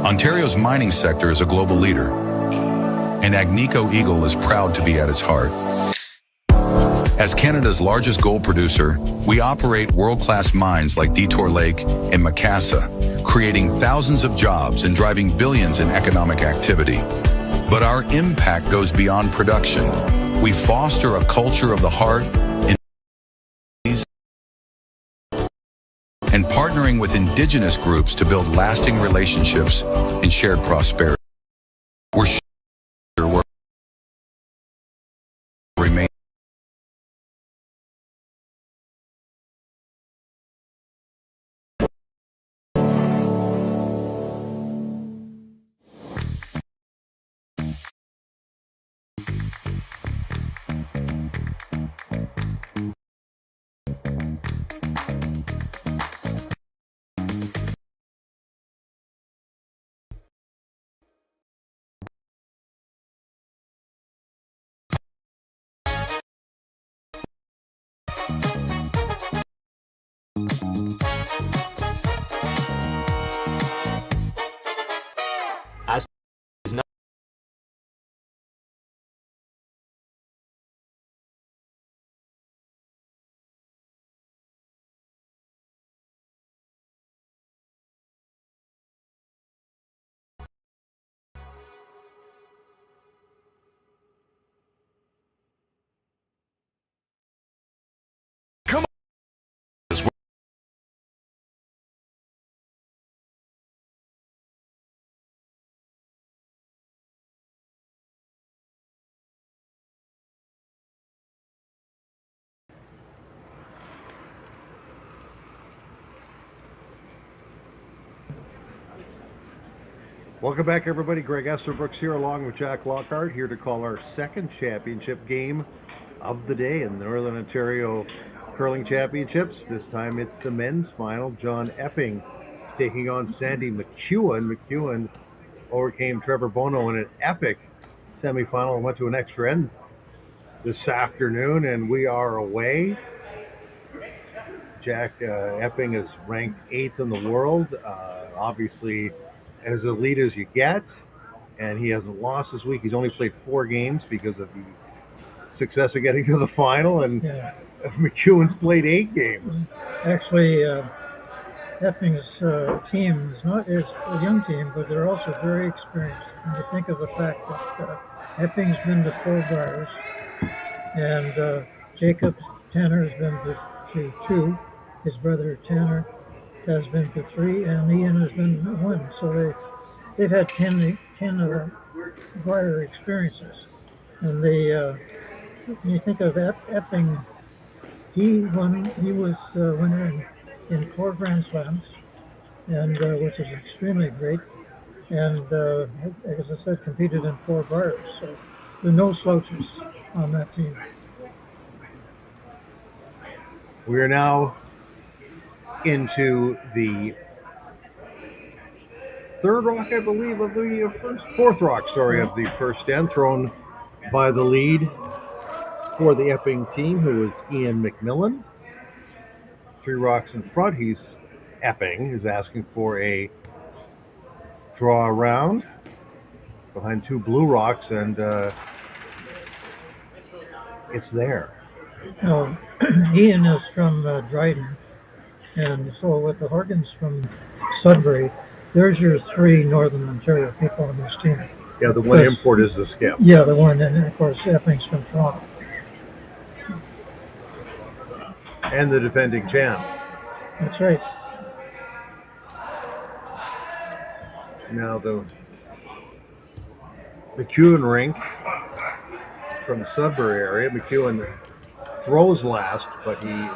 Ontario's mining sector is a global leader, and Agnico Eagle is proud to be at its heart. As Canada's largest gold producer, we operate world-class mines like Detour Lake and Macassa, creating thousands of jobs and driving billions in economic activity. But our impact goes beyond production. We foster a culture of the heart and partnering with Indigenous groups to build lasting relationships and shared prosperity. We're sure we're remain. Welcome back, everybody. Greg Esterbrooks here, along with Jack Lockhart, here to call our second championship game of the day in the Northern Ontario Curling Championships. This time it's the men's final. John Epping taking on Sandy MacEwan. MacEwan overcame Trevor Bono in an epic semifinal and went to an extra end this afternoon, and we are away. Jack Epping is ranked 8th in the world, obviously as elite as you get, and he hasn't lost this week. He's only played 4 games because of the success of getting to the final, and MacEwan's played 8 games. Actually, Epping's team is not is a young team, but they're also very experienced. And you think of the fact that Epping's been to 4 Briars, and Jacob Tanner has been to 2. His brother Tanner has been to 3, and Ian has been to 1. So they've had 10 Briar experiences. And when you think of Epping, he was winner in 4 Grand Slams, and which is extremely great. And as I said, competed in 4 Briars. So there are no slouches on that team. We are now into the 3rd rock, I believe, of the fourth rock, of the first end, thrown by the lead for the Epping team, who is Ian McMillan. 3 rocks in front. Epping is asking for a draw round behind 2 blue rocks, and it's there. No, Ian is from Dryden. And so with the Horgans from Sudbury, there's your 3 Northern Ontario people on this team. Yeah, the one import is the Skip. Yeah, the one, and of course Epping's from Toronto. And the defending champ. That's right. Now the MacEwan rink from the Sudbury area. MacEwan throws last, but he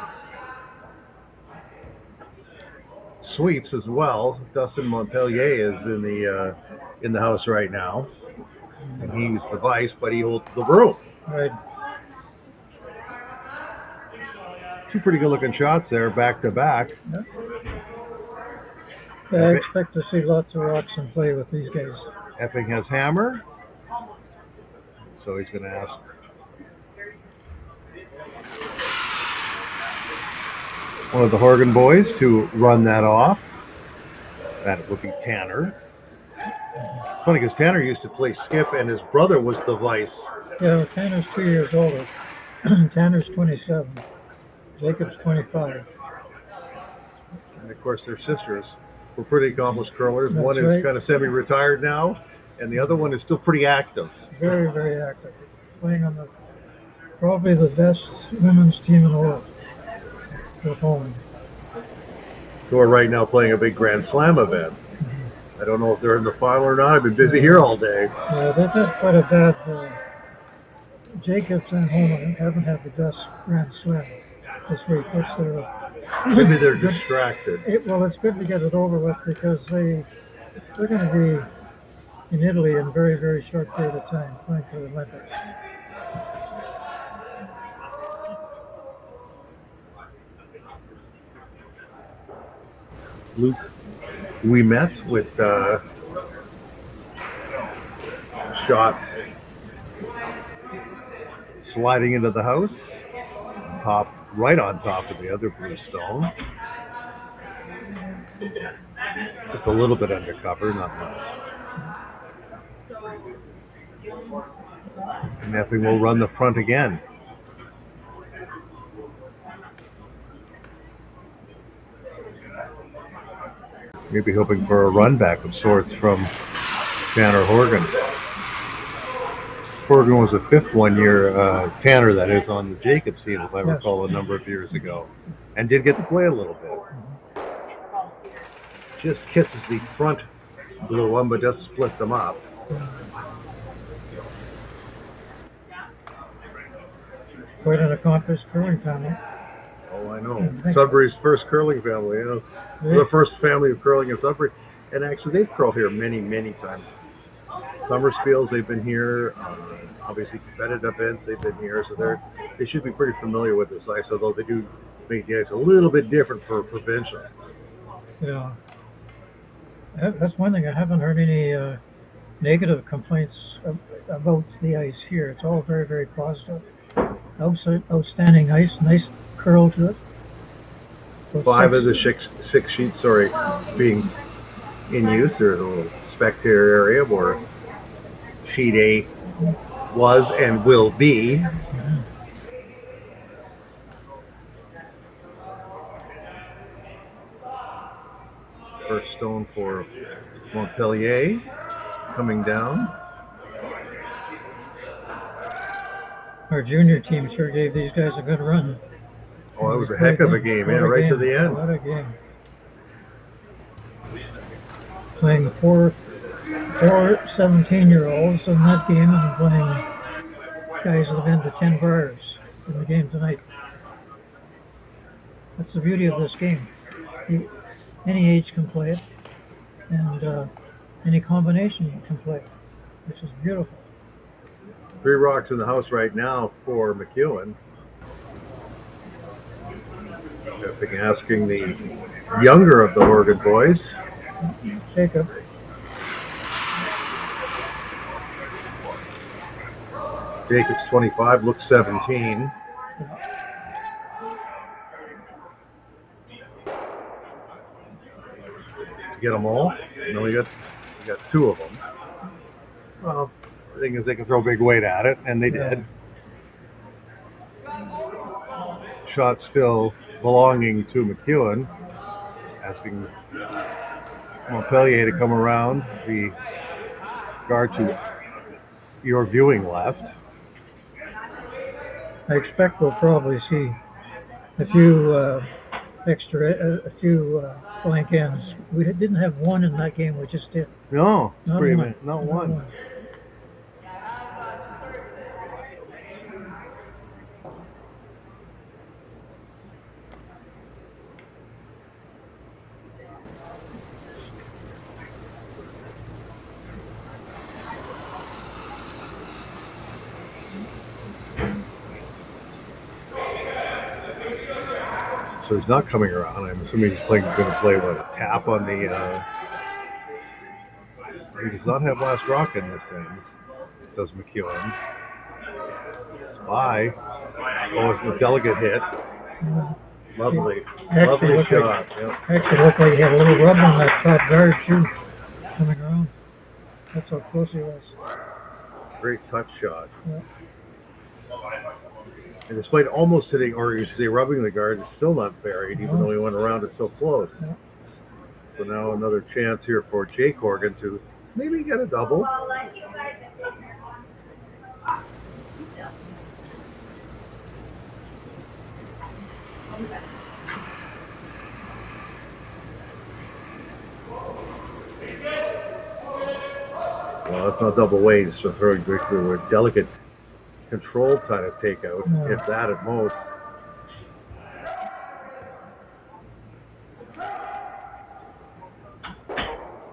sweeps as well. Dustin Montpellier is in the house right now, and he's the vice, but he holds the broom. Right. 2 pretty good-looking shots there, back to back. Yep. Yeah, I expect to see lots of rocks in play with these guys. Epping has hammer, so he's going to ask. One of the Horgan boys to run that off. That would be Tanner. It's funny because Tanner used to play skip, and his brother was the vice. Yeah, Tanner's 2 years older. Tanner's 27. Jacob's 25. And of course, their sisters were pretty accomplished curlers. That's One is right. kind of semi-retired now, and the other one is still pretty active. Very, very active. Playing on probably the best women's team in the world at home. Who are right now playing a big Grand Slam event. I don't know if they're in the final or not. I've been busy here all day. Yeah, they've had quite a bad. Jacobs and Holman haven't had the best Grand Slam this week. Maybe they're distracted. Well, it's good to get it over with because they're going to be in Italy in a very, very short period of time playing for the Olympics. Luke, we met with shot sliding into the house, right on top of the other blue stone. Just a little bit undercover, not much. And Epping will run the front again. Maybe hoping for a run back of sorts from Tanner Horgan. Horgan was a fifth 1 year, Tanner that is, on the Jacobs team, if I recall, a number of years ago. And did get to play a little bit. Just kisses the front blue one, but just splits them up. Quite an accomplished curling family. Oh, I know. Sudbury's first curling family, you know. The first family of curling in Sudbury. And actually, they've curled here many, many times. Summerspiels, they've been here. Obviously, competitive events, they've been here. So they should be pretty familiar with this ice, although they do make the ice a little bit different for Provincials. Yeah. That's one thing. I haven't heard any negative complaints about the ice here. It's all very, very positive. Outstanding ice, nice curl to it. Five of the six sheets, being in use. There's a little spectator area where sheet A was and will be. First stone for Montpellier coming down. Our junior team sure gave these guys a good run. Oh, it was a heck of a game, right to the end. What a game. Playing 4 17-year-olds in that game and playing guys that have been to 10 bars in the game tonight. That's the beauty of this game. Any age can play it, and any combination can play it, which is beautiful. 3 rocks in the house right now for MacEwan. Epping asking the younger of the Horgan boys. Jacob. Jacob's 25, looks 17. Get them all? No, we got 2 of them. Well, the thing is they can throw big weight at it, and they did. Shot still belonging to MacEwan, asking Montpellier to come around the guard to your viewing left. I expect we'll probably see a few blank ends. We didn't have one in that game. We just did. No, not one. So he's not coming around. I'm assuming he's going to play with a tap on the. He does not have last rock in this thing. Does MacEwan? Spy. Oh, it's a delicate hit. Lovely shot. Actually looked like he had a little rub on that top guard too, coming around. That's how close he was. Great touch shot. Yeah. And despite almost hitting, or you say rubbing the guard, it's still not buried, even No. though he went around it so close. Yeah. So now another chance here for Jake Horgan to maybe get a double. Well, that's not double weight, it's just throwing basically a delicate control kind of takeout, Yeah. if that at most.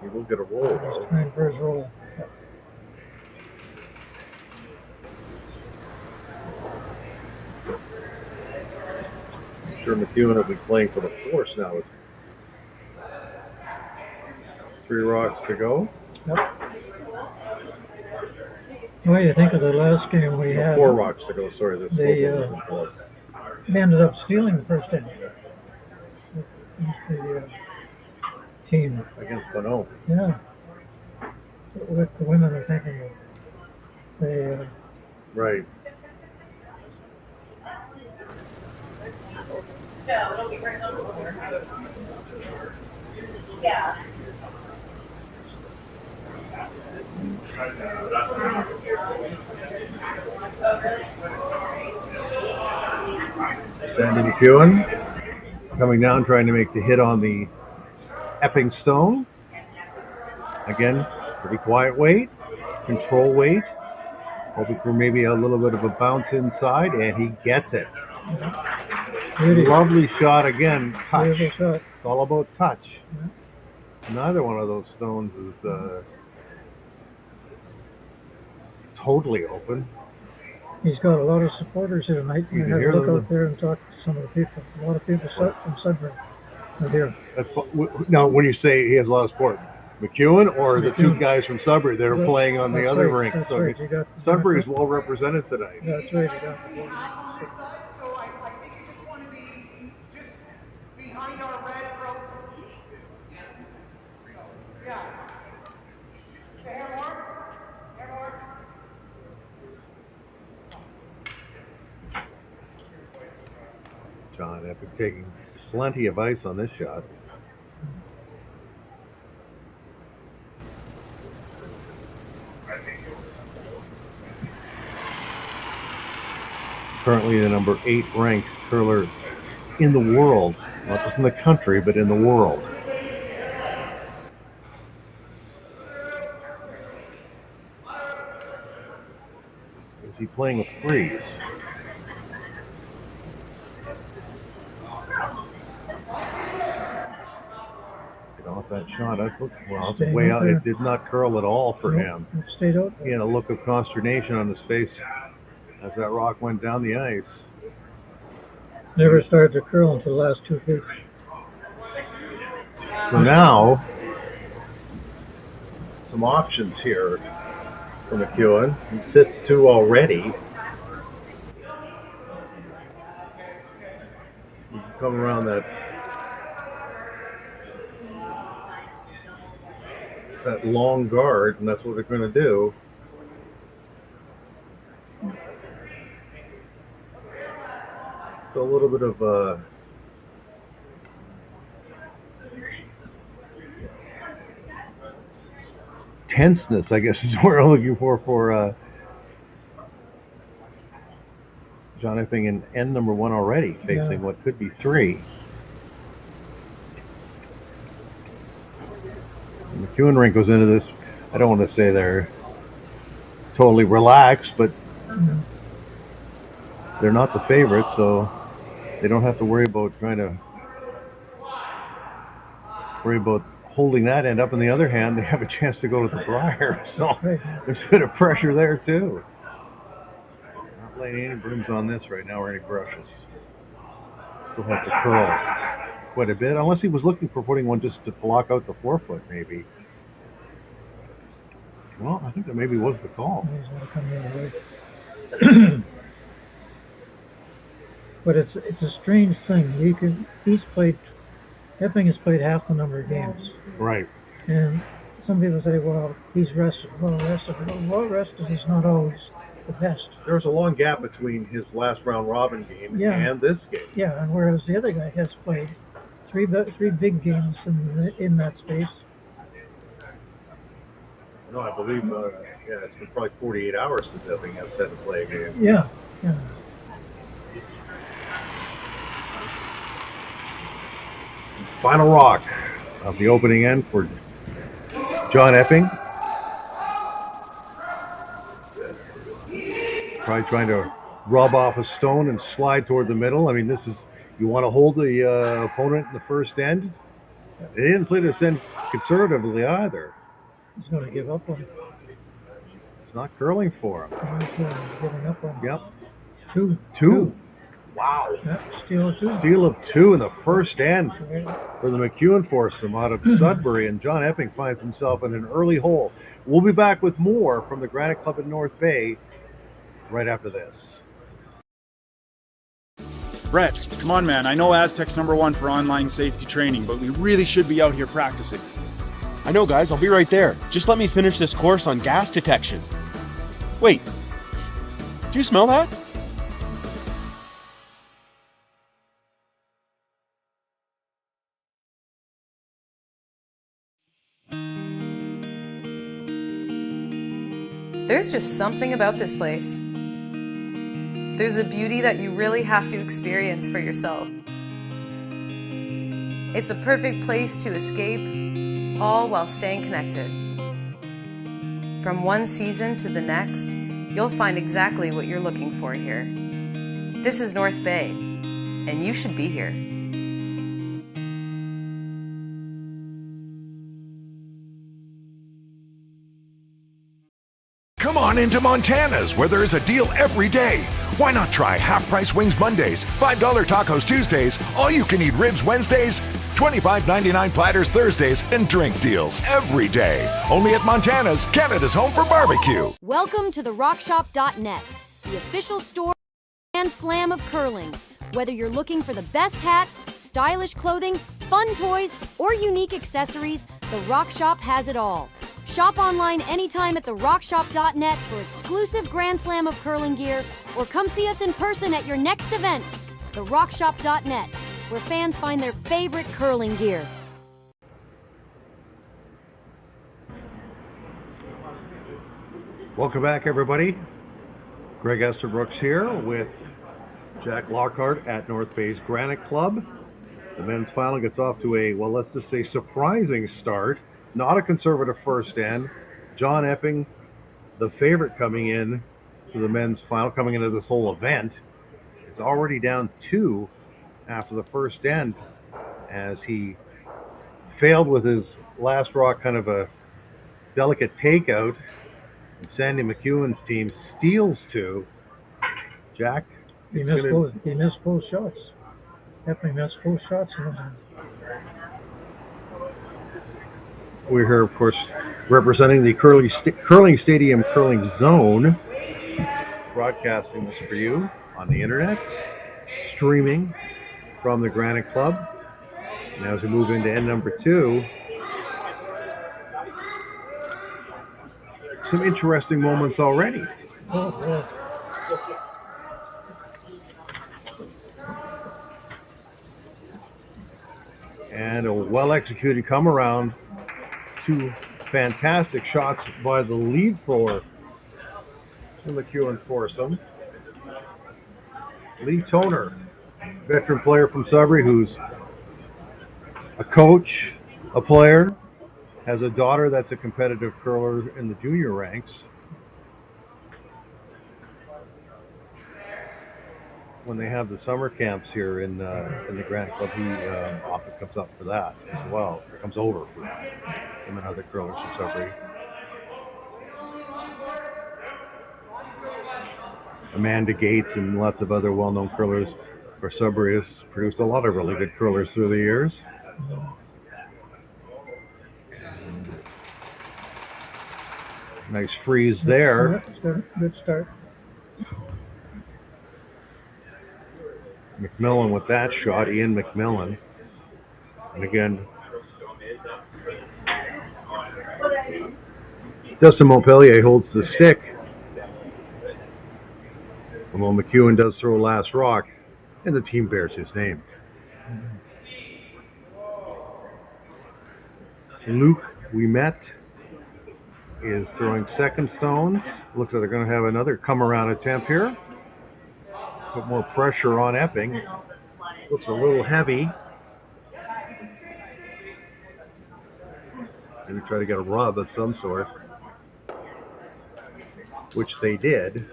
He will get a roll, though. He's trying for his roll. Yeah. I'm sure MacEwan will be playing for the force now with 3 rocks to go. Yep. Well, you think of the last game we had. 4 rocks to go, sorry. This They ended up stealing the first inning. The team. against Bono. Yeah. With the women, I think, they Right. Yeah. Sandy MacEwan coming down, trying to make the hit on the Epping stone. Again, pretty quiet weight, control weight. Hoping for maybe a little bit of a bounce inside, and he gets it. Lovely shot again. Touch. beautiful shot. It's all about touch. Neither one of those stones is totally open. He's got a lot of supporters here tonight. You You can have hear to look them. out there and talk to some of the people. A lot of people from Sudbury are here. Now, when you say he has a lot of support, MacEwan or the 2 MacEwan. guys from Sudbury that are That's- playing on the that's other right, rink? that's So right. You got- Sudbury is well represented tonight. That's right. You got On this side, so I think you just want to be just behind our red frozen. Yeah. Okay, hair more. Hair more. John Epping taking plenty of ice on this shot. Currently the number 8 ranked curler in the world, not just in the country, but in the world. Is he playing a freeze? Get off that shot. I looked, well, it's way out. It did not curl at all for him. It stayed out. He had a look of consternation on his face as that rock went down the ice. Never started to curl until the last 2 feet. So now, some options here for MacEwan. He sits 2 already. He can come around that long guard, and that's what they're going to do. So a little bit of tenseness, I guess, is what we're looking for John Epping in end number 1 already, facing what could be 3. MacEwan rink goes into this. I don't want to say they're totally relaxed, but they're not the favorites, so they don't have to worry about holding that end up. On the other hand, they have a chance to go to the Briar, so there's a bit of pressure there too. Not laying any brooms on this right now or any brushes. Still have to curl quite a bit, unless he was looking for putting one just to block out the 4-foot, maybe. Well, I think that maybe was the call. He's going to come the other way. But it's a strange thing. Epping has played half the number of games. Right. And some people say, well, he's rested, well rested. Well rested is not always the best. There's a long gap between his last round robin game Yeah. and this game. Yeah, and whereas the other guy has played three big games in that space. No, I believe, it's been probably 48 hours since Epping has had to play a game. Yeah. Final rock of the opening end for John Epping. Probably trying to rub off a stone and slide toward the middle. I mean, you want to hold the opponent in the first end. They didn't play this end conservatively either. He's going to give up on it. It's not curling for him. He's giving up on it. Yep. Two. Wow. Yep. Steal of two. Steal of two in the first end for the MacEwan foursome out of Sudbury, and John Epping finds himself in an early hole. We'll be back with more from the Granite Club in North Bay right after this. Brett, come on, man. I know Aztec's #1 for online safety training, but we really should be out here practicing. I know, guys. I'll be right there. Just let me finish this course on gas detection. Wait. Do you smell that? There's just something about this place. There's a beauty that you really have to experience for yourself. It's a perfect place to escape, all while staying connected. From one season to the next, you'll find exactly what you're looking for here. This is North Bay, and you should be here. Come on into Montana's, where there is a deal every day. Why not try half-price wings Mondays, $5 tacos Tuesdays, all-you-can-eat ribs Wednesdays, $25.99 platters Thursdays, and drink deals every day. Only at Montana's, Canada's home for barbecue. Welcome to the RockShop.net, the official store and slam of curling. Whether you're looking for the best hats, stylish clothing, fun toys, or unique accessories, the Rock Shop has it all. Shop online anytime at therockshop.net for exclusive Grand Slam of curling gear, or come see us in person at your next event. Therockshop.net, where fans find their favorite curling gear. Welcome back, everybody. Greg Esterbrooks here with Jack Lockhart at North Bay's Granite Club. The men's final gets off to a, well, let's just say surprising start. Not a conservative first end. John Epping, the favorite coming in to the men's final, coming into this whole event, is already down 2 after the first end, as he failed with his last rock, kind of a delicate takeout. And Sandy MacEwan's team steals 2. Jack? He missed both shots. Epping missed both shots. We're here, of course, representing the Curling Stadium Curling Zone, broadcasting this for you on the internet, streaming from the Granite Club. And as we move into end number 2, some interesting moments already. And a well-executed come-around. 2 fantastic shots by the lead thrower in the MacEwan foursome. Lee Toner, veteran player from Sudbury, who's a coach, a player, has a daughter that's a competitive curler in the junior ranks. When they have the summer camps here in the Granite Club, he often comes up for that as well. Or comes over for that. Him and other curlers from Sudbury. Amanda Gates and lots of other well-known curlers for Sudbury has produced a lot of really good curlers through the years. Nice freeze there. Good start. McMillan with that shot, Ian McMillan. And again, Dustin Montpellier holds the stick. Although MacEwan does throw last rock, and the team bears his name. Luke Ouimet is throwing second stone. Looks like they're going to have another come-around attempt here. Put more pressure on Epping. Looks a little heavy. Maybe try to get a rub of some sort, which they did.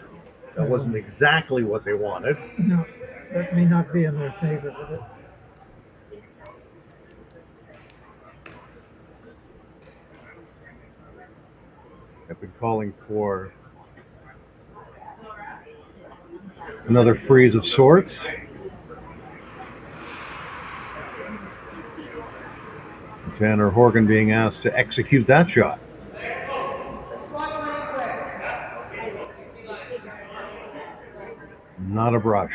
That wasn't exactly what they wanted. No, that may not be in their favor with it. I've been calling for another freeze of sorts. Tanner Horgan being asked to execute that shot. Not a brush.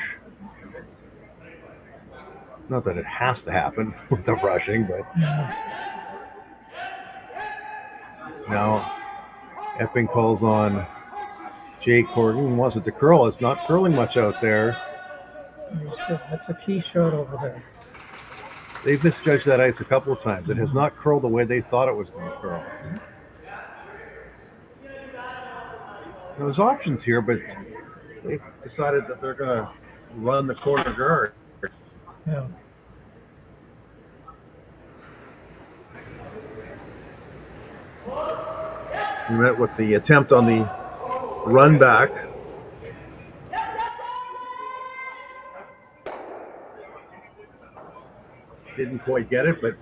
Not that it has to happen with the brushing, but now Epping calls on Jake Horgan. Wants it to curl. It's not curling much out there. That's a key shot over there. They've misjudged that ice a couple of times. It has not curled the way they thought it was going to curl. There's options here, but they've decided that they're going to run the corner guard. Yeah. We met with the attempt on the run back. Didn't quite get it, but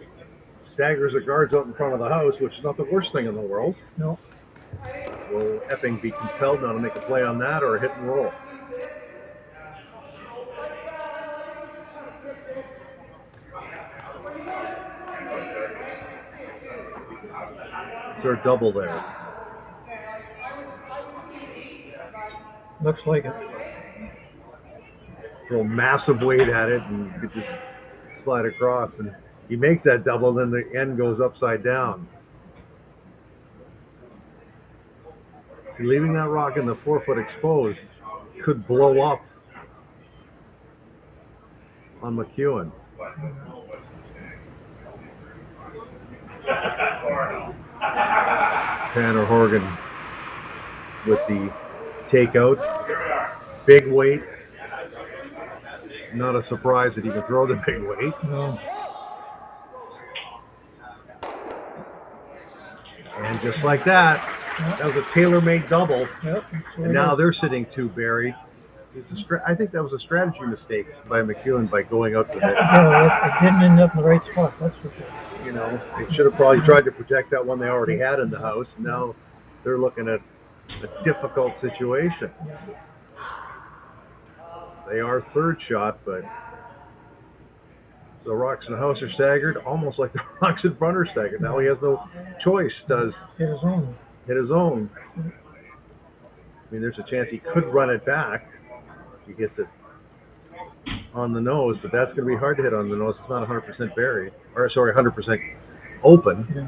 staggers the guards out in front of the house, which is not the worst thing in the world. No. Will Epping be compelled now to make a play on that or a hit and roll? Is there a double there? Looks like it. Throw massive weight at it and you could just slide across. And he makes that double, then the end goes upside down. Leaving that rock in the 4-foot exposed could blow up on MacEwan. Tanner Horgan with the takeout. Big weight. Not a surprise that he can throw the big weight. No. And just like that, that was a tailor-made double. Yep, and now they're sitting two buried. I think that was a strategy mistake by MacEwan by going out to the it didn't end up in the right spot, that's for sure. You know, they should have probably tried to protect that one they already had in the house. Now they're looking at a difficult situation. They are third shot, but the rocks in the house are staggered, almost like the rocks in front are staggered. Now he has no choice. Does hit his own. Hit his own. I mean, there's a chance he could run it back. He gets it on the nose, but that's going to be hard to hit on the nose. It's not 100% buried, or sorry, 100% open. Yeah.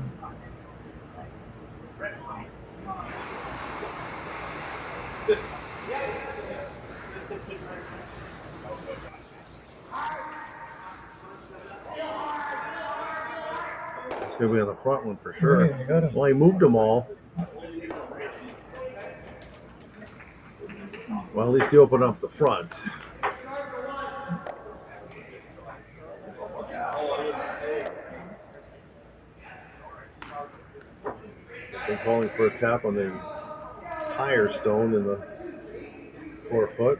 It's going to be on the front one for sure. Yeah, you got him. Well, he moved them all. Well, at least he opened up the front. Been calling for a tap on the higher stone in the 4-foot.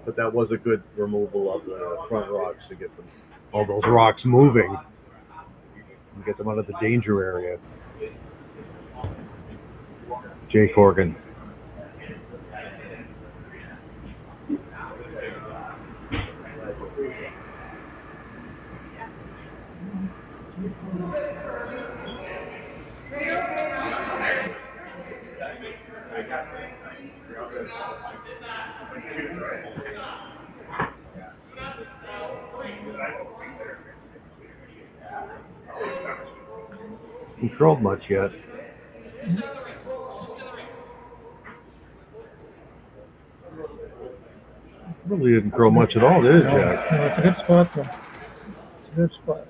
But that was a good removal of the front rocks to get them, all those rocks moving and get them out of the danger area. Jake Horgan. Hasn't curled much yet. Really didn't curl much at all, did it, Jack? No, it's a good spot, though. It's a good spot.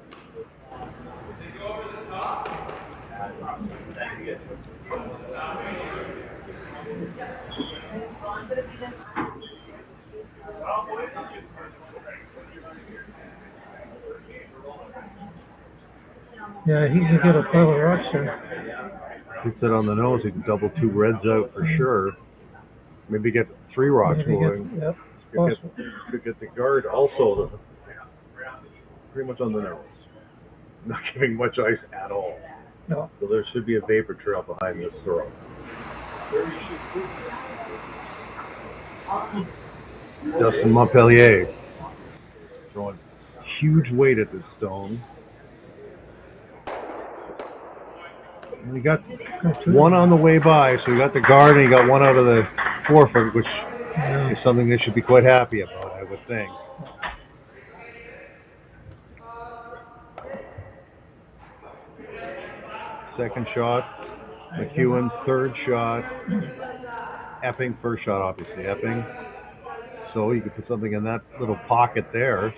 Yeah, he can get a pile of rocks there. Hits it on the nose, he can double 2 reds out for sure. Maybe get 3 rocks going. Yep, Could get the guard also pretty much on the nose. Not giving much ice at all. No. So there should be a vapor trail behind this throw. Justin Montpellier throwing huge weight at this stone. And he got one on the way by, so he got the guard and he got one out of the forefoot, which is something they should be quite happy about, I would think. Second shot, MacEwan's third shot, Epping first shot, obviously Epping. So you could put something in that little pocket there.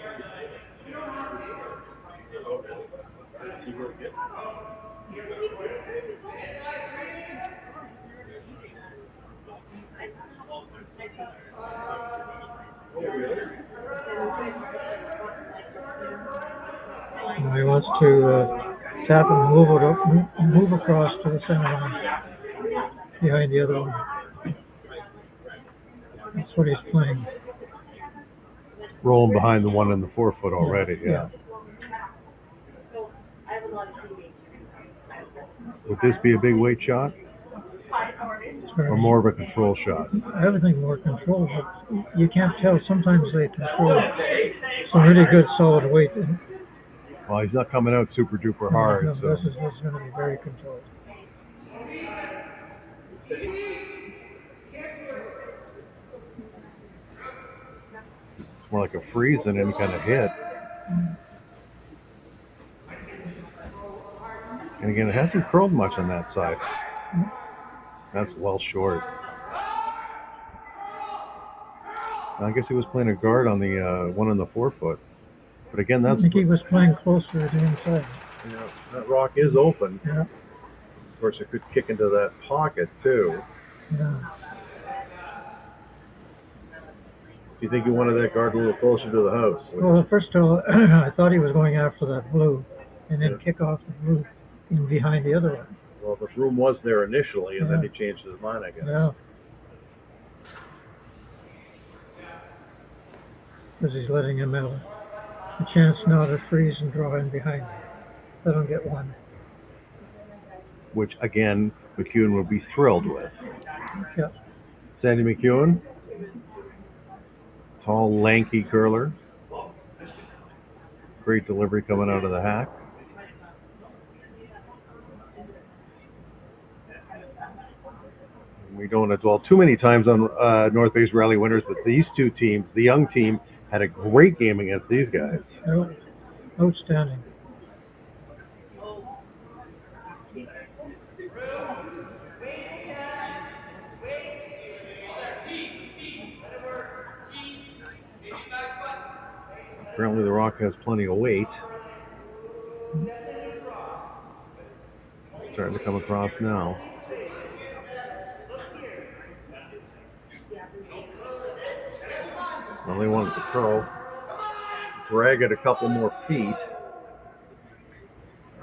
He wants to tap and move across to the center line behind the other one. That's what he's playing. Rolling behind the one in the forefoot already, yeah. Would this be a big weight shot? Or more of a control shot? Everything more control, but you can't tell. Sometimes they control some really good solid weight. Well, he's not coming out super duper hard. No, so. this is going to be very controlled. It's more like a freeze than any kind of hit. And again, it hasn't curled much on that side. That's well short. I guess he was playing a guard on the one on the forefoot. But again, that's... I think he was playing closer to the inside. Yeah, that rock is open. Yeah. Of course, it could kick into that pocket, too. Yeah. Do you think you wanted that guard a little closer to the house? Well, first of all, I thought he was going after that blue and then kick off the blue in behind the other one. Well, the room was there initially, and then he changed his mind, I guess. Yeah. Because he's letting him have a chance now to freeze and draw in behind. Let him get one. Which, again, MacEwan would be thrilled with. Yeah. Sandy MacEwan. Tall, lanky curler. Great delivery coming out of the hack. We don't want to dwell too many times on North Bay's rally winners, but these two teams, the young team, had a great game against these guys. Outstanding. Apparently the rock has plenty of weight. Starting to come across now. Well, they wanted to throw. Drag it a couple more feet.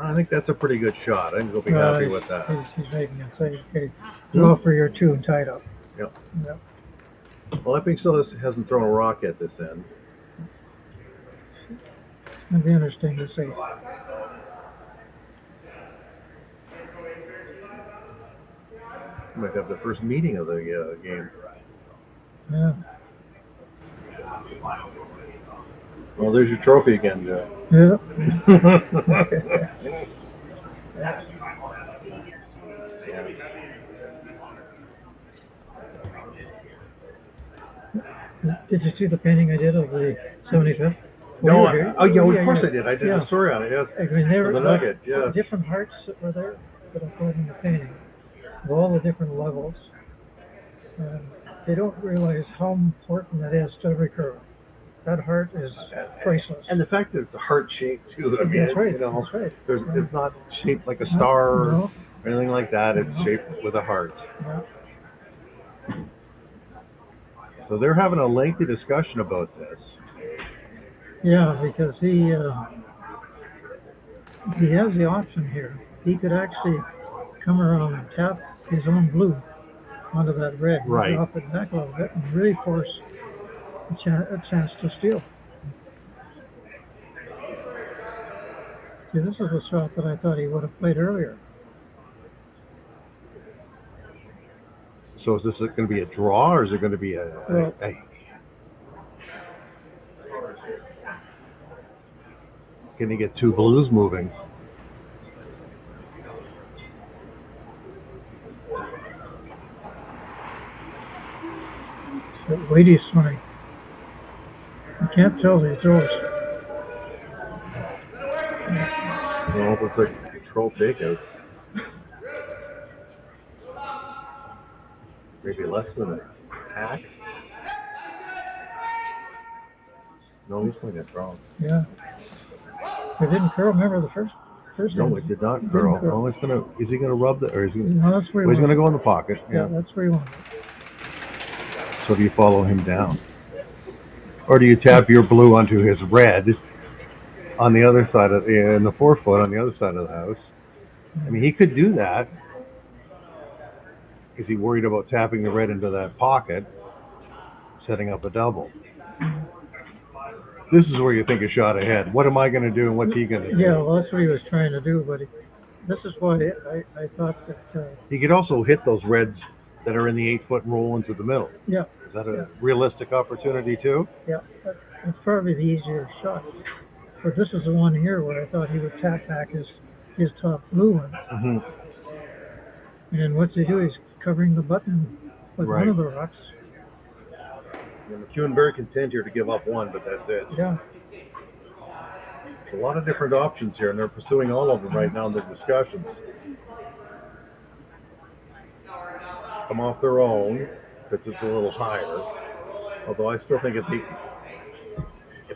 I think that's a pretty good shot. I think they'll be happy with that. He's making it. So okay, draw for your two and tied up. Yep. Yep. Well, Epping still hasn't thrown a rock at this end. It'll be interesting to see. Might have the first meeting of the game. Yeah. Well, there's your trophy again, Joe. Yeah. Did you see the painting I did of the 75th? No, you were here. oh yeah, Oh, of course I did. I did Yeah. a story on it. Yes. I mean, there For the were Nugget, yeah. different hearts that were there that I put in the painting, of all the different levels. And they don't realize how important that is to every curler. That heart is priceless. And the fact that it's a heart shape too. I mean, That's right. You know, That's right. it's not shaped like a star No. or anything like that. It's No. shaped with a heart. Yeah. So they're having a lengthy discussion about this. Yeah, because he has the option here. He could actually come around and tap his own blue onto that red, and Right. drop it back a little bit, and really force a chance to steal. See, this is a shot that I thought he would have played earlier. So is this going to be a draw, or is it going to be a can he get two blues moving? So weighty swing. You can't tell the throws. Well, it looks like a control takeout. Maybe less than a hack. No, he's playing it wrong. Yeah. It didn't curl. Remember the first No, game? it did not Didn't curl. curl. No, it's gonna. Is he gonna rub the? Or is he? No, that's where he He's wanted. gonna go in the pocket. Yeah, that's where he wanted. So do you follow him down, or do you tap your blue onto his red on the other side of in the 4-foot on the other side of the house? I mean, he could do that. Is he worried about tapping the red into that pocket, setting up a double? This is where you think a shot ahead. What am I going to do, and what's he going to do? Yeah, well, that's what he was trying to do, but this is why I thought that. He could also hit those reds that are in the 8-foot and roll into the middle. Yeah. Is that a realistic opportunity too? Yeah, that's probably the easier shot. But this is the one here where I thought he would tap back his top blue one. Mm-hmm. And what's he do? He's covering the button with one of the rocks. Yeah, MacEwan very content here to give up one, but that's it. Yeah. There's a lot of different options here, and they're pursuing all of them right now in the discussions. Come off their own, because it's a little higher. Although I still think if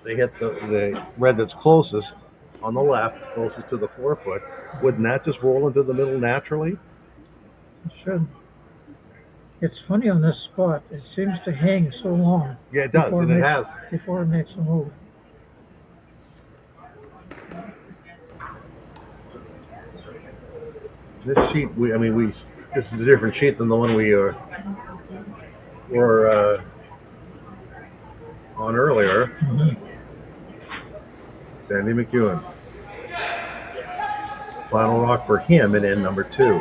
they hit the red that's closest on the left, closest to the 4-foot, wouldn't that just roll into the middle naturally? It should. It's funny on this spot. It seems to hang so long. Yeah, it does, and it has. Before it makes a move. This sheet, this is a different sheet than the one we were on earlier. Mm-hmm. Sandy MacEwan. Final rock for him in end number 2.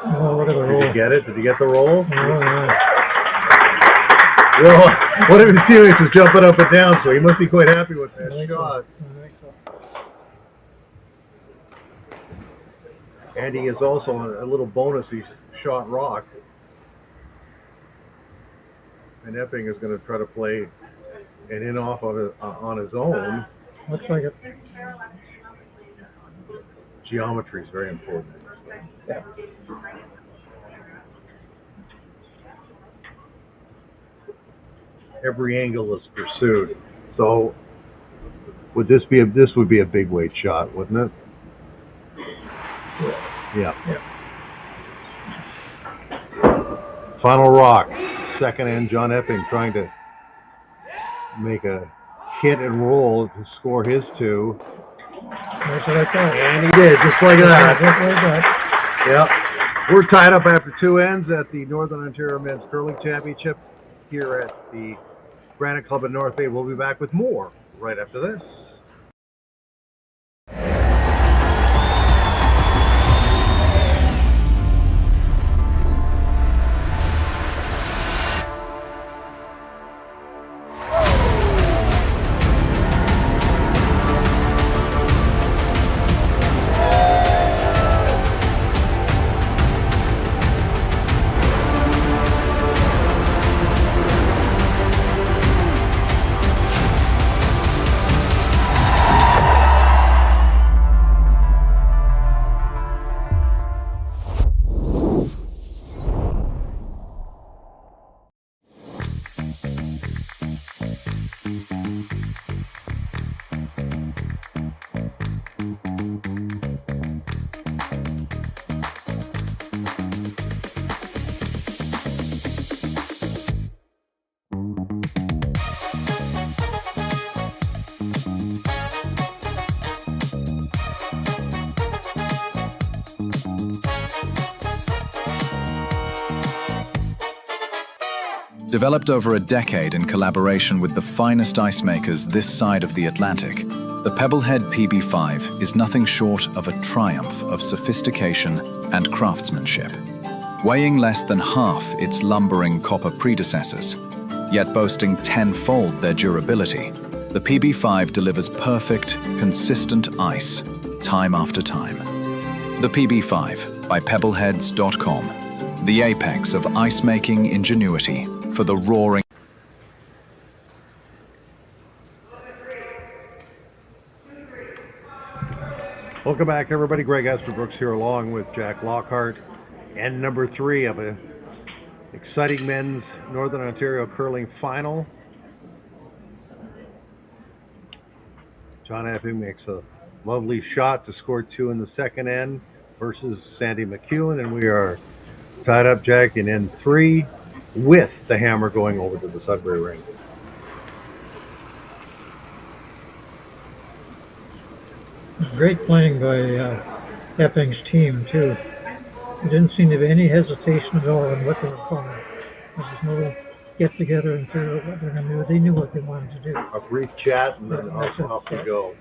Oh, look at the roll. Did you get it? Did you get the roll? Oh, yeah. Well, one of his teammates was jumping up and down, so he must be quite happy with that shot. And he is also a little bonus. He's shot rock. And Epping is going to try to play an in-off on his own. Looks like it. Geometry is very important. Yeah. Every angle is pursued. So would this would be a big weight shot, wouldn't it? Yeah. Final rock. Second end, John Epping trying to make a hit and roll to score his 2. That's what I thought. And he did, just like that. Just like that. Yep. We're tied up after 2 ends at the Northern Ontario Men's Curling Championship here at the Granite Club in North Bay. We'll be back with more right after this. Developed over a decade in collaboration with the finest ice makers this side of the Atlantic, the Pebblehead PB5 is nothing short of a triumph of sophistication and craftsmanship. Weighing less than half its lumbering copper predecessors, yet boasting tenfold their durability, the PB5 delivers perfect, consistent ice, time after time. The PB5 by Pebbleheads.com, the apex of ice-making ingenuity for the roaring. Welcome back, everybody. Greg Esterbrooks here along with Jack Lockhart. And number 3 of an exciting men's Northern Ontario curling final. John Epping makes a lovely shot to score 2 in the second end versus Sandy MacEwan, and we are tied up, Jack, in end 3 with the hammer going over to the Sudbury ring. Great playing by Epping's team, too. There didn't seem to be any hesitation at all in what they were calling. There was no get together and figure out what they're going to do. They knew what they wanted to do. A brief chat and then off we go.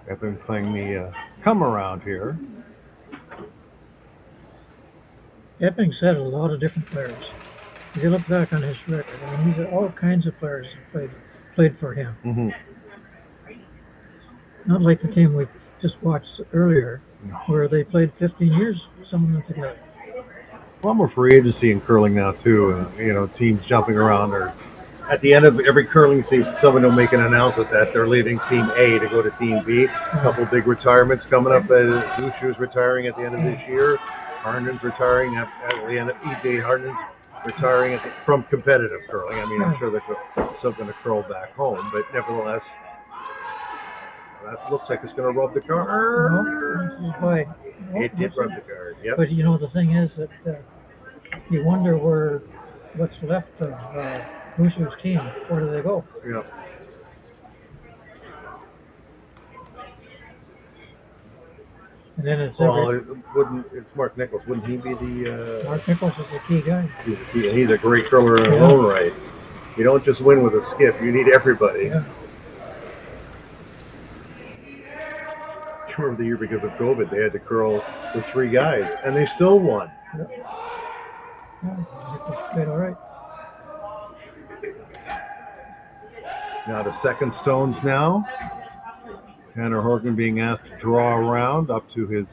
Epping playing the come around here. Epping's had a lot of different players. If you look back on his record, I mean, he's had all kinds of players that played for him. Mm-hmm. Not like the team we just watched earlier, where they played 15 years, some of them together. Well, more free agency in curling now too. Teams jumping around. Or at the end of every curling season, someone will make an announcement that they're leaving Team A to go to Team B. A couple big retirements coming up. Zushu's retiring at the end of this year. Harnden's retiring at the end of E.J. Harnden's retiring from competitive curling. I mean, I'm sure they're still going to curl back home, but nevertheless, that looks like it's going to rub the card. It did rub the card, yep. But the thing is that you wonder what's left of Zushu's team. Where do they go? Yeah. And then it's it's Mark Nichols. Wouldn't he be the... Mark Nichols is the key guy. He's a great curler in his own right. You don't just win with a skiff. You need everybody. Yeah. I remember the year because of COVID, they had to curl with 3 guys, and they still won. Yeah, Nichols played all right. Now the second stones now. Tanner Horgan being asked to draw around up to his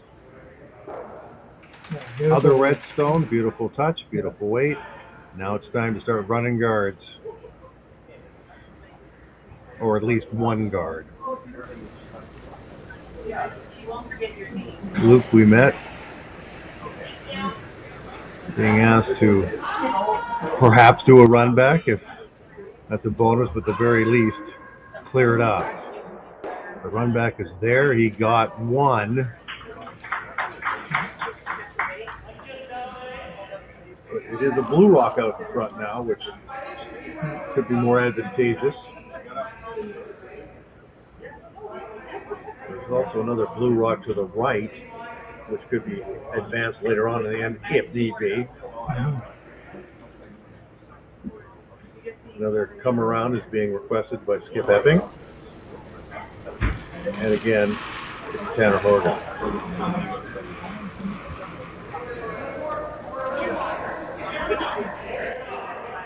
other red stone. Beautiful touch, beautiful weight. Now it's time to start running guards. Or at least one guard. Luke, we met. Being asked to perhaps do a run back if that's a bonus, but at the very least, clear it up. The run back is there. He got one. It is a blue rock out in front now, which could be more advantageous. There's also another blue rock to the right, which could be advanced later on in the end if need be. Another come around is being requested by Skip Epping. And again, it's Tanner Horgan.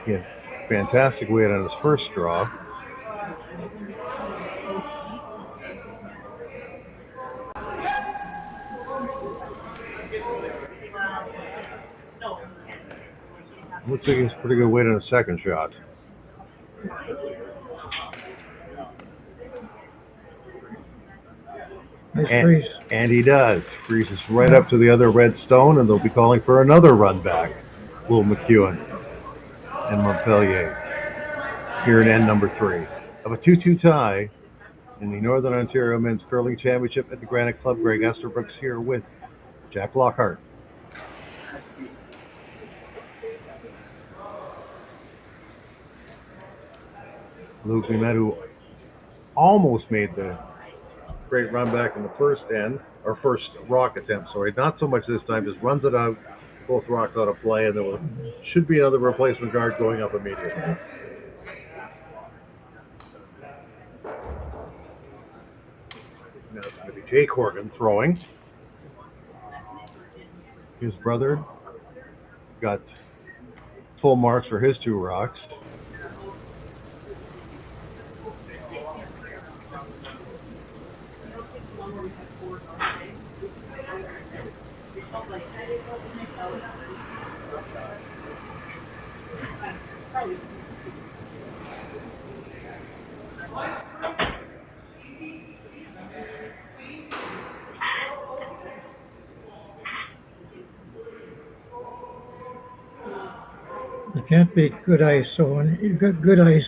Again, fantastic weight on his first draw. Looks like he's pretty good weight on a second shot. And he does. Freezes right up to the other red stone, and they'll be calling for another run back. Will MacEwan and Montpellier here in end number 3 of a 2-2 tie in the Northern Ontario Men's Curling Championship at the Granite Club. Greg Esterbrooks here with Jack Lockhart. Luke Limet, who almost made the great run back in the first end, or first rock attempt, sorry. Not so much this time, just runs it out, both rocks out of play, and there should be another replacement guard going up immediately. Now it's going to be Jake Horgan throwing. His brother got full marks for his 2 rocks. You can't beat good ice, so when you got good ice,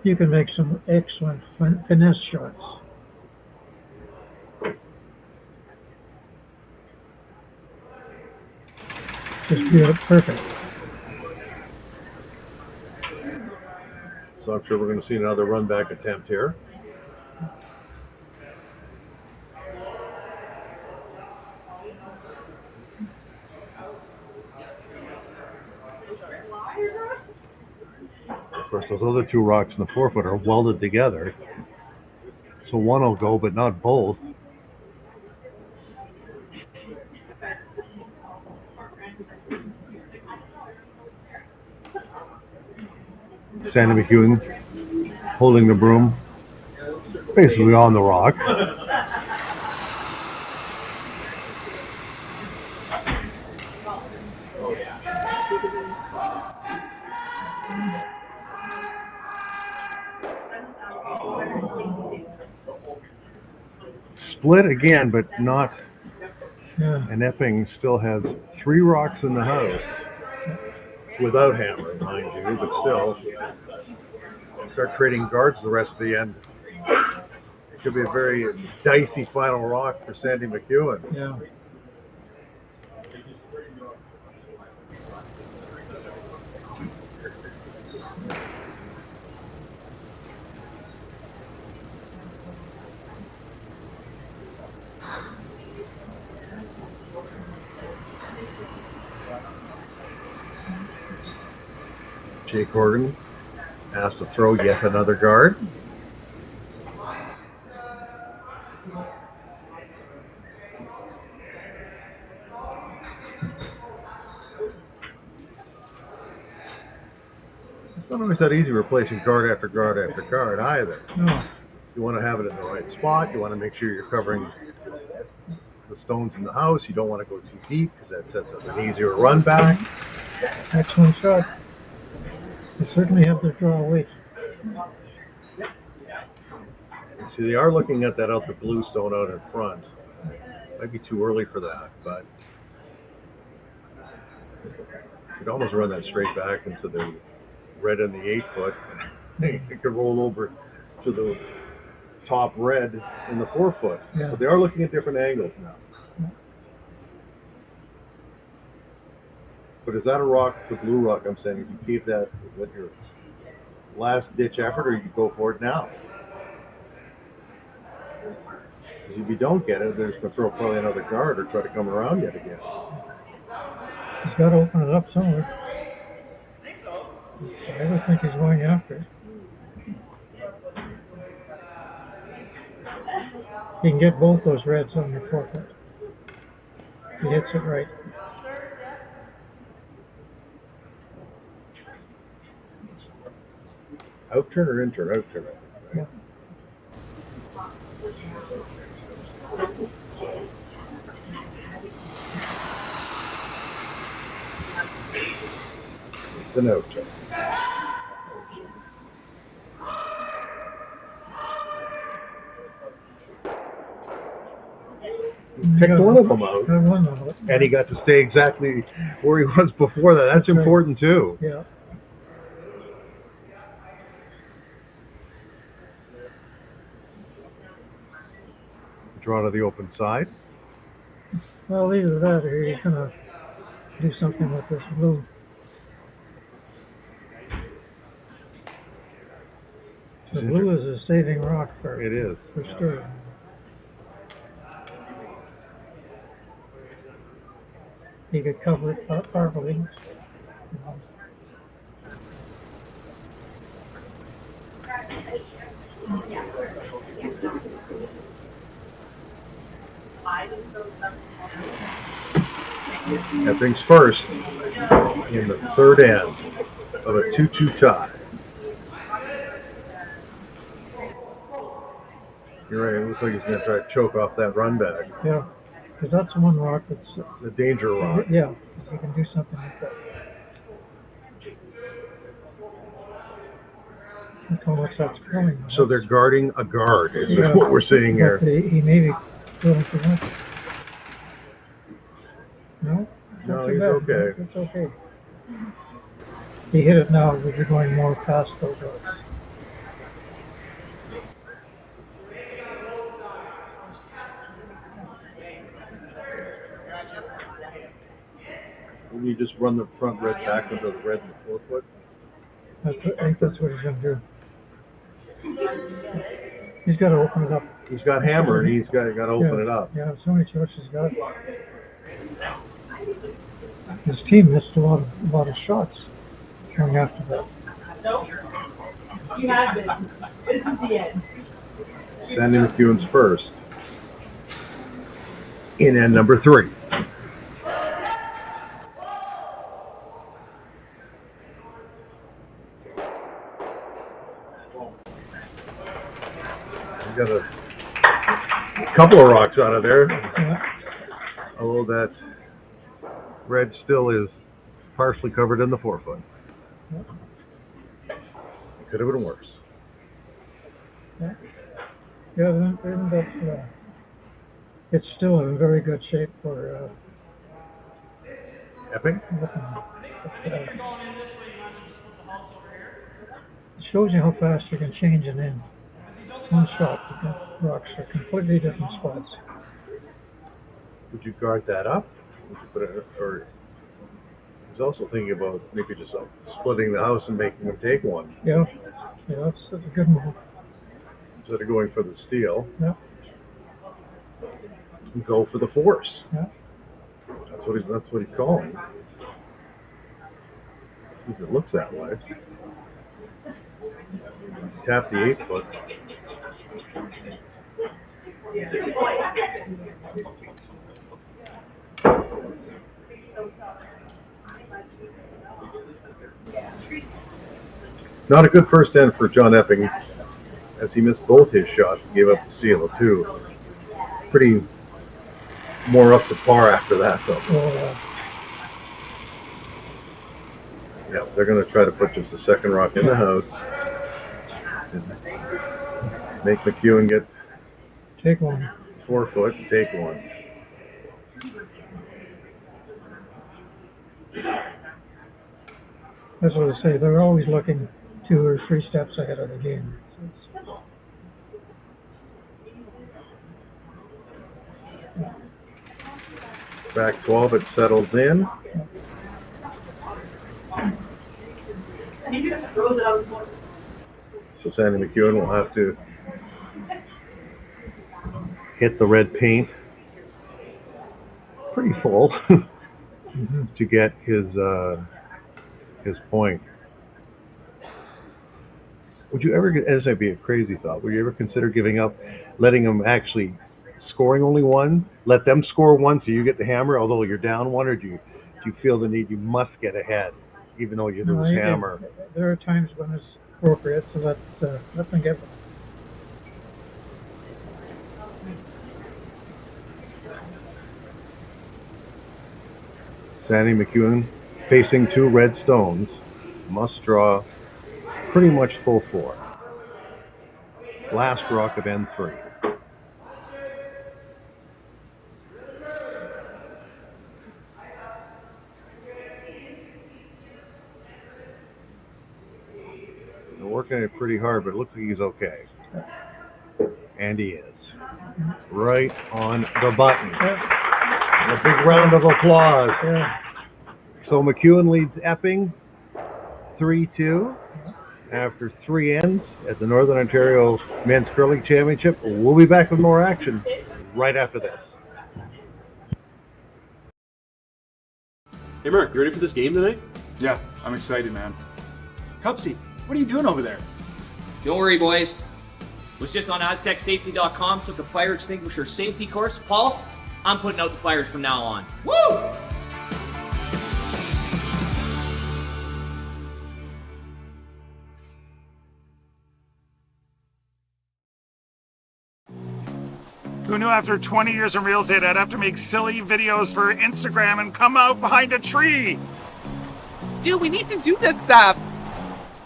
you can make some excellent finesse shots. Just be perfect. So I'm sure we're going to see another run back attempt here. Of course, those other 2 rocks in the 4-foot are welded together. So one will go, but not both. Sandy MacEwan holding the broom, basically on the rock. Split again, but not. Yeah. And Epping still has 3 rocks in the house without hammering, mind you, but still. Start trading guards the rest of the end. It could be a very dicey final rock for Sandy MacEwan. Yeah. Jake Horgan has to throw yet another guard. It's not always that easy replacing guard after guard after guard either. No. You want to have it in the right spot. You want to make sure you're covering the stones in the house. You don't want to go too deep because that sets up an easier run back. Excellent shot. They certainly have to draw weight. See, they are looking at that out the blue stone out in front. Might be too early for that, but you could almost run that straight back into the red in the 8-foot. It could roll over to the top red in the 4-foot. Yeah. But they are looking at different angles now. But is that a rock, the blue rock I'm saying, if you keep that with your last ditch effort, or you go for it now? Because if you don't get it, they're just going to throw probably another guard or try to come around yet again. He's got to open it up somewhere. I don't think he's going after it. He can get both those reds on the 4-foot. He hits it right. Outturn or inturn? Outturn. Yeah. It's an outturn. Picked one of them out, and he got to stay exactly where he was before that. That's important too. Yeah. Draw to the open side. Well, either that or he's going to do something with this blue. The blue is a saving rock for It is. for sure. he could cover it properly. You know. Epping's first in the third end of a 2-2 tie. You're right, it looks like he's going to try to choke off that run back. Yeah, because that's one rock that's... The danger rock. Yeah, you can do something like that. Look how much that's growing. So they're guarding a guard, is Yeah. what we're seeing here. But he may be going too much. No? No, Not too he's bad. okay. It's okay. He hit it now, but you're going more past those rocks. Will you just run the front red back into the red in the 4-foot? I think that's what he's going to do. He's got to open it up. He's got hammer and he's got to open it up. Yeah, so many choices he's got. His team missed a lot of shots coming after that. Sandy MacEwan's first in end number 3. Got a couple of rocks out of there. Yeah. Although that red still is partially covered in the 4-foot. Yeah. It could have been worse. Yeah, then that's, it's still in very good shape for Epping? it shows you how fast you can change an end. One shot, the rocks are completely different spots. Would you guard that up? Would you put it, or he's also thinking about maybe just splitting the house and making them take one. Yeah, that's a good move. Instead of going for the steal, Yeah, go for the force. yeah. That's what he's calling. At least it looks that way. Tap the 8-foot. Not a good first end for John Epping, as he missed both his shots and gave up the steal too. Pretty more up to par after that though. Well, Yeah, they're going to try to put just a second rock in the house. Make MacEwan get take one. 4-foot and take one. That's what I say. They're always looking 2 or 3 steps ahead of the game. Back 12, it settles in. So Sandy MacEwan will have to hit the red paint pretty full to get his point. Would you ever, as might be a crazy thought, would you ever consider giving up, letting them actually scoring only one, let them score one so you get the hammer, although you're down one, or do you feel the need you must get ahead, even though you lose hammer? There are times when it's appropriate to let them get one. Sandy MacEwan facing 2 red stones, must draw pretty much full 4. Last rock of end 3. They're working it pretty hard, but it looks like he's okay. And he is. Right on the button. A big round of applause. Yeah. So MacEwan leads Epping 3-2 after 3 ends at the Northern Ontario Men's Curling Championship. We'll be back with more action right after this. Hey Mark, you ready for this game tonight? Yeah, I'm excited, man. Cupsy, what are you doing over there? Don't worry, boys. Was just on AztecSafety.com, took a fire extinguisher safety course. Paul, I'm putting out the fires from now on. Woo! Who knew after 20 years in real estate I'd have to make silly videos for Instagram and come out behind a tree? Stu, we need to do this stuff.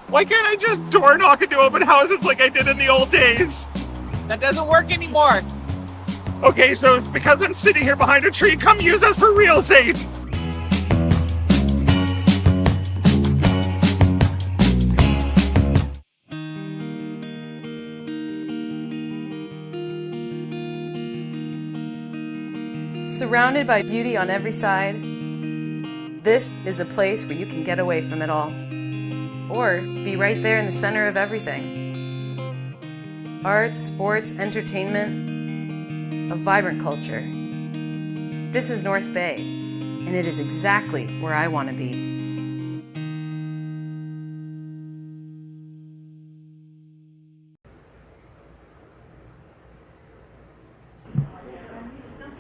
Why can't I just door knock into open houses like I did in the old days? That doesn't work anymore. Okay, so it's because I'm sitting here behind a tree. Come use us for real estate. Surrounded by beauty on every side, this is a place where you can get away from it all, or be right there in the center of everything. Arts, sports, entertainment, a vibrant culture. This is North Bay, and it is exactly where I want to be.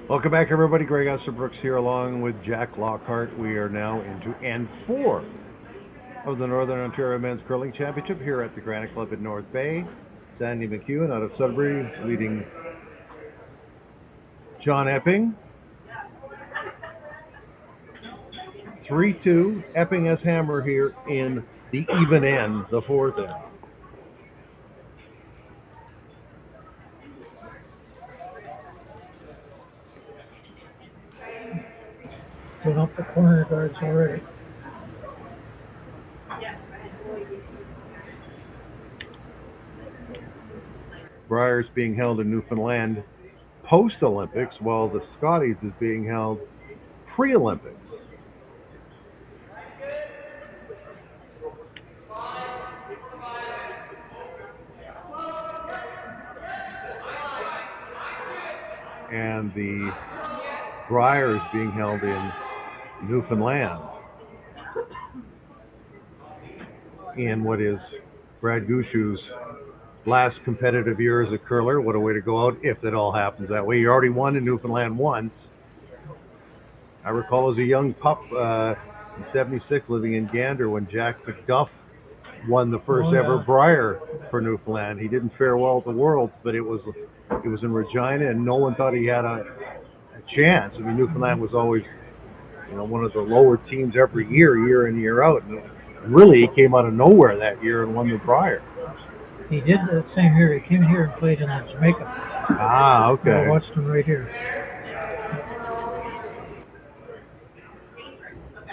Welcome back, everybody. Greg Esserbrooks here along with Jack Lockhart. We are now into N4 of the Northern Ontario Men's Curling Championship here at the Granite Club in North Bay. Sandy MacEwan out of Sudbury leading John Epping. 3-2. Epping has hammer here in the even end, the fourth end. Put up the corner guards already. Briars being held in Newfoundland post-Olympics, while the Scotties is being held pre-Olympics. And the Briars being held in Newfoundland in what is Brad Gushu's last competitive year as a curler. What a way to go out if it all happens that way. You already won in Newfoundland once. I recall as a young pup in '76 living in Gander when Jack McDuff won the first ever Brier for Newfoundland. He didn't fare well at the Worlds, but it was in Regina, and no one thought he had a chance. I mean, Newfoundland was always, one of the lower teams every year in, year out. And really, he came out of nowhere that year and won the Brier. He did that same year. He came here and played in Jamaica. Ah, okay. I watched him right here.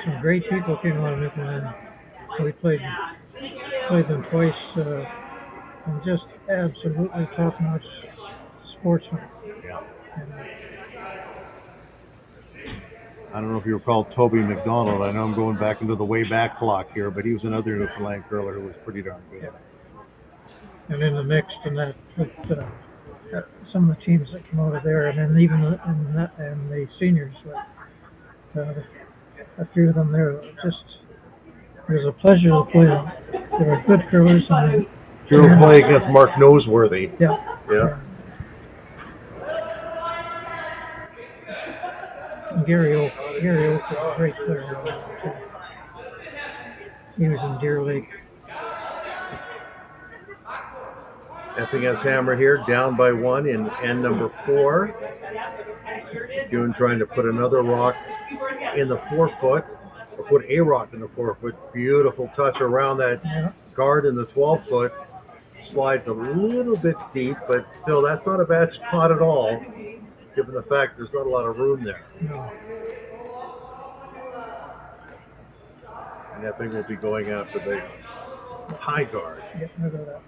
Some great people came out of Newfoundland. We played them twice. And just absolutely top-notch sportsmen. Yeah. I don't know if you recall Toby McDonald. I know I'm going back into the way back clock here, but he was another Newfoundland curler who was pretty darn good. Yeah. And in the mix, and that some of the teams that came out of there, and then even and the seniors, a few of them there, it was a pleasure to play them. They were good curlers. You were playing against Mark Noseworthy. Yeah. Gary Oak was a great player. He was in Deer Lake. Epping has hammer here, down by one in end number 4. June trying to put another rock in the 4-foot, or put a rock in the 4-foot. Beautiful touch around that guard in the 12-foot. Slides a little bit deep, but still, that's not a bad spot at all, given the fact there's not a lot of room there. No. And Epping will be going after the high guard. Yep, I got that.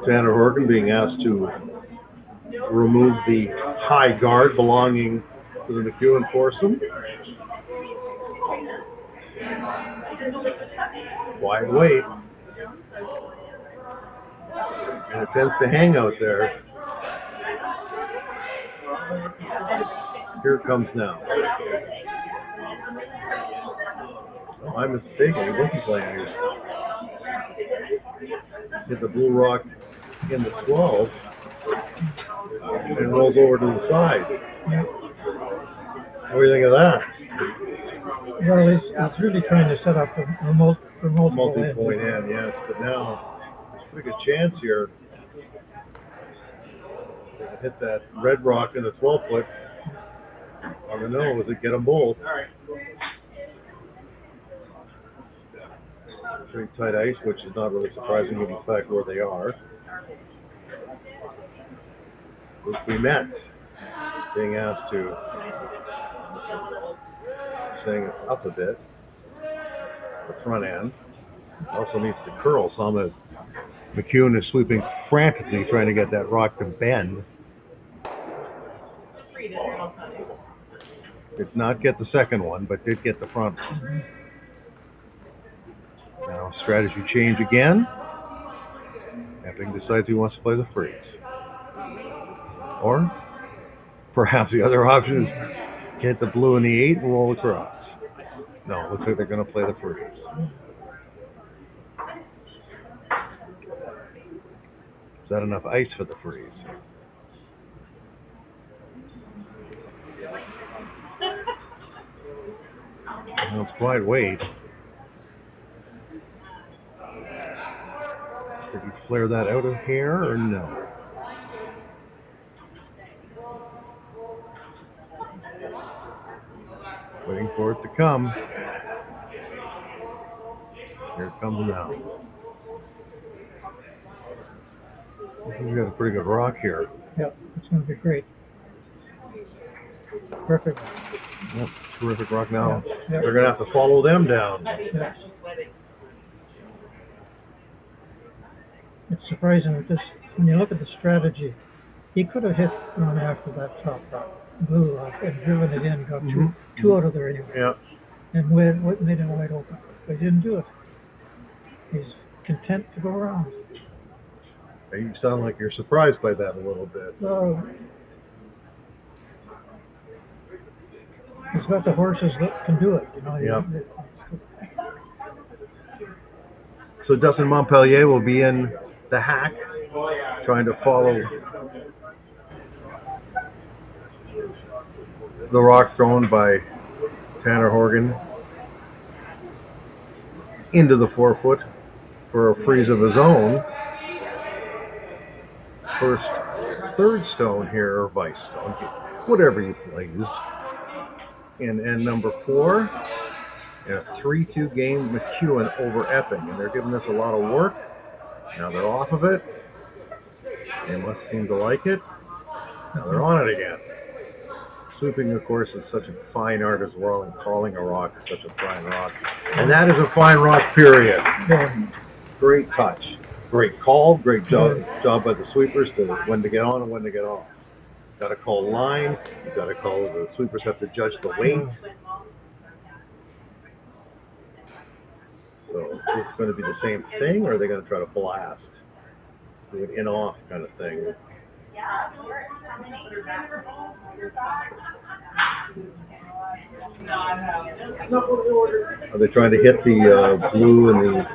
Tanner Horgan being asked to remove the high guard belonging to the MacEwan foursome. Wide weight. And it tends to hang out there. Here it comes now. Oh, I'm mistaken. He wasn't playing here. Hit the blue rock in the 12 and rolls over to the side. What do you think of that? Well, it's really trying to set up a multi-point end, yes. But now there's a pretty good chance here to hit that red rock in the 12-foot. I don't know. Does it get them both? Pretty tight ice, which is not really surprising given the fact where they are. Which we met, being asked to sing up a bit. The front end also needs to curl some as MacEwan is sweeping frantically trying to get that rock to bend. Did not get the second one, but did get the front one. Now strategy change again. Epping decides he wants to play the freeze. Or perhaps the other option is hit the blue in the 8 and roll across. No, looks like they're going to play the freeze. Is that enough ice for the freeze? Well, it's quite weight. Did he flare that out of here or no? Waiting for it to come. Here it comes now. We've got a pretty good rock here. Yep, it's going to be great. Perfect. Yep, terrific rock now. Yep. They're going to have to follow them down. Yes. It's surprising with this, when you look at the strategy, he could have hit on after that top rock, blue rock, and driven it in, got two out of there anyway. Yeah. And made it wide open. But he didn't do it. He's content to go around. You sound like you're surprised by that a little bit. So, he's got the horses that can do it, you know. Yeah. So Dustin Montpellier will be in the hack, trying to follow the rock thrown by Tanner Horgan into the 4-foot for a freeze of his own. First, third stone here, or vice stone, whatever you please. In end number 4, in a 3-2 game, MacEwan over Epping, and they're giving us a lot of work. Now they're off of it. They must seem to like it. Now they're on it again. Sweeping, of course, is such a fine art as well, and calling a rock is such a fine rock. And that is a fine rock, period. Yeah. Great touch. Great call, great job by the sweepers to when to get on and when to get off. Got to call line. You got to call. The sweepers have to judge the weight. So is this going to be the same thing, or are they going to try to blast, do an in-off kind of thing? Are they trying to hit the blue and the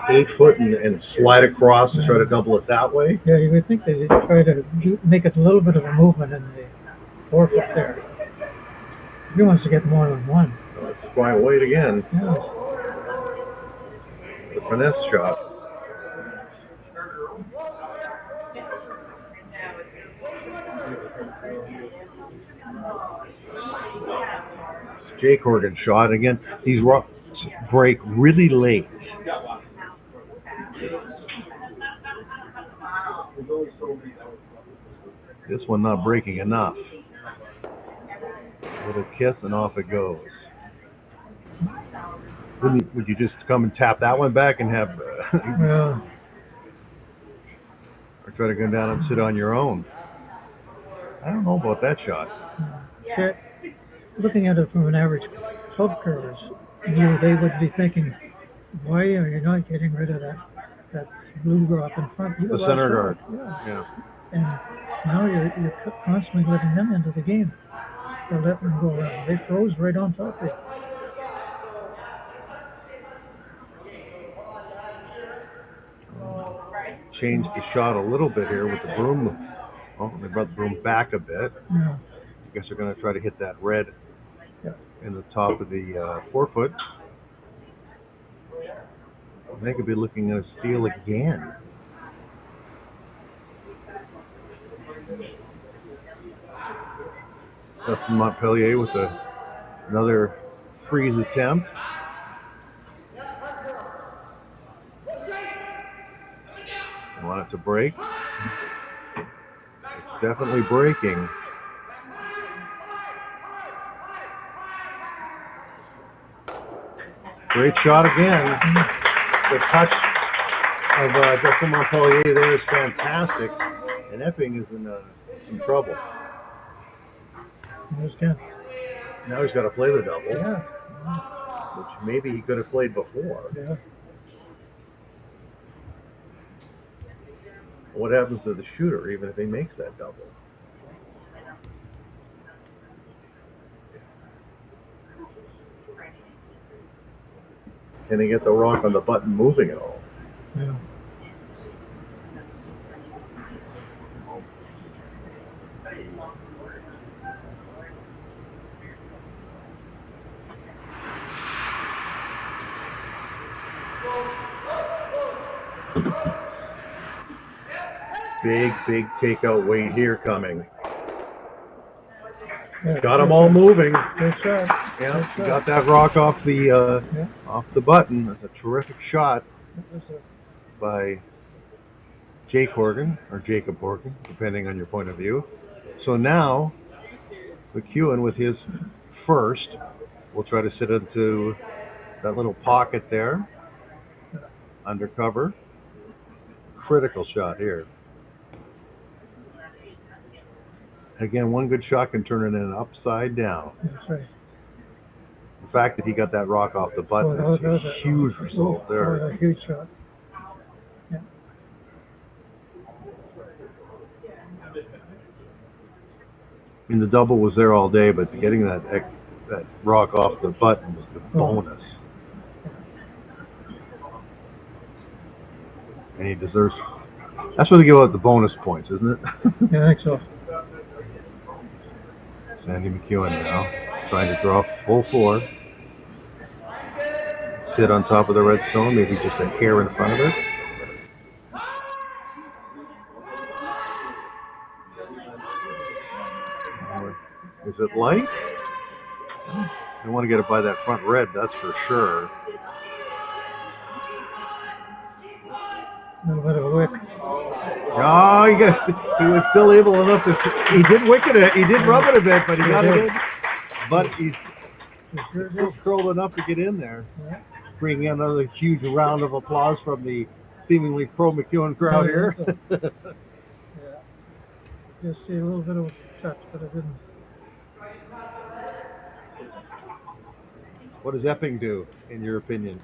8-foot and slide across and try to double it that way? Yeah, you would think they'd try to make it a little bit of a movement in the 4-foot there. He wants to get more than one. Well, it's flying weight again. Yeah. The finesse shot. Jake Horgan shot again. These rocks break really late. This one not breaking enough. With a kiss and off it goes. Would you just come and tap that one back and have, Well, or try to go down and sit on your own? I don't know about that shot. see, looking at it from an average club curler's view, they would be thinking, why are you not getting rid of that blue rock in front? The center guard. Yeah. And now you're constantly letting them into the game. They're letting them go around. They froze right on top of you. Changed the shot a little bit here with the broom. Oh, they brought the broom back a bit. Yeah. I guess they're going to try to hit that red Yeah. in the top of the forefoot. They could be looking at a steal again. Dustin Montpellier with another freeze attempt. Want it to break. It's definitely breaking. Great shot again. The touch of Dustin Montpellier there is fantastic. And Epping is in trouble. There's Ken. Now he's got to play the double. Yeah. Which maybe he could have played before. Yeah. What happens to the shooter even if he makes that double? Can he get the rock on the button moving at all? Yeah. Big takeout weight here coming. Yeah, Got them all moving. Good shot. Yeah, Good he shot. got that rock off the button. That's a terrific shot by Jake Horgan, or Jacob Horgan, depending on your point of view. So now, MacEwan with his first will try to sit into that little pocket there, undercover. Critical shot here. Again, one good shot can turn it in upside down. That's right. The fact that he got that rock off the button is a huge result there. A huge shot. Yeah. I mean, the double was there all day, but getting that rock off the button was the bonus. And he deserves. That's what they give out the bonus points, isn't it? Yeah, I think so. Sandy MacEwan now trying to draw full four. Sit on top of the red stone, maybe just a hair in front of it. Is it light? You want to get it by that front red, that's for sure. A little bit of a wick. Oh, he was still able enough to. He did wicket it. He did rub it a bit, but he got it in. But he's still curled enough to get in there. Yeah. Bringing in another huge round of applause from the seemingly pro MacEwan crowd here. Yeah. Just see a little bit of a touch, but it didn't. What does Epping do, in your opinion?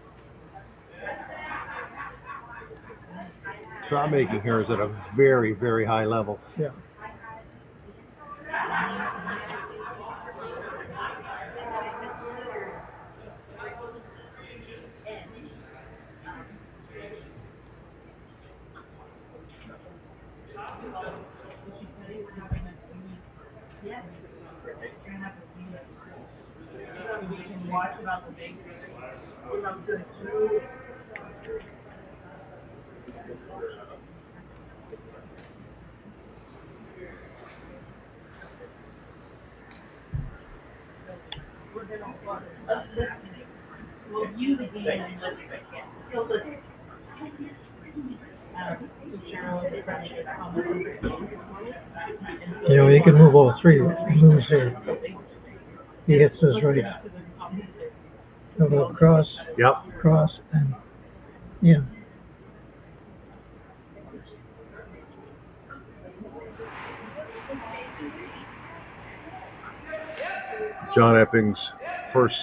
Shot making here is at a very, very high level. Yeah. You know, he can move all three moves here. He hits those right. Double cross. Yep. Cross and in. John Epping's first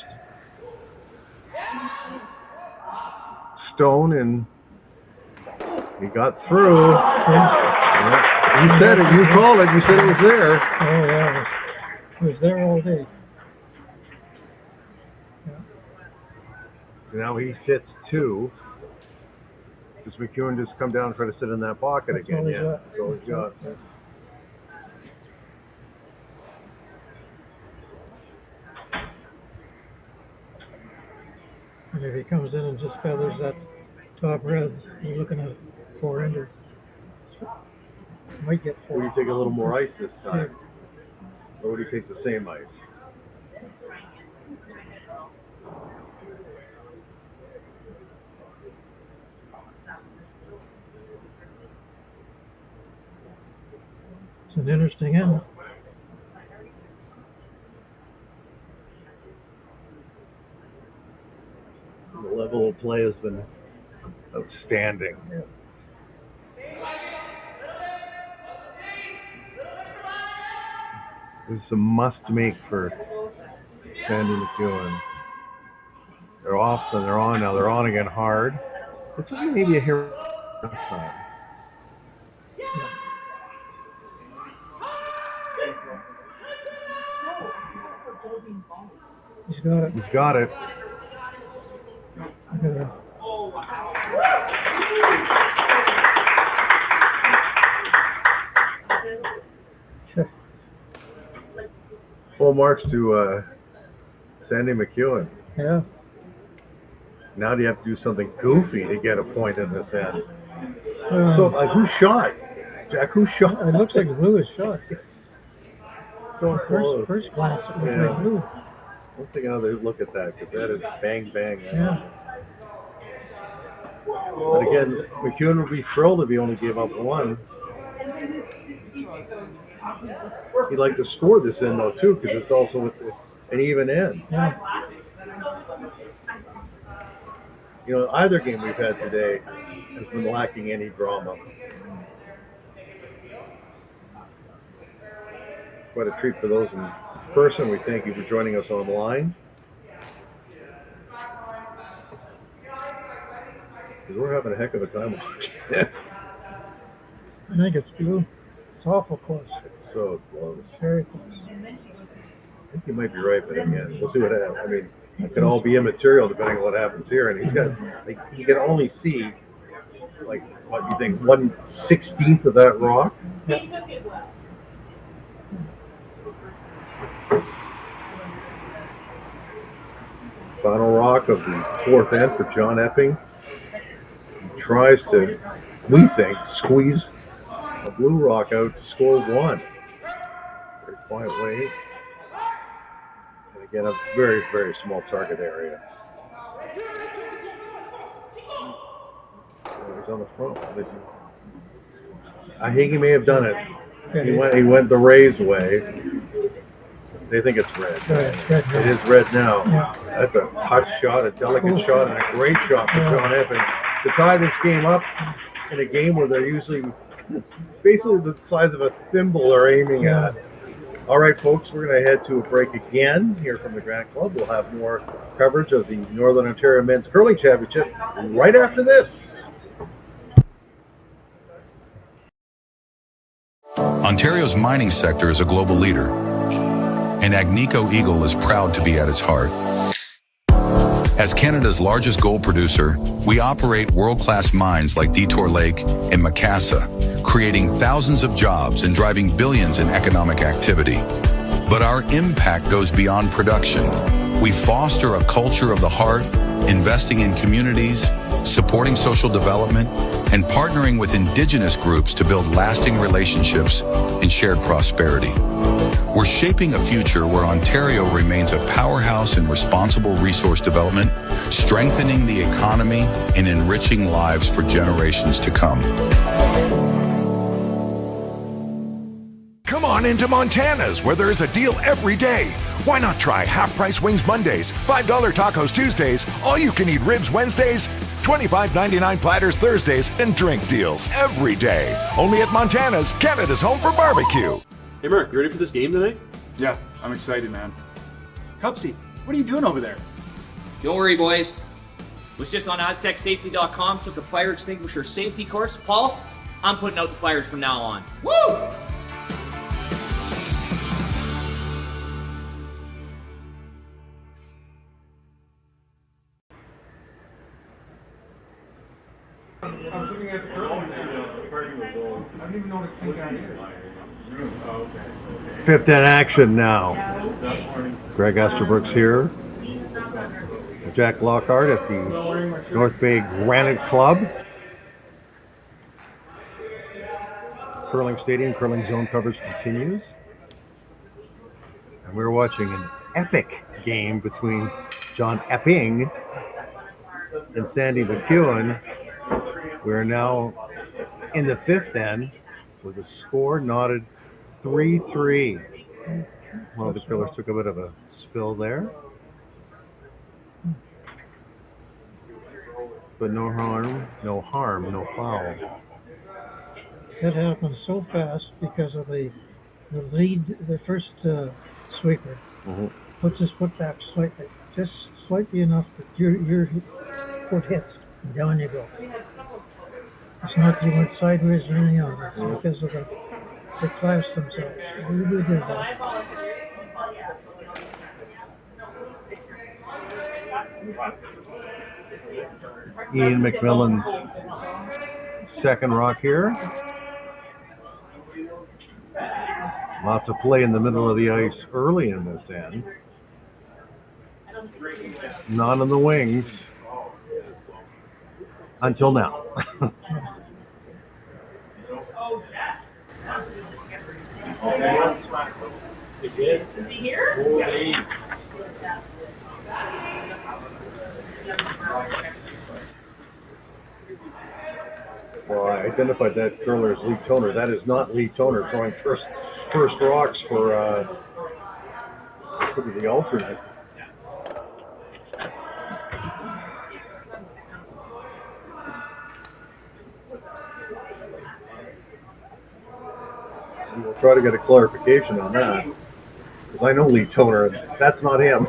stone, and he got through. Yeah. You said it. You called it. You said it was there. Oh, yeah. It was there all day. Now he sits 2. Does MacEwan just come down and try to sit in that pocket That's again? all he's Yeah, got. that's all he's got. Yeah. And if he comes in and just feathers that top red, you're looking at 4-ender. Might get 4. Would you take a little more ice this time? Or would you take the same ice? It's an interesting end. The level of play has been outstanding. Yeah. This is a must-make for Sandy MacEwan. They're off and they're on now. They're on again hard. This is maybe a hero this time. He's got it. He's got it. Yeah. Full marks to Sandy MacEwan. Yeah. Now do you have to do something goofy to get a point in this end? So, who shot? Jack, who shot? It looks like Blue is shot. So close. First glance, it looks like Blue. Let's take another look at that, because that is bang, bang. Yeah. But again, MacEwan would be thrilled if he only gave up 1. He'd like to score this in, though, too, because it's also an even end. Yeah. You know, either game we've had today has been lacking any drama. Quite a treat for those in person. We thank you for joining us online. Because we're having a heck of a time. I think it's Blue. It's awful close. So close. Very close. I think you might be right, but again, we'll see what happens. I mean, it could all be immaterial depending on what happens here. And he's got, like, he can only see, like, what you think, 1/16 of that rock? Yeah. Final rock of the 4th end for John Epping. He tries to, we think, squeeze a blue rock out to score 1. Very quiet way. And again, a very, very small target area. He's on the front. I think he may have done it. He went the Rays way. They think it's red. It is red now. Yeah. That's a touch shot, a delicate shot, and a great shot for John Epping to tie this game up in a game where they're usually basically the size of a thimble they're aiming at. All right, folks, we're going to head to a break again here from the Granite Club. We'll have more coverage of the Northern Ontario Men's Curling Championship right after this. Ontario's mining sector is a global leader, and Agnico Eagle is proud to be at its heart. As Canada's largest gold producer, we operate world-class mines like Detour Lake and Macassa, creating thousands of jobs and driving billions in economic activity. But our impact goes beyond production. We foster a culture of the heart, investing in communities, supporting social development, and partnering with Indigenous groups to build lasting relationships and shared prosperity. We're shaping a future where Ontario remains a powerhouse in responsible resource development, strengthening the economy and enriching lives for generations to come. Come on into Montana's, where there is a deal every day. Why not try half-price wings Mondays, $5 tacos Tuesdays, all-you-can-eat ribs Wednesdays, $25.99 platters Thursdays, and drink deals every day. Only at Montana's, Canada's home for barbecue. Hey Mark, you ready for this game tonight? Yeah, I'm excited, man. Cupsy, what are you doing over there? Don't worry, boys. Was just on AztecSafety.com, took a fire extinguisher safety course. Paul, I'm putting out the fires from now on. Woo! Fifth in action now. Greg Esterbrooks here. Jack Lockhart at the North Bay Granite Club. Curling Stadium, curling zone coverage continues. And we're watching an epic game between John Epping and Sandy MacEwan. We're now in the fifth end with a score knotted 3-3. One of the killers took a bit of a spill there. But no harm, no foul. That happened so fast because of the lead, the first sweeper puts his foot back slightly, just slightly enough that your foot hits, and down you go. It's not that you went sideways or anything else, it's because of they clasped themselves. They really did that. Ian McMillan's second rock here. Lots of play in the middle of the ice early in this end. None on the wings until now. Is he here? Well, I identified that curler as Lee Toner. That is not Lee Toner throwing first rocks for the alternate. We'll try to get a clarification on that. Because I know Lee Toner, that's not him.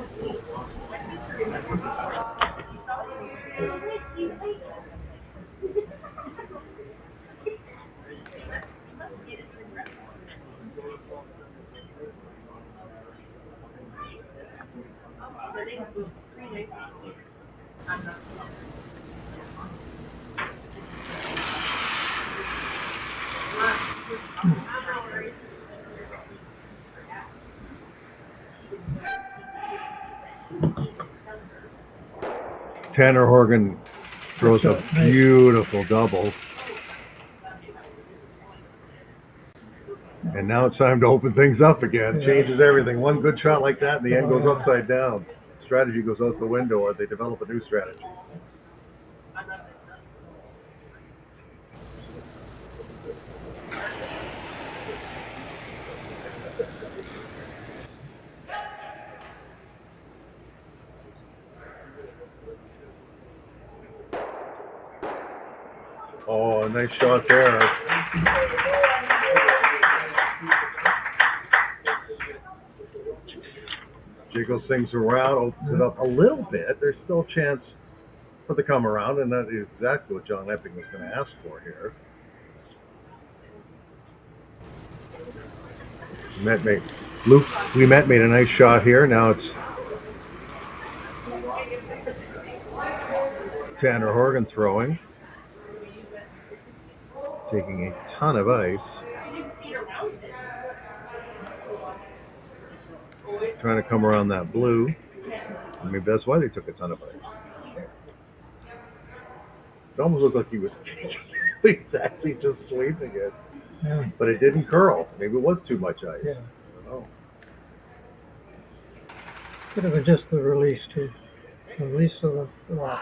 Tanner Horgan throws a beautiful double. And now it's time to open things up again. Changes everything. One good shot like that and the end goes upside down. Strategy goes out the window, or they develop a new strategy. Oh, nice shot there. Jiggles things around, opens it up a little bit. There's still a chance for the come around, and that is exactly what John Epping was going to ask for here. Luke Ouimet made a nice shot here. Now it's Tanner Horgan throwing. Taking a ton of ice. Trying to come around that blue. Maybe that's why they took a ton of ice. It almost looked like he was actually just sweeping it. Yeah. But it didn't curl. Maybe it was too much ice. Yeah. I don't know. Could have been just the release too. The release of the rock.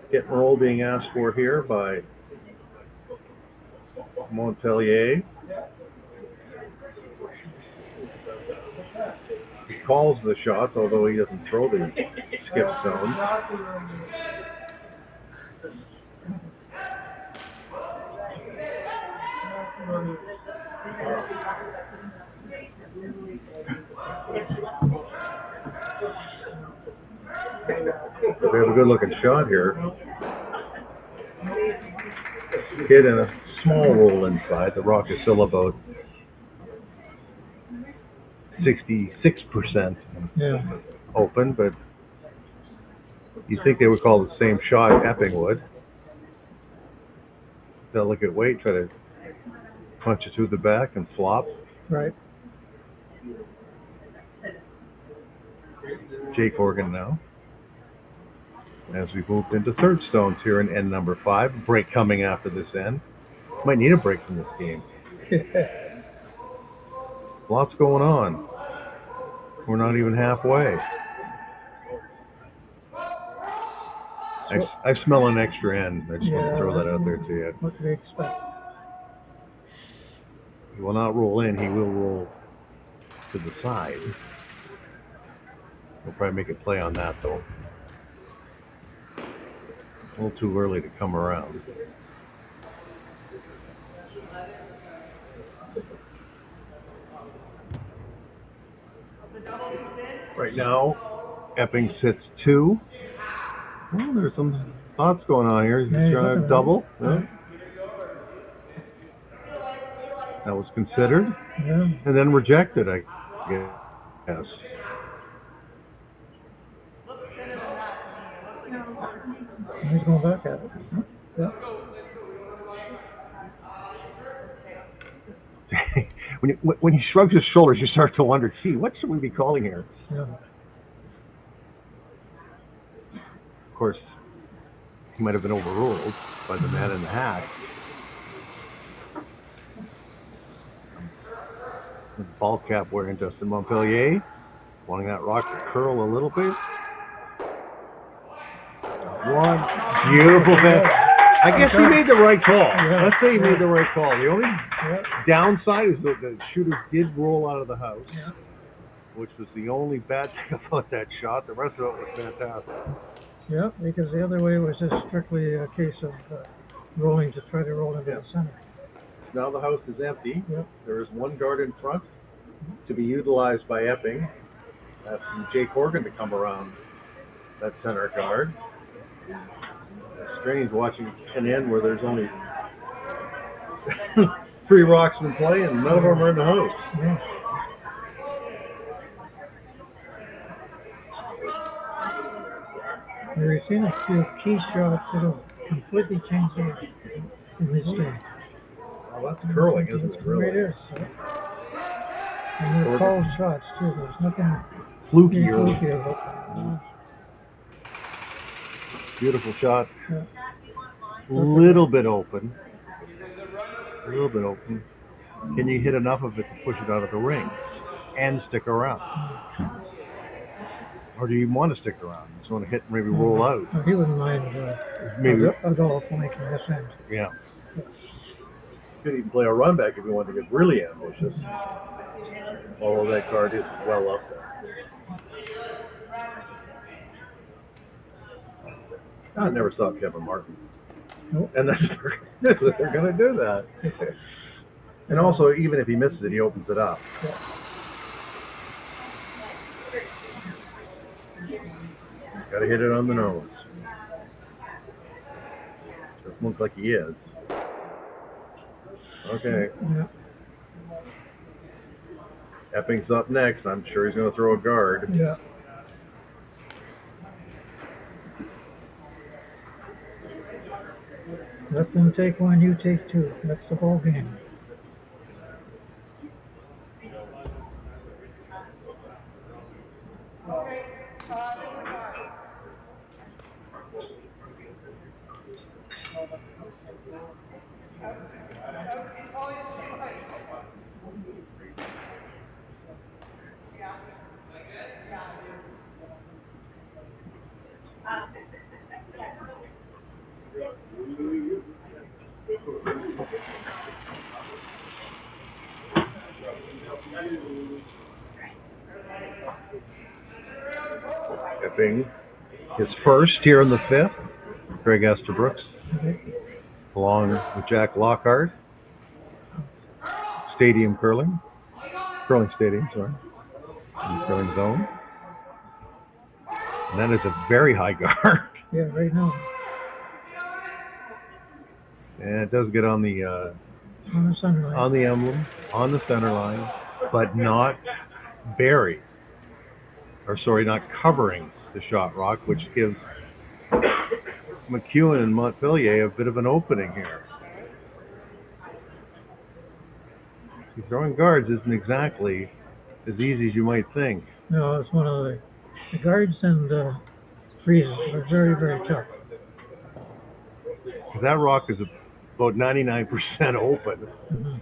Hit and roll being asked for here by Montpellier. He calls the shots, although he doesn't throw the skip zone. We have a good looking shot here. Kid in a small roll inside. The rock is still about 66% open, but you'd think they would call the same shot Epping would. They'll look at weight, try to punch it through the back and flop. Right. Jake Horgan now. As we moved into third stones here in end number 5. Break coming after this end. Might need a break from this game. Lots going on. We're not even halfway. I smell an extra end. I just want to throw that out there to you. What do we expect? He will not roll in. He will roll to the side. We'll probably make a play on that, though. A little too early to come around. Right now, Epping sits 2. Well, there's some thoughts going on here. He's trying to double. Yeah. That was considered. Yeah. And then rejected, I guess. He's going back at it. Yeah. when he shrugs his shoulders, you start to wonder, gee, what should we be calling here? Yeah. Of course, he might have been overruled by the man in the hat. The ball cap wearing Justin Montpellier, wanting that rock to curl a little bit. One beautiful bit. I guess he made the right call. Yeah. Let's say he made the right call. The only downside is that the shooter did roll out of the house, which was the only bad thing about that shot. The rest of it was fantastic. Yeah, because the other way was just strictly a case of rolling to try to roll into the center. Now the house is empty. There is one guard in front to be utilized by Epping. Asking Jake Horgan to come around that center guard. It's strange watching an end where there's only 3 rocks in play and none of them are in the house. Yeah. We've seen a few key shots that have completely changed the game in this game. Well, that's curling, isn't it? Really? It is. And they're called shots, too. There's nothing fluky about them. Beautiful shot. Little bit open. A little bit open. Can you hit enough of it to push it out of the ring and stick around? Or do you want to stick around? You just want to hit and maybe roll out? He wouldn't mind maybe a dollar point in this end. Yeah. Could even play a run back if you want to get really ambitious. Although that card is well up there. I never saw Kevin Martin. Nope. And they're going to do that. And also, even if he misses it, he opens it up. Yeah. Got to hit it on the nose. Doesn't look like he is. Okay. Yeah. Epping's up next. I'm sure he's going to throw a guard. Yeah. Let them take one, you take 2. That's the whole game. Epping, his first here in the fifth. Greg Estabrooks, along with Jack Lockhart. Stadium curling stadium, sorry, in the curling zone. And that is a very high guard. Yeah, right now. And it does get on the center line. on the emblem, on the center line, but not buried. Or sorry, not covering the shot rock, which gives MacEwan and Montpellier a bit of an opening here. See, throwing guards isn't exactly as easy as you might think. No, it's one of the guards and freezes are very, very tough. That rock is about 99% open. Mm-hmm.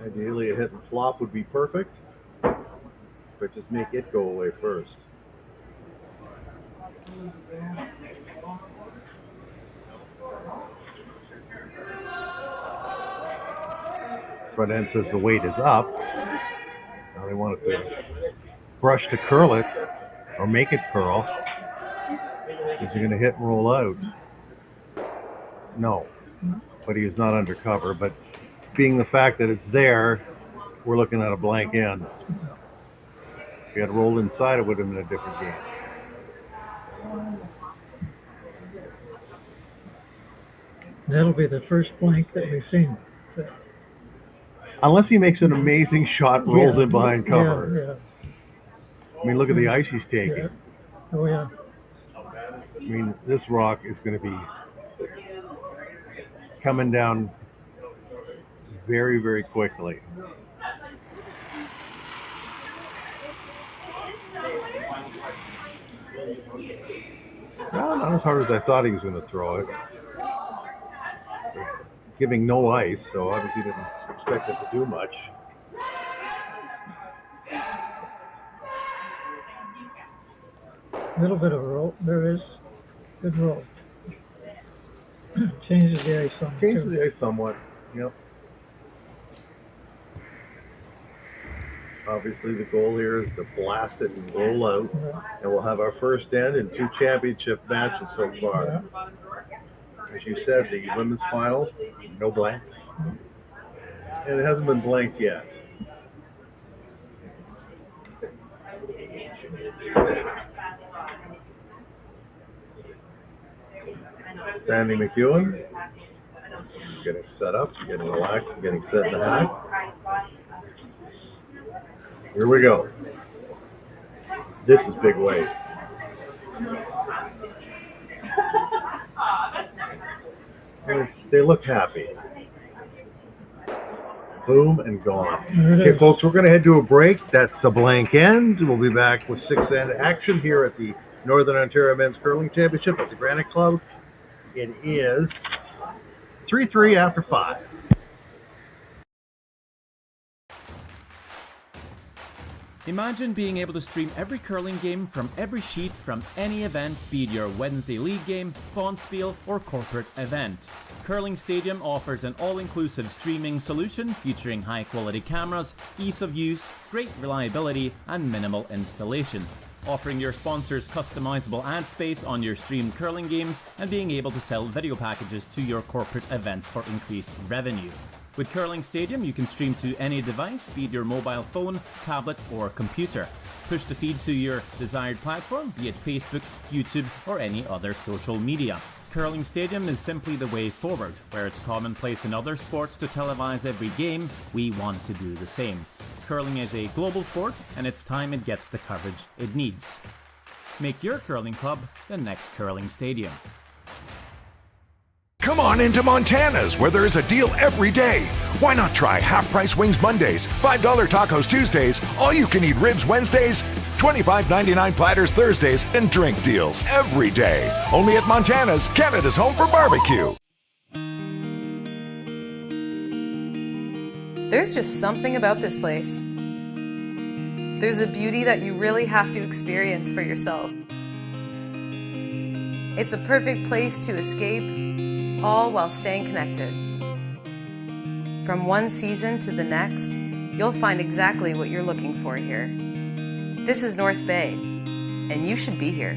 Ideally, a hit and flop would be perfect, but just make it go away first. Front end says the weight is up. Now they want it to brush to curl it, or make it curl. Is he going to hit and roll out? No, but he is not undercover. But being the fact that it's there, we're looking at a blank end. If he had rolled inside, it would have been a different game. That'll be the first blank that we've seen. Unless he makes an amazing shot, rolls in behind cover. Yeah. I mean, look at the ice he's taking. Yeah. Oh, yeah. I mean, this rock is going to be coming down very, very quickly. Well, not as hard as I thought he was going to throw it. Giving no ice, so obviously didn't expect it to do much. A little bit of a roll. There is. Good roll. Changes the ice somewhat. Changes the ice somewhat, yep. Obviously the goal here is to blast it and roll out. And we'll have our first end in 2 championship matches so far. Yeah. As you said, the women's finals, no blank. And it hasn't been blanked yet. Sandy MacEwan, getting set up, getting relaxed, getting set in the hack. Here we go. This is big weight. They look happy. Boom and gone. Okay, folks, we're going to head to a break. That's the blank end. We'll be back with 6-end action here at the Northern Ontario Men's Curling Championship at the Granite Club. It is 3-3 after 5. Imagine being able to stream every curling game from every sheet from any event, be it your Wednesday league game, bonspiel, or corporate event. Curling Stadium offers an all-inclusive streaming solution featuring high-quality cameras, ease of use, great reliability, and minimal installation. Offering your sponsors customizable ad space on your streamed curling games and being able to sell video packages to your corporate events for increased revenue. With Curling Stadium, you can stream to any device, be it your mobile phone, tablet, or computer. Push the feed to your desired platform, be it Facebook, YouTube, or any other social media. Curling Stadium is simply the way forward. Where it's commonplace in other sports to televise every game, we want to do the same. Curling is a global sport, and it's time it gets the coverage it needs. Make your curling club the next Curling Stadium. Come on into Montana's, where there is a deal every day. Why not try half-price wings Mondays, $5 tacos Tuesdays, all-you-can-eat ribs Wednesdays, $25.99 platters Thursdays, and drink deals every day. Only at Montana's, Canada's home for barbecue. There's just something about this place. There's a beauty that you really have to experience for yourself. It's a perfect place to escape, all while staying connected. From one season to the next, you'll find exactly what you're looking for here. This is North Bay, and you should be here.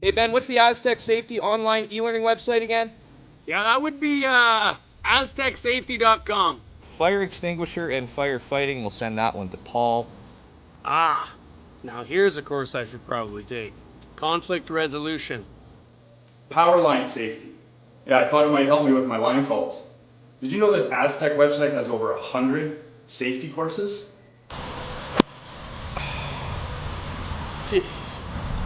Hey Ben, what's the Aztec Safety online e-learning website again? Yeah, that would be aztecsafety.com. Fire extinguisher and firefighting, we'll send that one to Paul. Ah, now here's a course I should probably take. Conflict resolution. Power line safety. Yeah, I thought it might help me with my line calls. Did you know this Aztec website has over 100 safety courses? Jeez.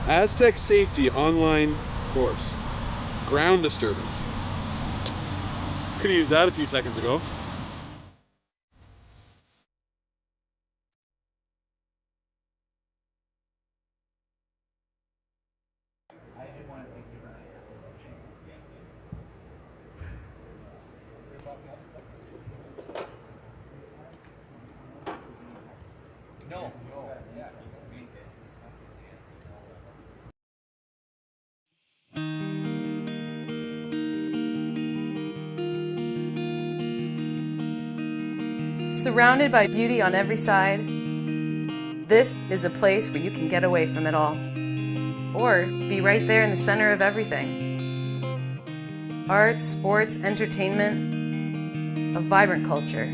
Aztec Safety online course. Ground disturbance. Could have used that a few seconds ago. Surrounded by beauty on every side, this is a place where you can get away from it all, or be right there in the center of everything. Arts, sports, entertainment, a vibrant culture.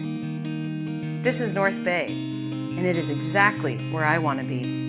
This is North Bay, and it is exactly where I want to be.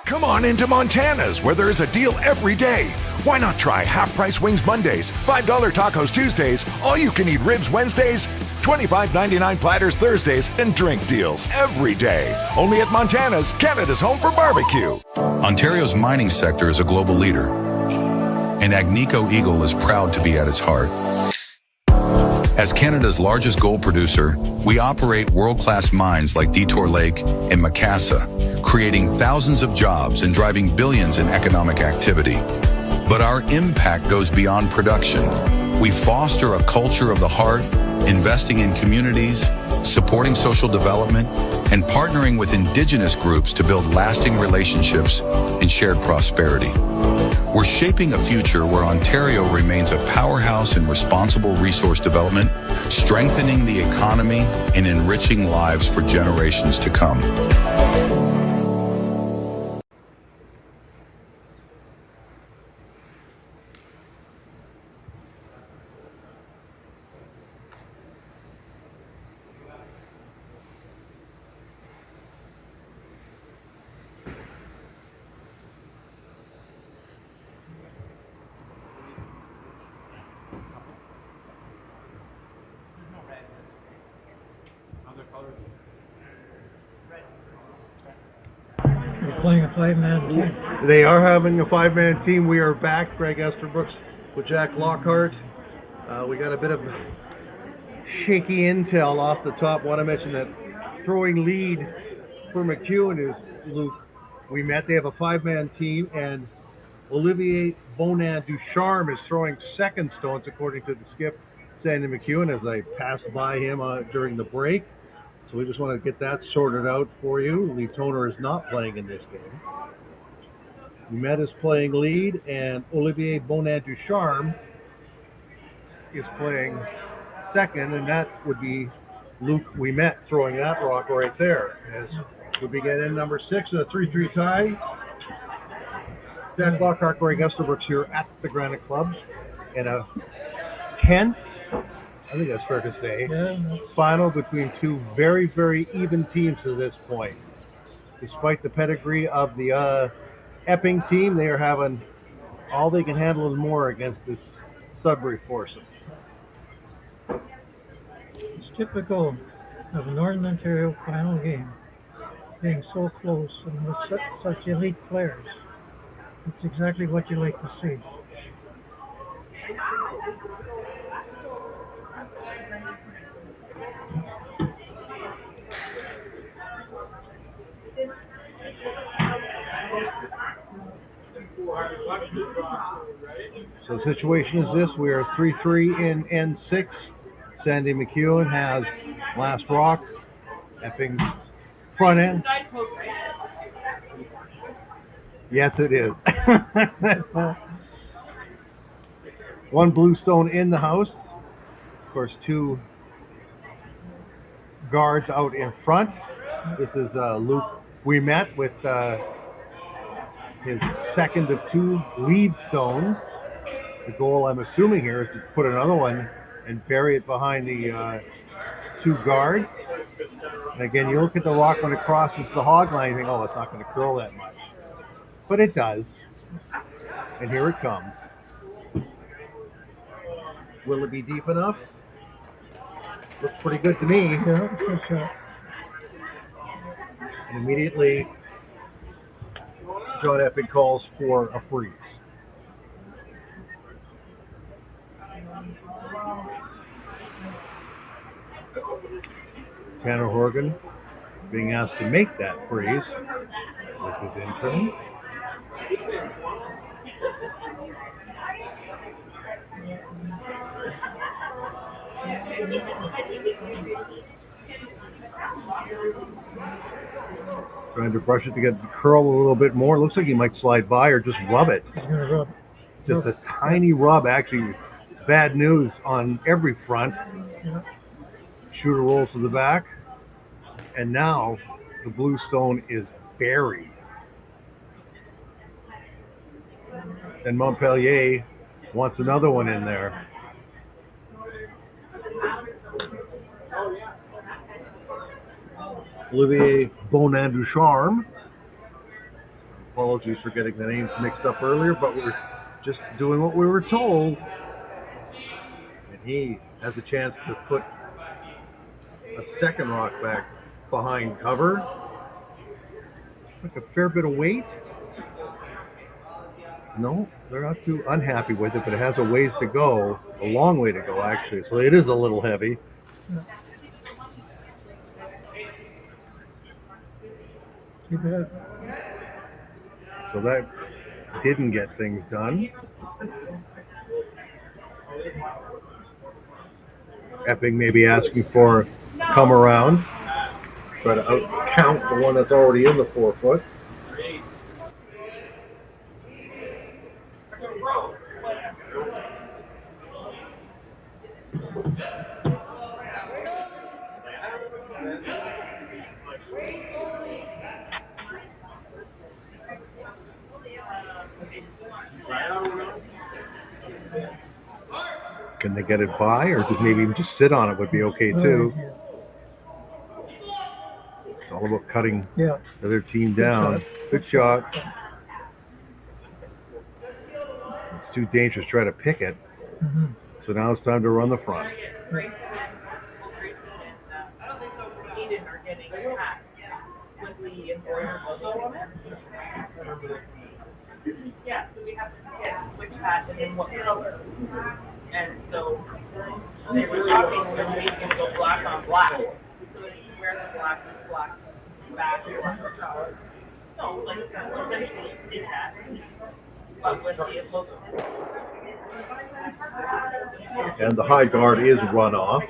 Come on into Montana's, where there is a deal every day. Why not try half-price wings Mondays, $5 tacos Tuesdays, all-you-can-eat ribs Wednesdays, $25.99 platters Thursdays, and drink deals every day. Only at Montana's, Canada's home for barbecue. Ontario's mining sector is a global leader, and Agnico Eagle is proud to be at its heart. As Canada's largest gold producer, we operate world-class mines like Detour Lake and Macassa, creating thousands of jobs and driving billions in economic activity. But our impact goes beyond production. We foster a culture of the heart, investing in communities, supporting social development, and partnering with Indigenous groups to build lasting relationships and shared prosperity. We're shaping a future where Ontario remains a powerhouse in responsible resource development, strengthening the economy and enriching lives for generations to come. We're playing a five-man team. They are having a five-man team. We are back. Greg Esterbrooks with Jack Lockhart. We got a bit of shaky intel off the top. Want to mention that throwing lead for MacEwan is Luke. We met. They have a five-man team, and Olivier Bonan Ducharme is throwing second stones, according to the skip, Sandy MacEwan, as I passed by him during the break. So we just want to get that sorted out for you. Lee Toner is not playing in this game. Ouimet is playing lead, and Olivier Bonan Ducharme is playing second, and that would be Luke Ouimet throwing that rock right there. As we begin in number 6, a 3-3 tie. Jack Lockhart, Greg Esterbrooks here at the Granite Clubs in a 10th, I think that's fair to say, final between two very, very even teams to this point. Despite the pedigree of the Epping team, they are having all they can handle and more against this Sudbury foursome. It's typical of a Northern Ontario final game being so close and with such elite players. It's exactly what you like to see. So the situation is this: we are 3-3 in N6. Sandy MacEwan has last rock. Epping's front end. Yes, it is. One bluestone in the house. Of course, two guards out in front. This is Luke. We met with his second of two lead stones. The goal, I'm assuming here, is to put another one and bury it behind the two guards. And again, you look at the rock when it crosses the hog line, you think, oh, it's not going to curl that much. But it does. And here it comes. Will it be deep enough? Looks pretty good to me. Yeah, for sure. And immediately, John Epping calls for a freeze. Tanner Horgan being asked to make that freeze with his intern. Trying to brush it to get it to curl a little bit more. Looks like he might slide by or just rub it. He's going to rub. Just a tiny rub, actually. Bad news on every front. Yeah. Shooter rolls to the back. And now the blue stone is buried. And Montpellier wants another one in there. Olivier Bonin-Ducharme. Apologies for getting the names mixed up earlier, but we're just doing what we were told. And he has a chance to put a second rock back behind cover. Took a fair bit of weight. No, they're not too unhappy with it, but it has a ways to go, a long way to go actually, so it is a little heavy. Yeah. Too bad. So that didn't get things done. Epping may be asking for come around. Try to out count the one that's already in the 4 foot. Can they get it by, or just maybe even just sit on it would be okay too? It's all about cutting the other team down. Good shot. It's too dangerous to try to pick it. Mm-hmm. So now it's time to run the front. Right. Yeah, so we have to get which hat and then what color. And so they were talking when we can go black on black. So then you wear the black back or color. No, like essentially did that. But with the logo. And the high guard is run off.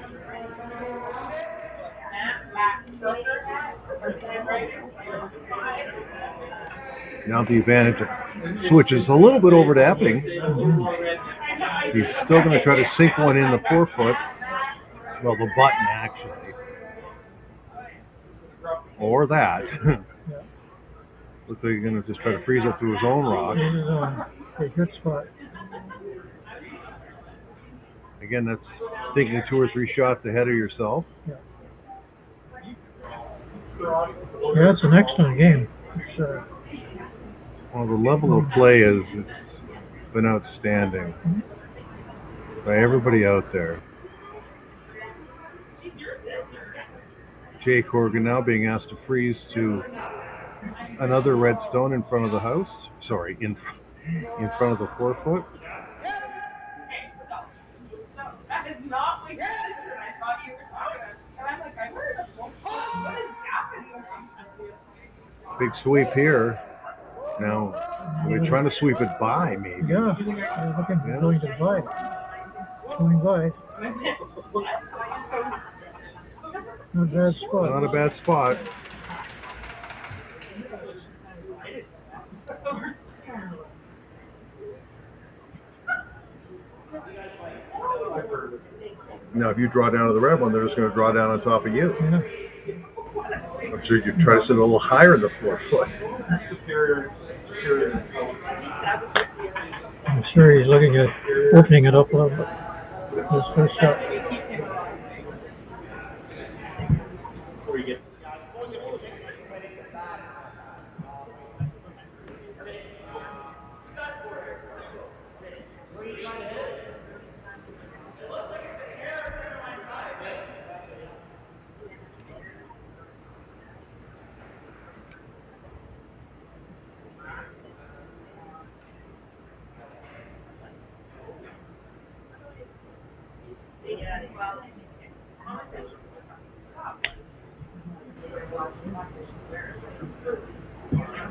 Now the advantage switches a little bit over to Epping. He's still going to try to sink one in the 4 foot. Well, the button actually. Or that. Looks like he's going to just try to freeze up to his own rock. A good spot. Again, that's thinking 2 or 3 shots ahead of yourself. Yeah, it's an excellent game. It's, well, the level of play has been outstanding by everybody out there. Jake Horgan now being asked to freeze to another red stone in front of the house. Sorry, in in front of the 4-foot. That is not my sister. I thought you were talking. And I'm like, I heard a phone call. What is happening? Big sweep here. Now, we're trying to sweep it by, maybe. Yeah, they're looking going to by. Going by. Not a bad spot. Not a bad spot. Now, if you draw down to the red one, they're just going to draw down on top of you. Yeah. I'm sure you try to sit a little higher in the 4-foot. I'm sure he's looking at opening it up a little bit. This first shot.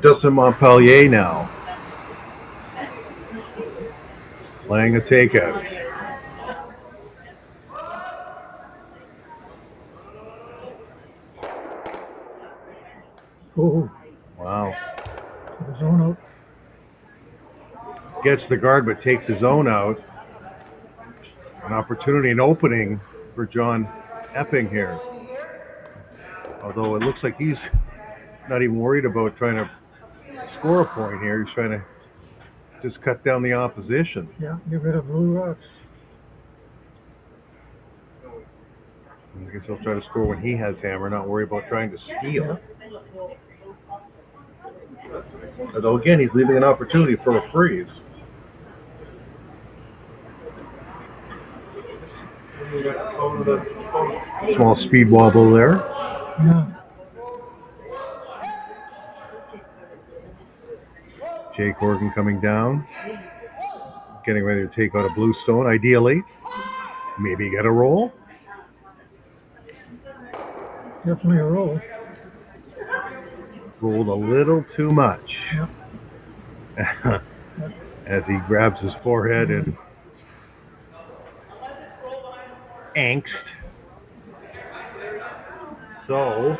Dustin Montpellier now. Playing a takeout. Oh, Wow. zone out. Gets the guard but takes his own out. An opportunity, an opening for John Epping here. Although it looks like he's not even worried about trying to score a point here. He's trying to just cut down the opposition. Yeah, get rid of blue rocks. I guess he'll try to score when he has hammer, not worry about trying to steal. Although again, he's leaving an opportunity for a freeze. Small speed wobble there. Yeah. Jake Horgan coming down. Getting ready to take out a blue stone, ideally. Maybe get a roll. Definitely a roll. Rolled a little too much. Yep. As he grabs his forehead in angst. So,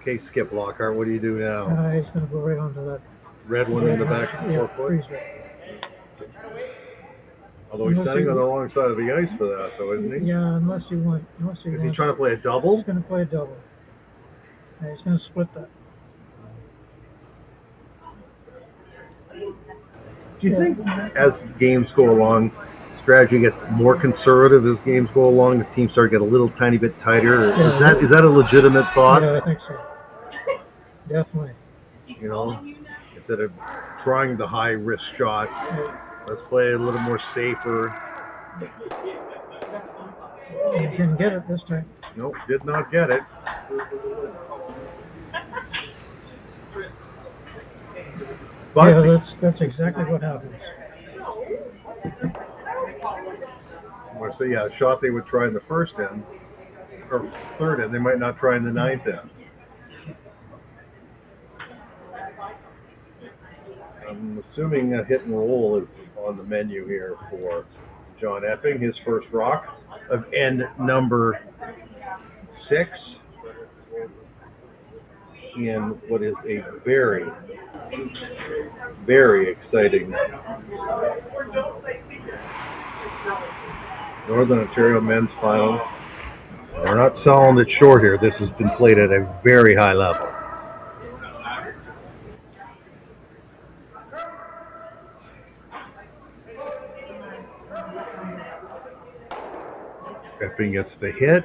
okay, Skip Lockhart, what do you do now? He's going to go right onto that. Red one in the back of the 4-foot? freeze it. Although he's standing on the wrong side of the ice for that, though, isn't he? Yeah, unless he wants. Is he trying to play a double? He's going to play a double. Yeah, he's going to split that. Do you think as games go along, strategy gets more conservative as games go along, the teams start to get a little tiny bit tighter? Yeah. Is that a legitimate thought? Yeah, I think so. Definitely. You know, instead of trying the high risk shot, let's play a little more safer. He didn't get it this time. Nope, did not get it. But Yeah, that's exactly what happens. So yeah, a shot they would try in the first end, or third end, they might not try in the ninth end. I'm assuming a hit and roll is on the menu here for John Epping, his first rock of end number 6 in what is a very, very exciting Northern Ontario men's final. We're not selling it short here. This has been played at a very high level. Epping gets the hit.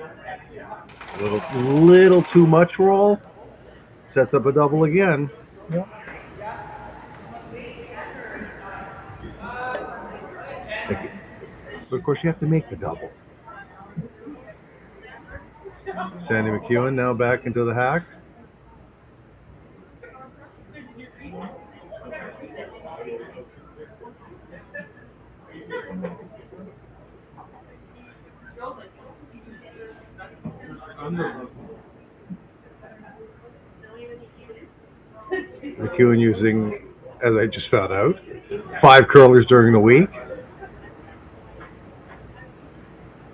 Little too much roll. Sets up a double again. Yep. But of course, you have to make the double. Sandy MacEwan now back into the hack. MacEwan using, as I just found out, 5 curlers during the week.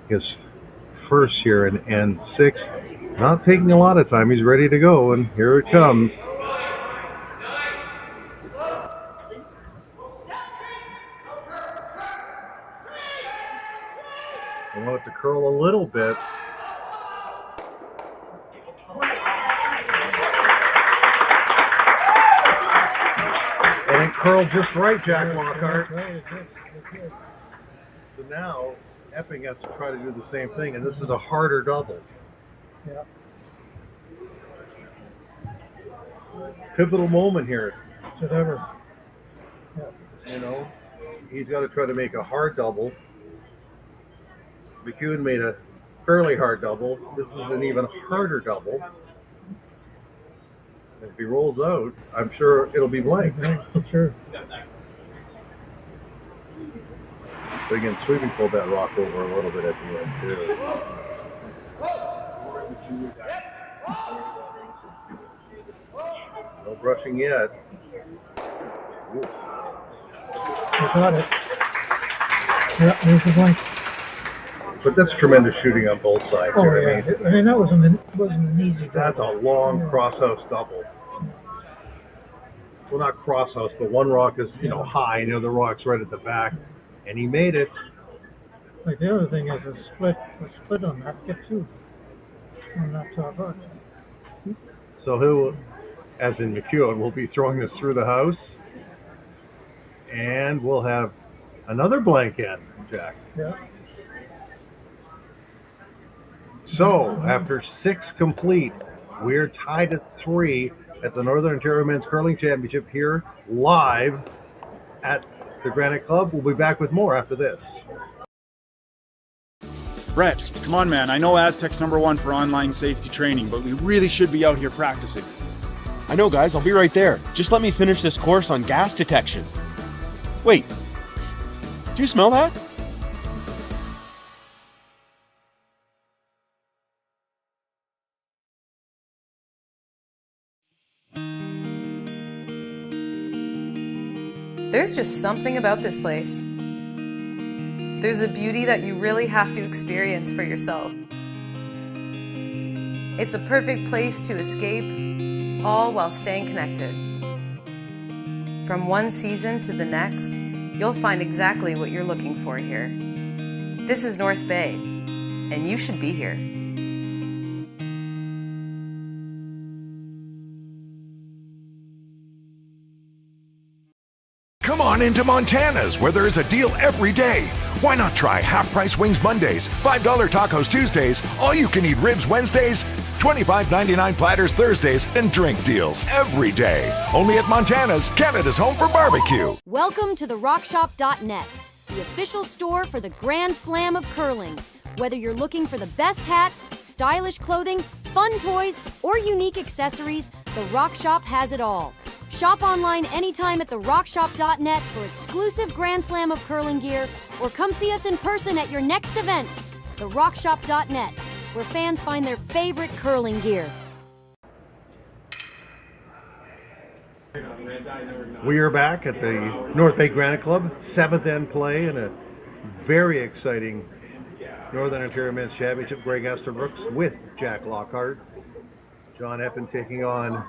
His first here in N6. Not taking a lot of time. He's ready to go, and here it comes. I want it to curl a little bit. And it curled just right, Jack Lockhart. So now Epping has to try to do the same thing, and this is a harder double. Yeah. Pivotal moment here. Should ever. Yeah. You know, he's got to try to make a hard double. MacEwan made a fairly hard double. This is an even harder double. If he rolls out, I'm sure it'll be blank. Sure. But again, Sweeping pulled that rock over a little bit at the end, too. No brushing yet. Ooh. You got it. Yeah, there's the blank. But that's tremendous shooting on both sides. Oh, here. yeah. I mean, that wasn't an easy That's a long crosshouse double. Well, not crosshouse, but one rock is, high, and the other rock's right at the back. And he made it. Like the other thing is a split on that, get 2 on that top rock. So who, as in MacEwan, will be throwing this through the house. And we'll have another blank in, Jack. Yeah. So, after 6 complete, we're tied at 3 at the Northern Ontario Men's Curling Championship here live at the Granite Club. We'll be back with more after this. Brett, come on, man. I know Aztec's #1 for online safety training, but we really should be out here practicing. I know, guys. I'll be right there. Just let me finish this course on gas detection. Wait. Do you smell that? There's just something about this place. There's a beauty that you really have to experience for yourself. It's a perfect place to escape, all while staying connected. From one season to the next, you'll find exactly what you're looking for here. This is North Bay, and you should be here. Come on into Montana's, where there is a deal every day. Why not try half-price wings Mondays, $5 tacos Tuesdays, all-you-can-eat ribs Wednesdays, $25.99 platters Thursdays, and drink deals every day. Only at Montana's, Canada's home for barbecue. Welcome to therockshop.net, the official store for the Grand Slam of curling. Whether you're looking for the best hats, stylish clothing, fun toys, or unique accessories, The Rock Shop has it all. Shop online anytime at therockshop.net for exclusive Grand Slam of curling gear, or come see us in person at your next event. Therockshop.net, where fans find their favorite curling gear. We are back at the North Bay Granite Club, 7th end play in a very exciting Northern Ontario Men's Championship. Greg Esterbrooks with Jack Lockhart. John Epping taking on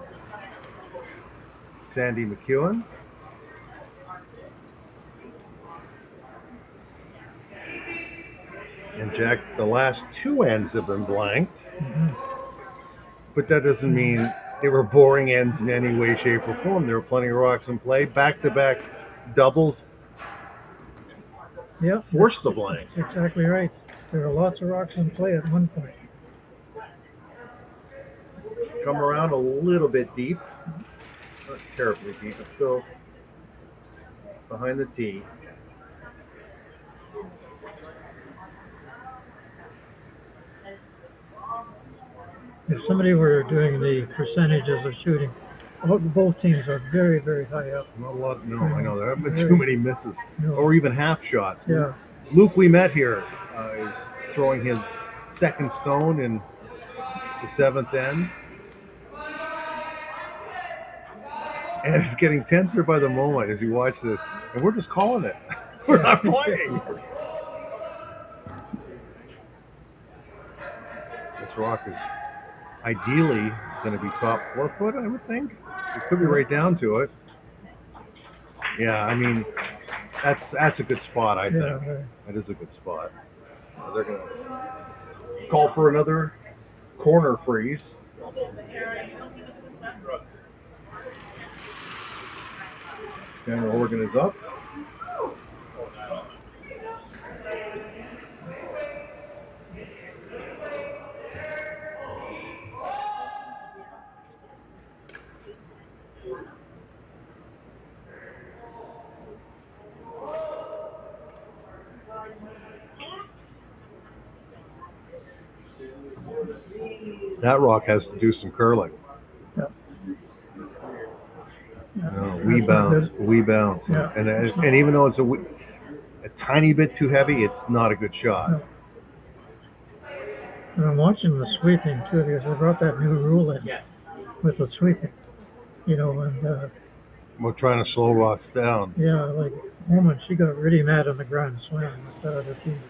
Sandy MacEwan. And Jack, the last 2 ends have been blanked. But that doesn't mean they were boring ends in any way, shape, or form. There were plenty of rocks in play. Back-to-back doubles. Yeah. Forced the blank. That's exactly right. There were lots of rocks in play at one point. Come around a little bit deep. Not terribly deep, but still behind the tee. If somebody were doing the percentages of shooting, both teams are very, very high up. Not a lot, no, I know. There haven't been too many misses. No. Or even half shots. Yeah. Luke, we met here, is throwing his second stone in the 7th end. And it's getting tenser by the moment as you watch this. And we're just calling it. We're not playing. This rock is ideally going to be top 4 foot, I would think. It could be right down to it. Yeah, I mean, that's a good spot, I think. That is a good spot. They're going to call for another corner freeze. Tanner Horgan is up. That rock has to do some curling. Wee bounce. Yeah. And even though it's a tiny bit too heavy, it's not a good shot. No. And I'm watching the sweeping too, because they brought that new rule in with the sweeping. You know, and we're trying to slow rocks down. Yeah, like woman, she got really mad on the Grand Slam with that other team.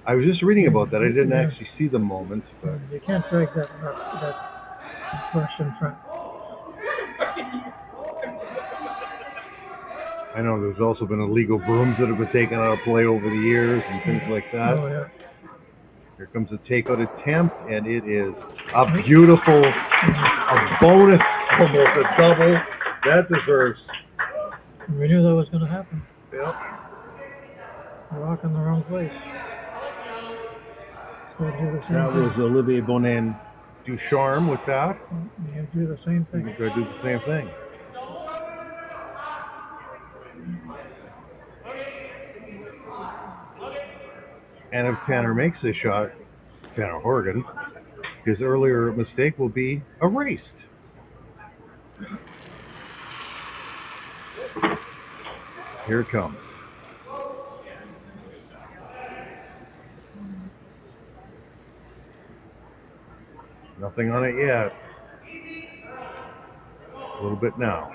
I was just reading about that. I didn't actually see the moment, but you can't drag that brush in front. I know there's also been illegal brooms that have been taken out of play over the years and things like that. Oh, yeah. Here comes a takeout attempt, and it is a beautiful, a bonus, almost a double. That deserves. We knew that was going to happen. Yep. Rock in the wrong place. So do the same That thing. was Olivier Bonin Ducharme with that. You do the same thing. You're going to do the same thing. And if Tanner makes this shot, Tanner Horgan, his earlier mistake will be erased. Here it comes. Nothing on it yet. A little bit now.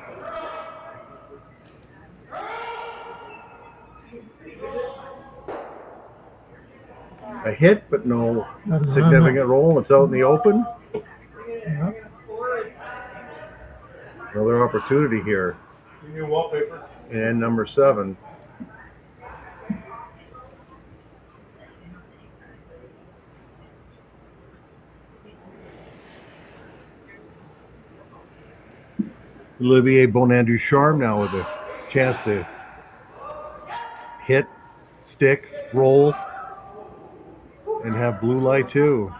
A hit, but no significant roll. It's out in the open. Yeah. Another opportunity here. New wallpaper. And number 7. Olivier Bonin Ducharme now with a chance to hit, stick, roll, and have blue light too.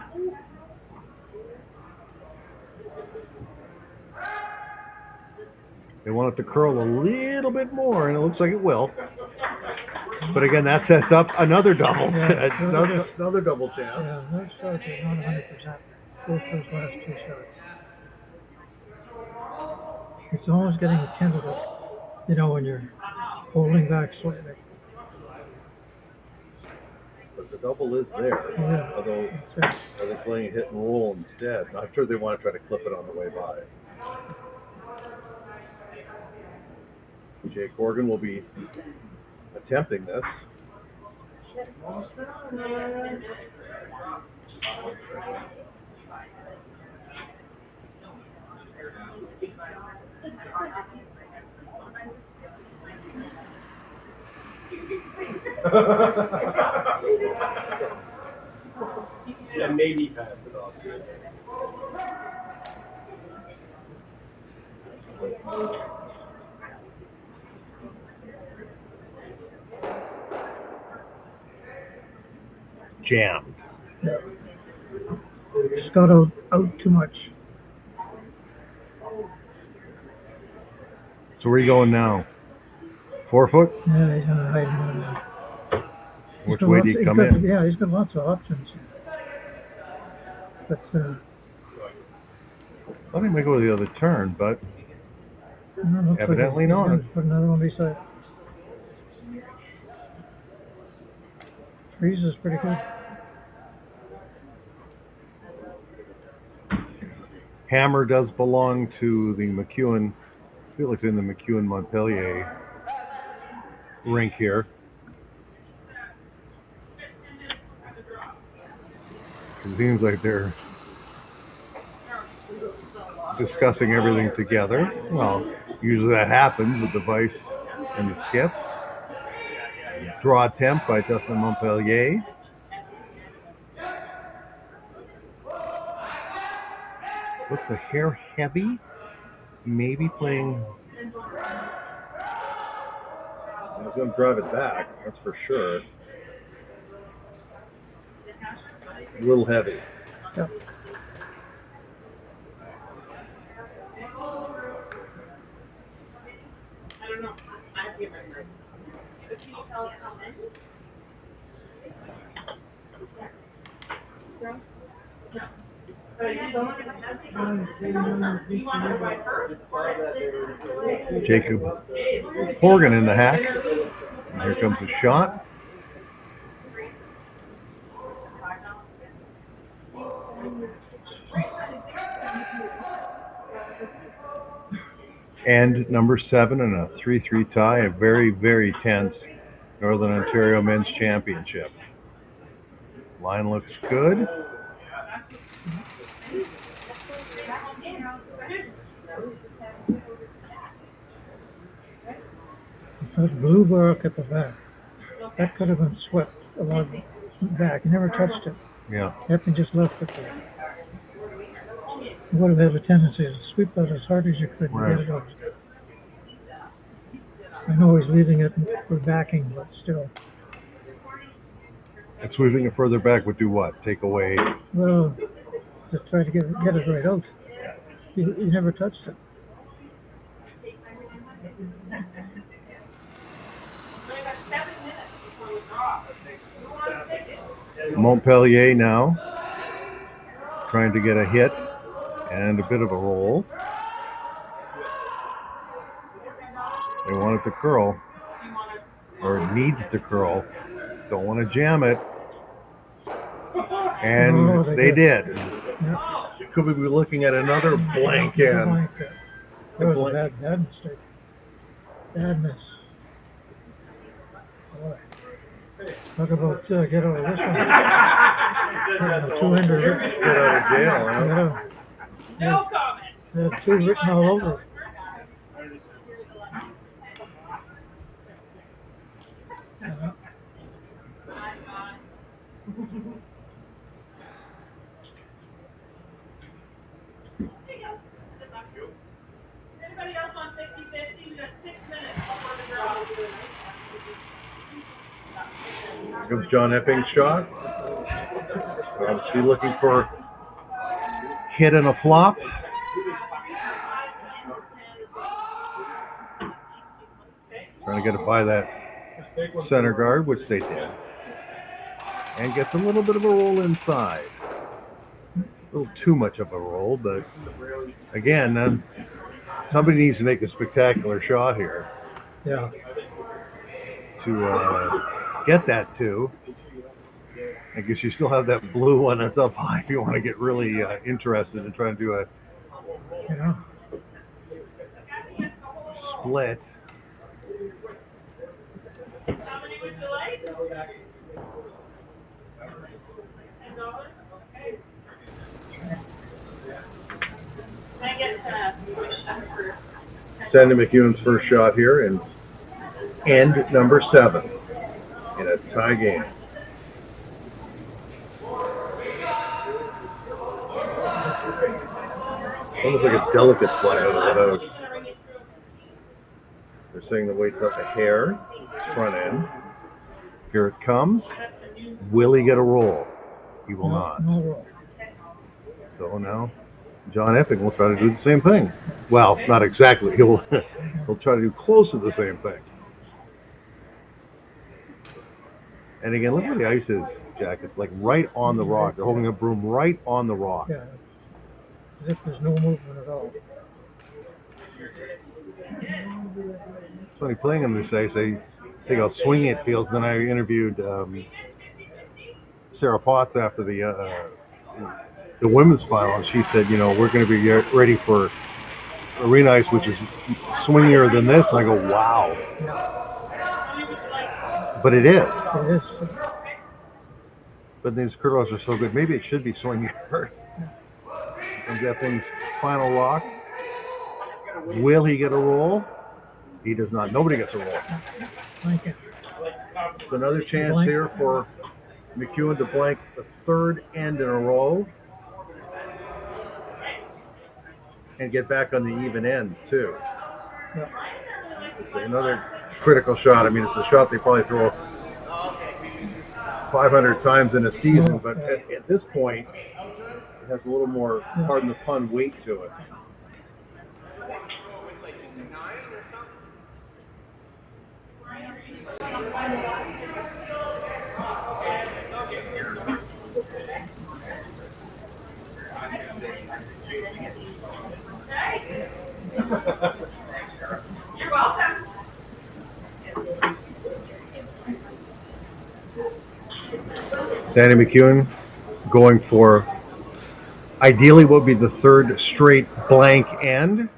They want it to curl a little bit more, and it looks like it will. But again, that sets up another double. Yeah. another double chance. Yeah, those shots are not 100%. Both those last 2 shots. It's almost getting tentative, you know, when you're holding back slightly. But the double is there. Yeah. Although, are they playing a hit and roll instead? I'm sure they want to try to clip it on the way by. Jake Horgan will be attempting this. Yeah, maybe pass it off. Jammed. Yeah. Just got out too much. So where are you going now? 4 foot? Yeah, he's gonna hide him now. Which way do you come in? Yeah, he's got lots of options. But I thought he might go to the other turn, but evidently not. Put another one beside. Freeze is pretty good. Hammer does belong to the MacEwan feel it's in the MacEwan Montpellier rink here. It seems like they're discussing everything together. Well, usually that happens with the vice and the skip. Draw attempt by Justin Montpellier. Looks a hair heavy. Maybe playing. He's going to drive it back, that's for sure. A little heavy. Yeah. I don't know. I have to get my break. But can you tell us how many? No. Jacob Horgan in the hack. And here comes the shot. And number 7 in a 3-3 tie, a very, very tense Northern Ontario Men's Championship. Line looks good. That blue bark at the back, that could have been swept a lot back. He never touched it. Yeah. Epping just left it there. You would have had a tendency to sweep that as hard as you could and get it out. I know he's leaving it for backing, but still. And sweeping it further back would do what? Take away? Well, just try to get it right out. He never touched it. Montpellier now trying to get a hit and a bit of a roll. They want it to curl, or it needs to curl. Don't want to jam it. And they did. Yeah. Could we be looking at another blank end? That was a bad mistake. Bad miss. Boy. Talk about get out of this one. Two-hander. Get out of jail, huh? No comment. They have 2 written all over. Anybody else on 50-50? We got 6 minutes before the draw. Here comes John Epping's shot. Obviously looking for hit and a flop. Trying to get it by that center guard, which they did. And gets a little bit of a roll inside. A little too much of a roll, but again, somebody needs to make a spectacular shot here. Yeah. To get that 2. I guess you still have that blue one that's up high if you want to get really interested in trying to do a split. How many would you like? $10? Okay. Can I get Sandy MacEwan's first shot here and end number 7 in a tie game. Almost like a delicate fly out of the nose. They're saying the weight's up a hair, front end. Here it comes. Will he get a roll? He will not. No roll. So now John Epping will try to do the same thing. Well, not exactly. He'll try to do close to the same thing. And again, look where the ice is, Jack. It's like right on the rock. They're holding a broom right on the rock. Yeah. As if there's no movement at all. It's funny playing them this day. Say how swinging it feels. Then I interviewed Sarah Potts after the women's final, and she said, we're going to be ready for arena ice, which is swingier than this. And I go, wow. But it is. It is. But these curls are so good. Maybe it should be swingier. Comes Epping's final lock. Will he get a roll? He does not. Nobody gets a roll. Thank you. So another chance here for MacEwan to blank the third end in a row. And get back on the even end, too. So another critical shot. I mean, it's a shot they probably throw 500 times in a season, but at this point, it has a little more, pardon the pun, weight to it. You're welcome. Sandy MacEwan going for ideally what would be the third straight blank end.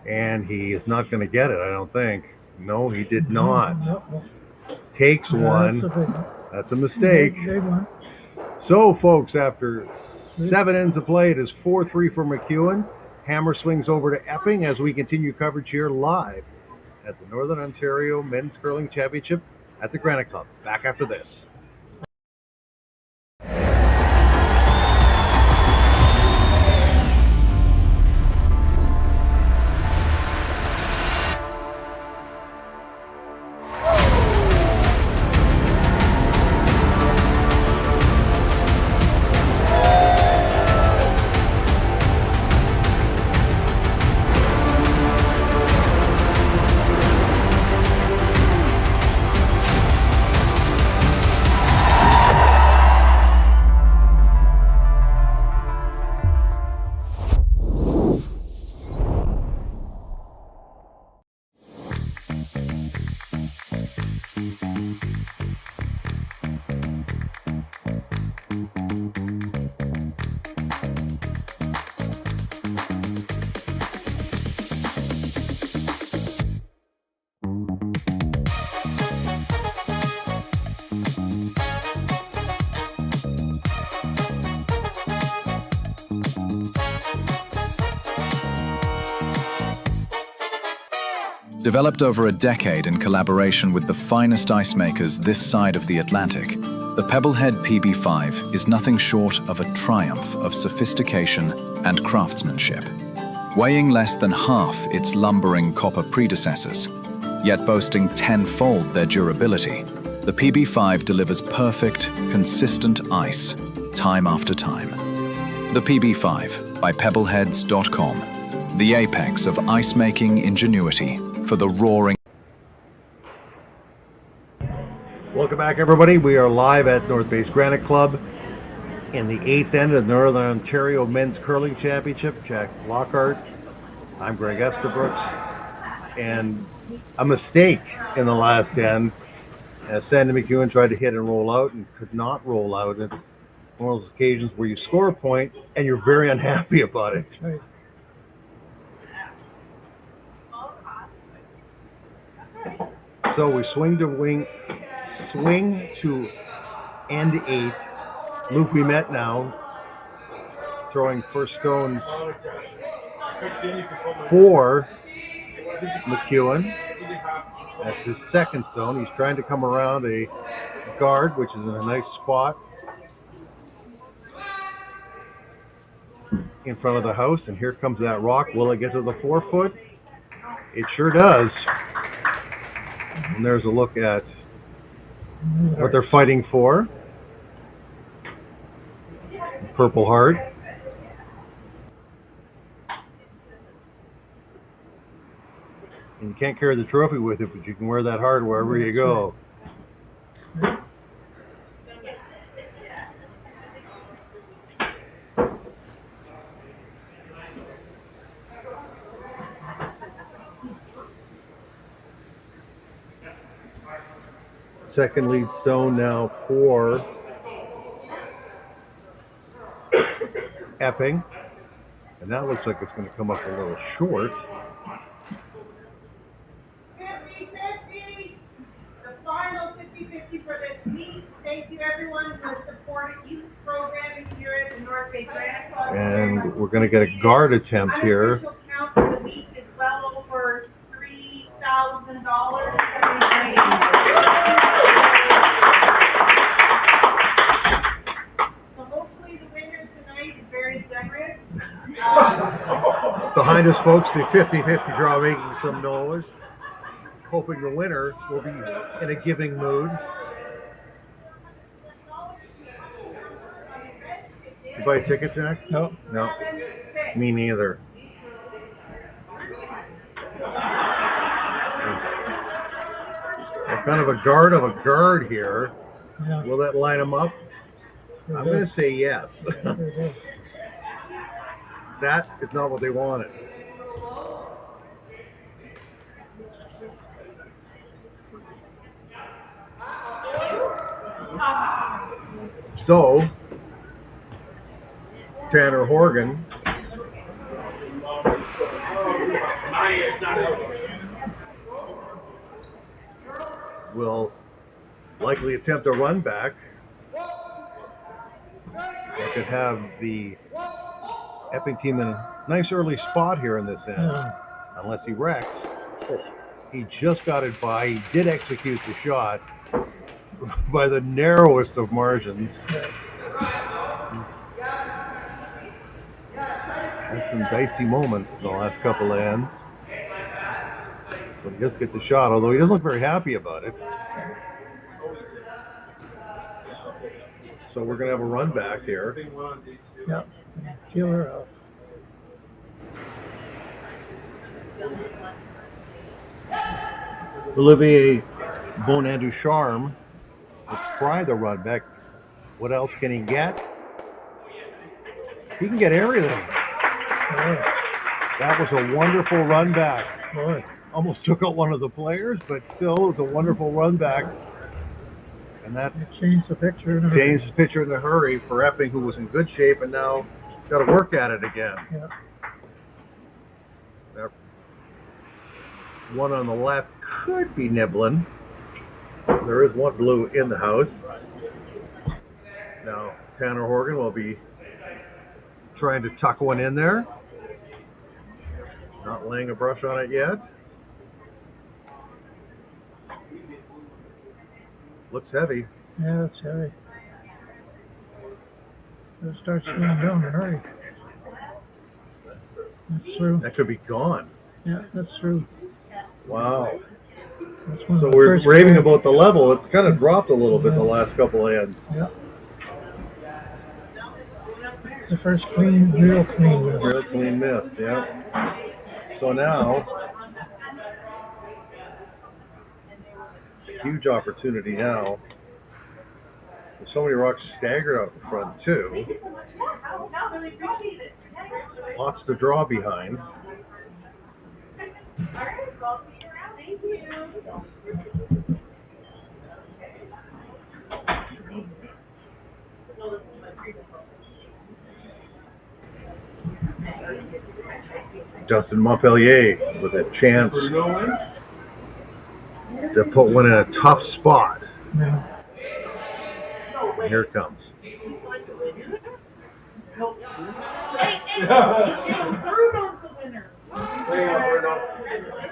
And he is not going to get it, I don't think. No, he did not. Takes one. That's a mistake. Big one. So, folks, after 7 ends of play, it is 4-3 for MacEwan. Hammer swings over to Epping as we continue coverage here live at the Northern Ontario Men's Curling Championship at the Granite Club. Back after this. Developed over a decade in collaboration with the finest ice makers this side of the Atlantic, the Pebblehead PB5 is nothing short of a triumph of sophistication and craftsmanship. Weighing less than half its lumbering copper predecessors, yet boasting tenfold their durability, the PB5 delivers perfect, consistent ice, time after time. The PB5 by Pebbleheads.com, the apex of ice-making ingenuity for the roaring. Welcome back, everybody. We are live at North Base Granite Club in the 8th end of the Northern Ontario Men's Curling Championship. Jack Lockhart. I'm Greg Estabrooks. And a mistake in the last end as Sandy MacEwan tried to hit and roll out and could not roll out. It's one of those occasions where you score a point and you're very unhappy about it. Right. So we swing to end 8. Luke we met now, throwing first stones for MacEwan. That's his second stone. He's trying to come around a guard, which is in a nice spot in front of the house. And here comes that rock. Will it get to the 4-foot? It sure does. And there's a look at what they're fighting for. Purple Heart. And you can't carry the trophy with it, but you can wear that heart wherever you go. Second lead stone now for Epping. And that looks like it's going to come up a little short. 50-50. The final 50-50 for this week. Thank you everyone for supporting youth programming here at the North Bay Granite Club. And we're going to get a guard attempt here. Unofficial count for the week is well over $3,000. So hopefully the winner tonight is very generous. Behind us, folks, the 50-50 draw making some noise. Hoping the winner will be in a giving mood. You buy a ticket, Jack? No. No. Me neither. Kind of a guard here. Yeah. Will that line them up? I'm going to say yes. That is not what they wanted. So, Tanner Horgan will likely attempt a run back. That could have the Epping team in a nice early spot here in this end, unless he wrecks. He just got it by. He did execute the shot by the narrowest of margins. That's some dicey moments in the last couple of ends. But he just gets the shot, although he doesn't look very happy about it. So we're going to have a run back here. Yeah, feel her out. Olivier Bonanducharme will try the run back. What else can he get? He can get everything. That was a wonderful run back. Boy. Almost took out one of the players, but still it was a wonderful run back. And that changed the picture in a hurry for Epping, who was in good shape and now got to work at it again. Yeah. That one on the left could be nibbling. There is one blue in the house. Now Tanner Horgan will be trying to tuck one in there. Not laying a brush on it yet. Looks heavy. Yeah, it's heavy. It'll start slowing down in a hurry. That's through. That could be gone. Yeah, that's through. Wow. That's one So of the we're first raving about the level. It's kind of dropped a little bit the last couple of ends. Yeah. The first clean, real clean miss. Real clean miss, yeah. So now, huge opportunity now. There's so many rocks staggered out in front too. Lots to draw behind. Justin Montpellier with a chance to put one in a tough spot. Yeah. And here it comes.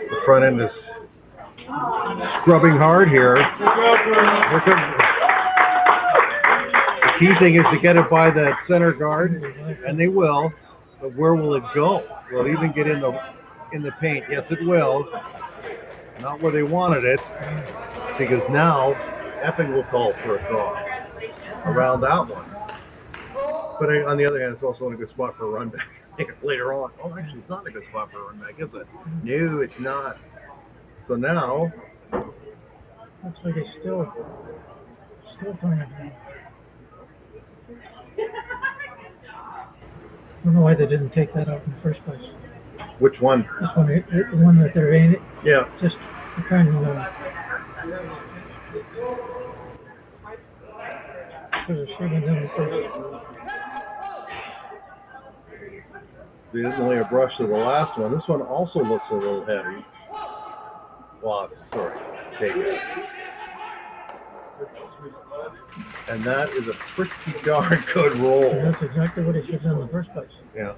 The front end is scrubbing hard here. The key thing is to get it by the center guard, and they will. But where will it go? Will it even get in the paint? Yes, it will. Not where they wanted it, because now Epping will call for a draw around that one. But on the other hand, it's also in a good spot for a run back later on. Oh, actually, it's not a good spot for a run back, is it? No, it's not. So now, looks like it's still playing. I don't know why they didn't take that out in the first place. which one? This one, the one that they're in it. Yeah. Just kind of. Should have done it first. They didn't lay a brush to the last one. This one also looks a little heavy. Wow, sorry. Take it. And that is a pretty darn good roll. And that's exactly what he should have done in the first place. Yeah.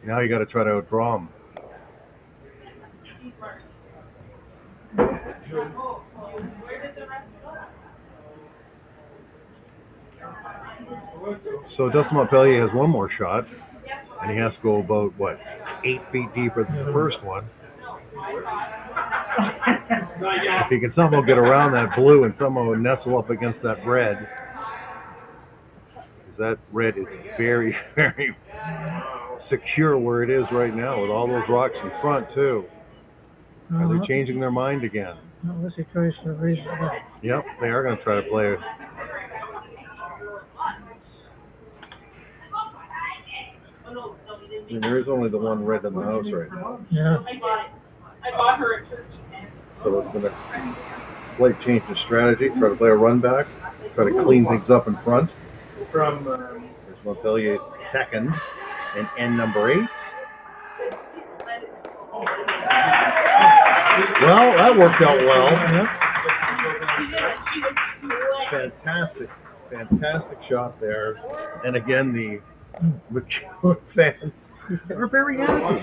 Now you got to try to outdraw him. So Dustin Montpellier has one more shot, and he has to go about, what, 8 feet deeper than the first one. If he can somehow get around that blue and somehow nestle up against that red, because that red is very, very secure where it is right now, with all those rocks in front, too. Are they changing their mind again? Unless he tries to raise it up. Yep, they are going to try to play it. I mean, there is only the one red in the house right now. Yeah. I bought her a turkey. So it's going to play change the strategy, try to play a run back, try to clean things up in front. There's Montpellier's second and end number 8. Well, that worked out well. Fantastic shot there. And again, the MacEwan fans are very happy.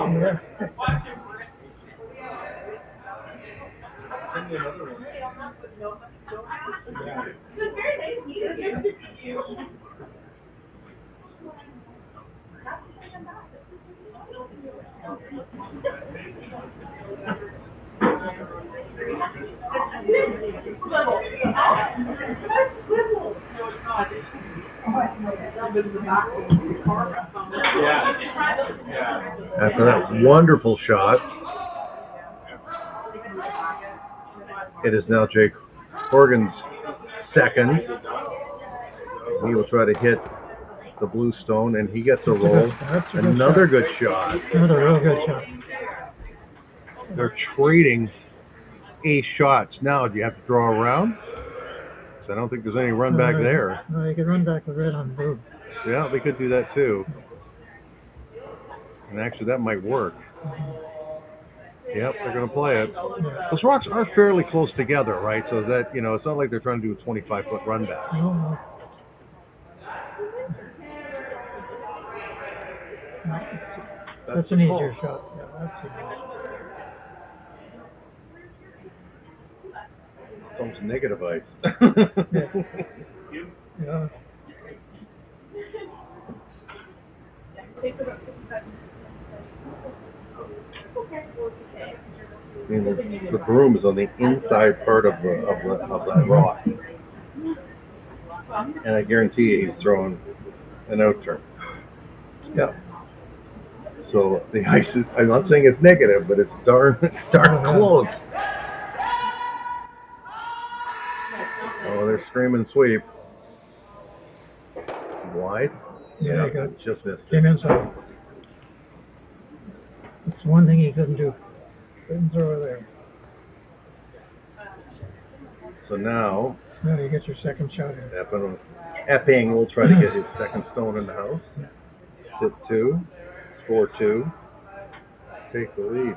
After that wonderful shot, it is now Jake Horgan's second. He will try to hit the blue stone, and he gets a roll. Another good shot. Another real good shot. They're trading ace shots. Now, do you have to draw around? So I don't think there's any run back there. No, you can run back with red on blue. Yeah, they could do that too. And actually, that might work. Yep, they're going to play it. Those rocks are fairly close together, right? So that, it's not like they're trying to do a 25-foot run back. No. That's an easier shot. Yeah, that's easier. Some negative ice. Yeah. I mean, the broom is on the inside part of that rock, and I guarantee you he's throwing an out turn. Yeah. So the ice is, I'm not saying it's negative, but it's darn close. Oh, they're screaming sweep. Wide? Yeah, he got, just missed. Came inside. That's one thing he couldn't do. Couldn't throw it there. So now you get your second shot in. Epping will try to get his second stone in the house. Sit 2, score 2, take the lead.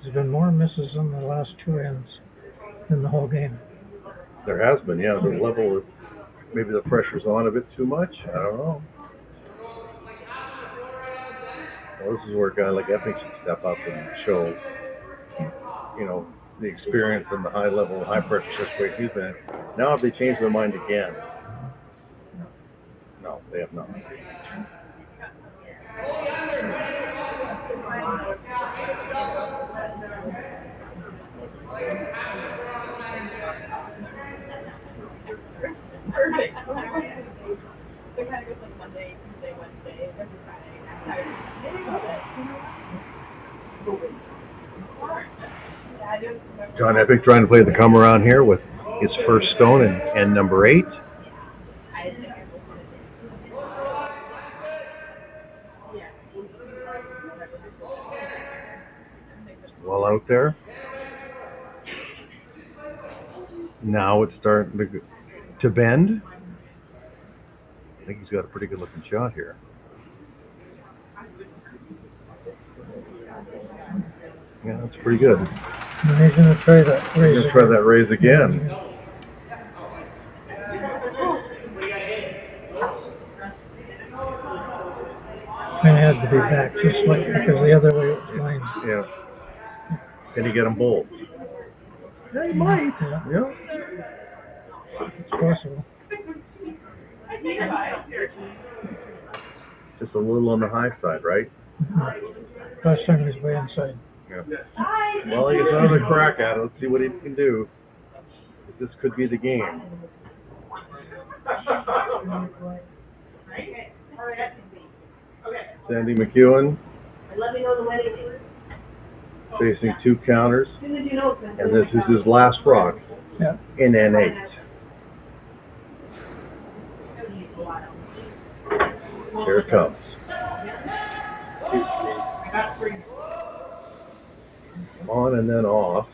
There's been more misses on the last 2 ends than the whole game. There has been, yeah. The level, maybe the pressure's on a bit too much. I don't know. Well, this is where a guy like Epping should step up and show, the experience and the high level, high pressure situation he's in. Now, have they changed their mind again? No, they have not. Perfect. They kind of goes like Monday, Tuesday, Wednesday, every Friday. John Epping trying to play the come around here with his first stone and end number 8. Well out there. Now it's starting to bend. think he's got a pretty good looking shot here. Yeah, that's pretty good. And he's going to try that raise. He's going to try that raise again. Kind of had to be back just like because the other way it was lined. Yeah. Can he get them both? Yeah, he might. Yeah. It's possible. Just a little on the high side, right? Last time he was way inside. Yeah. Well, he gets another crack at it. Let's see what he can do. This could be the game. Sandy MacEwan facing 2 counters, and this is his last rock in N8. Here it comes. On and then off.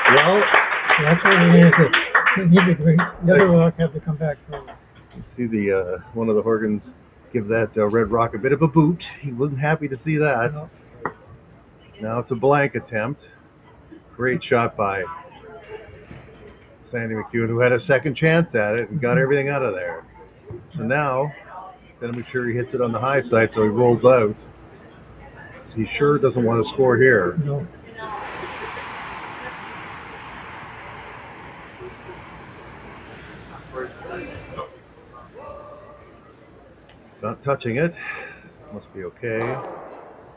Well, that's what it is. The other rock had to come back forward. See the one of the Horgans give that red rock a bit of a boot. He wasn't happy to see that. No. Now it's a blank attempt. Great shot by Sandy MacEwan, who had a second chance at it and got everything out of there. So now, gotta make sure he hits it on the high side so he rolls out. He sure doesn't want to score here. No. Not touching it. Must be okay.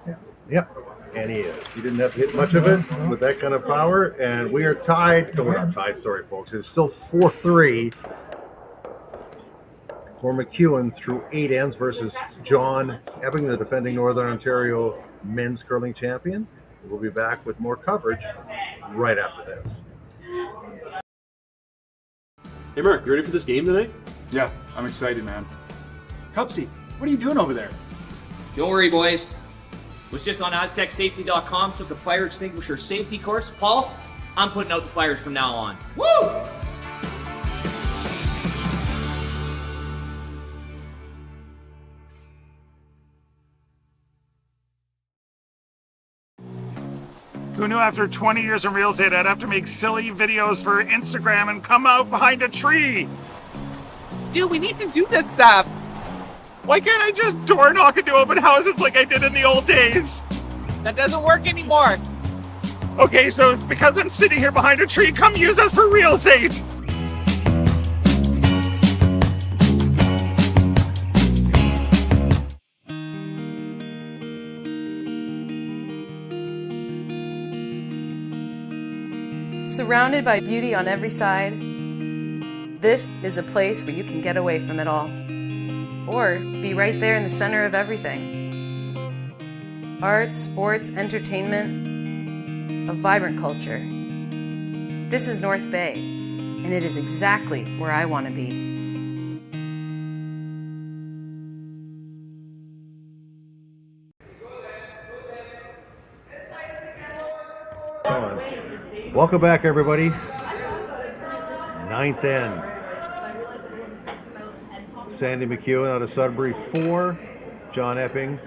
Yeah. Yep. And he is. He didn't have to hit much of it with that kind of power. And we are tied. No, we're not tied, sorry, folks. It's still 4-3 for MacEwan through 8 ends versus John Epping, the defending Northern Ontario men's curling champion. We'll be back with more coverage right after this. Hey, Mark, you ready for this game tonight? Yeah, I'm excited, man. Cupsy, what are you doing over there? Don't worry, boys. Was just on AztecSafety.com, took a fire extinguisher safety course. Paul, I'm putting out the fires from now on. Woo! Who knew after 20 years in real estate I'd have to make silly videos for Instagram and come out behind a tree? Stu, we need to do this stuff. Why can't I just door knock into open houses like I did in the old days? That doesn't work anymore. Okay, so it's because I'm sitting here behind a tree. Come use us for real estate. Surrounded by beauty on every side, this is a place where you can get away from it all, or be right there in the center of everything. Arts, sports, entertainment, a vibrant culture. This is North Bay, and it is exactly where I want to be. Welcome back, everybody. 9th end. Sandy MacEwan out of Sudbury, 4. John Epping,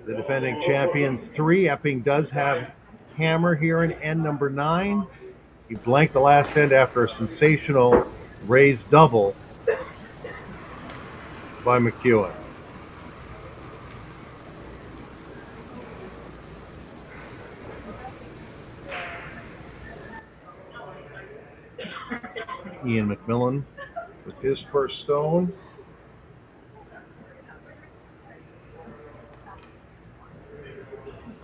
the defending champions, 3. Epping does have hammer here in end number 9. He blanked the last end after a sensational raised double by MacEwan. Ian McMillan with his first stone.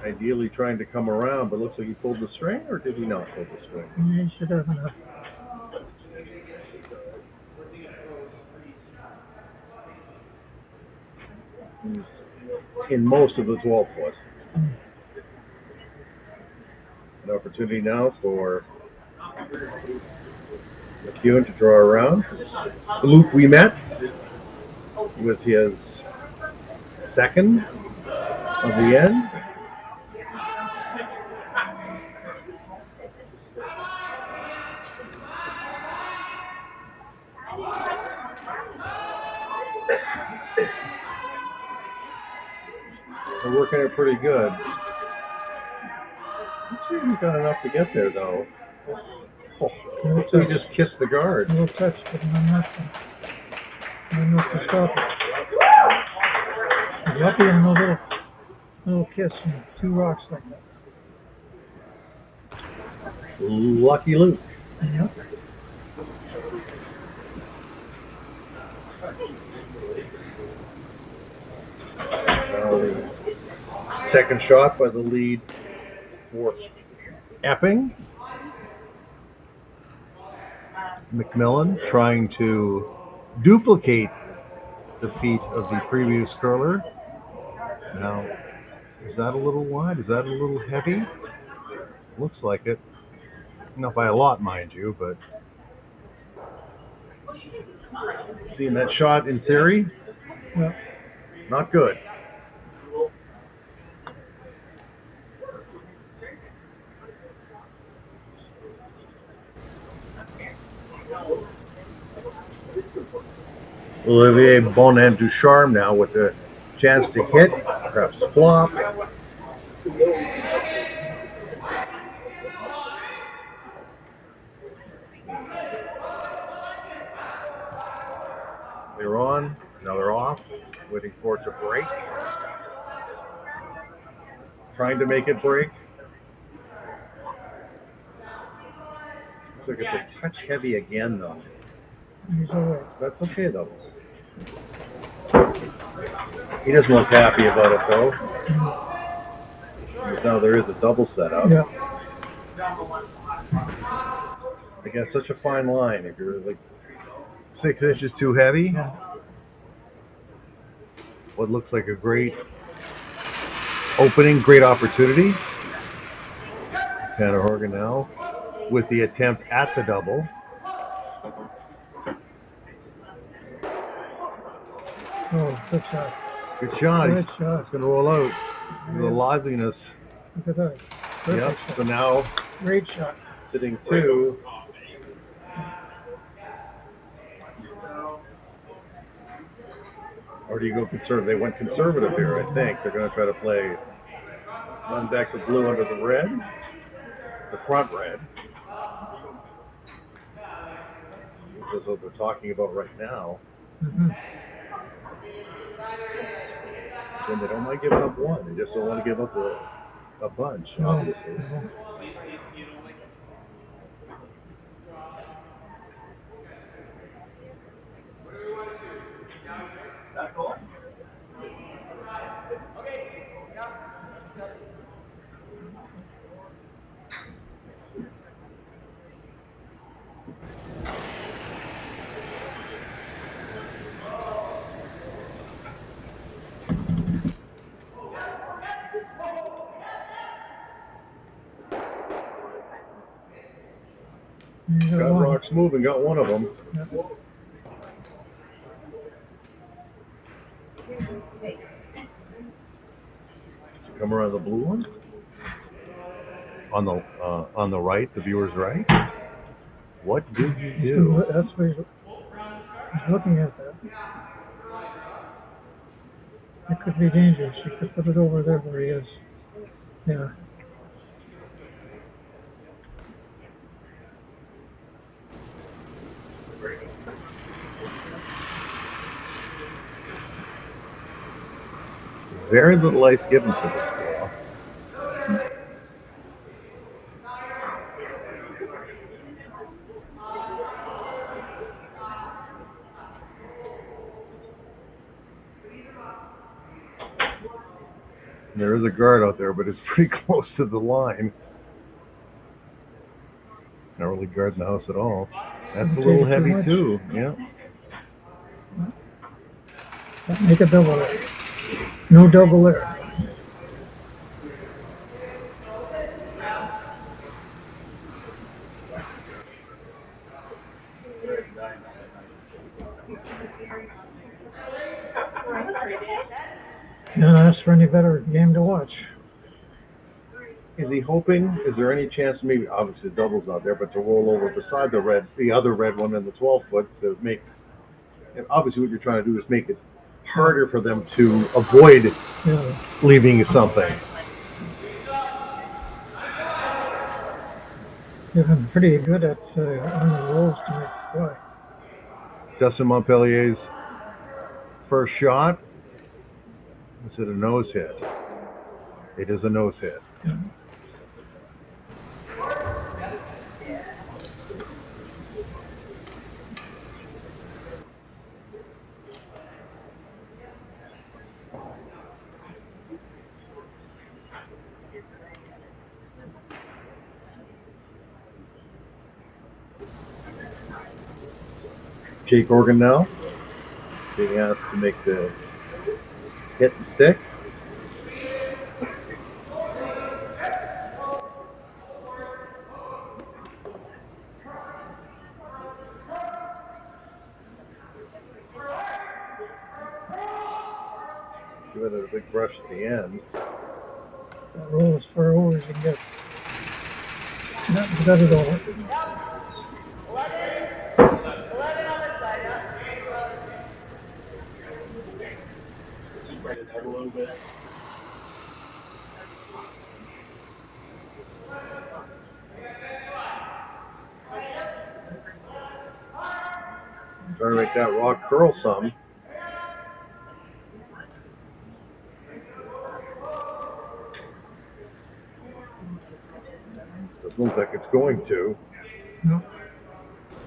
Ideally trying to come around, but looks like he pulled the string, or did he not pull the string? He should have enough. He's in most of the 12 foot. An opportunity now for MacEwan to draw around. Luke we met with his second of the end. They're working it pretty good. Let's see if he's got enough to get there, though. Oh, looks like he just kissed the guard. A little touch, but not enough to stop it. He's lucky in a little kiss and 2 rocks like that. Lucky Luke. Yep. Second shot by the lead for Epping. McMillan trying to duplicate the feat of the previous curler. Now, is that a little wide? Is that a little heavy? Looks like it. Not by a lot, mind you, but seeing that shot in theory, yeah. Not good. Olivier Bonin-Ducharme now with a chance to hit, perhaps flop. They're on, now they're off, waiting for it to break. Trying to make it break. Looks like it's a touch heavy again, though. He's all right. That's okay, though. He doesn't look happy about it, though. Now there is a double setup. Yeah. Again, such a fine line. If you're like 6 inches too heavy, what looks like a great opening, great opportunity. Tanner Horgan now with the attempt at the double. Oh, good shot. Good shot. Good shot. It's going to roll out. The liveliness. Look at that. Yep. Perfect shot. So now Great shot. sitting 2. Or do you go conservative? They went conservative here, I think. They're going to try to play one deck of blue under the red, the front red. Which is what they're talking about right now. Mm-hmm. Then they don't mind giving up one. They just don't want to give up a bunch, obviously. Got rocks moving, got one of them. Yeah. Come around the blue one? On the right, the viewer's right? What did you do? That's what he's looking at that. It could be dangerous. You could put it over there where he is. Yeah. Very little ice given for this ball. There is a guard out there, but it's pretty close to the line. Not really guarding the house at all. That's a little heavy too, yeah. Make a double there. No double there. No, that's for any better game to watch. Is he hoping? Is there any chance? Maybe obviously the double's out there, but to roll over beside the other red one in the 12 foot to make. And obviously, what you're trying to do is make it harder for them to avoid leaving something. They've been pretty good at on the rolls to make the play. Justin Montpellier's first shot. Is it a nose hit? It is a nose hit. Jake Organ now being asked to make the hit and stick. Give it a big brush at the end. That roll as far over as you can get. You got it over. Spread it out a little bit. Trying to make that rock curl some. Doesn't look like it's going to. No.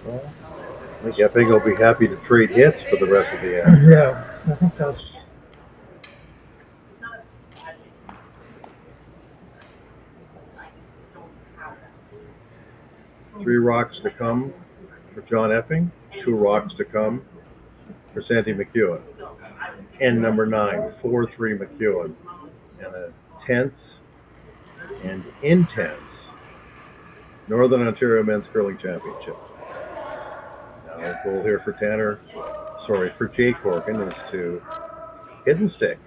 Well, I think Epping will be happy to trade hits for the rest of the end. Yeah, I think that's. Three rocks to come for John Epping, 2 rocks to come for Sandy MacEwan. And number 9, 4-3 MacEwan. And a tense and intense Northern Ontario Men's Curling Championship. Now the goal here for for Jake Horgan is to hit and stick.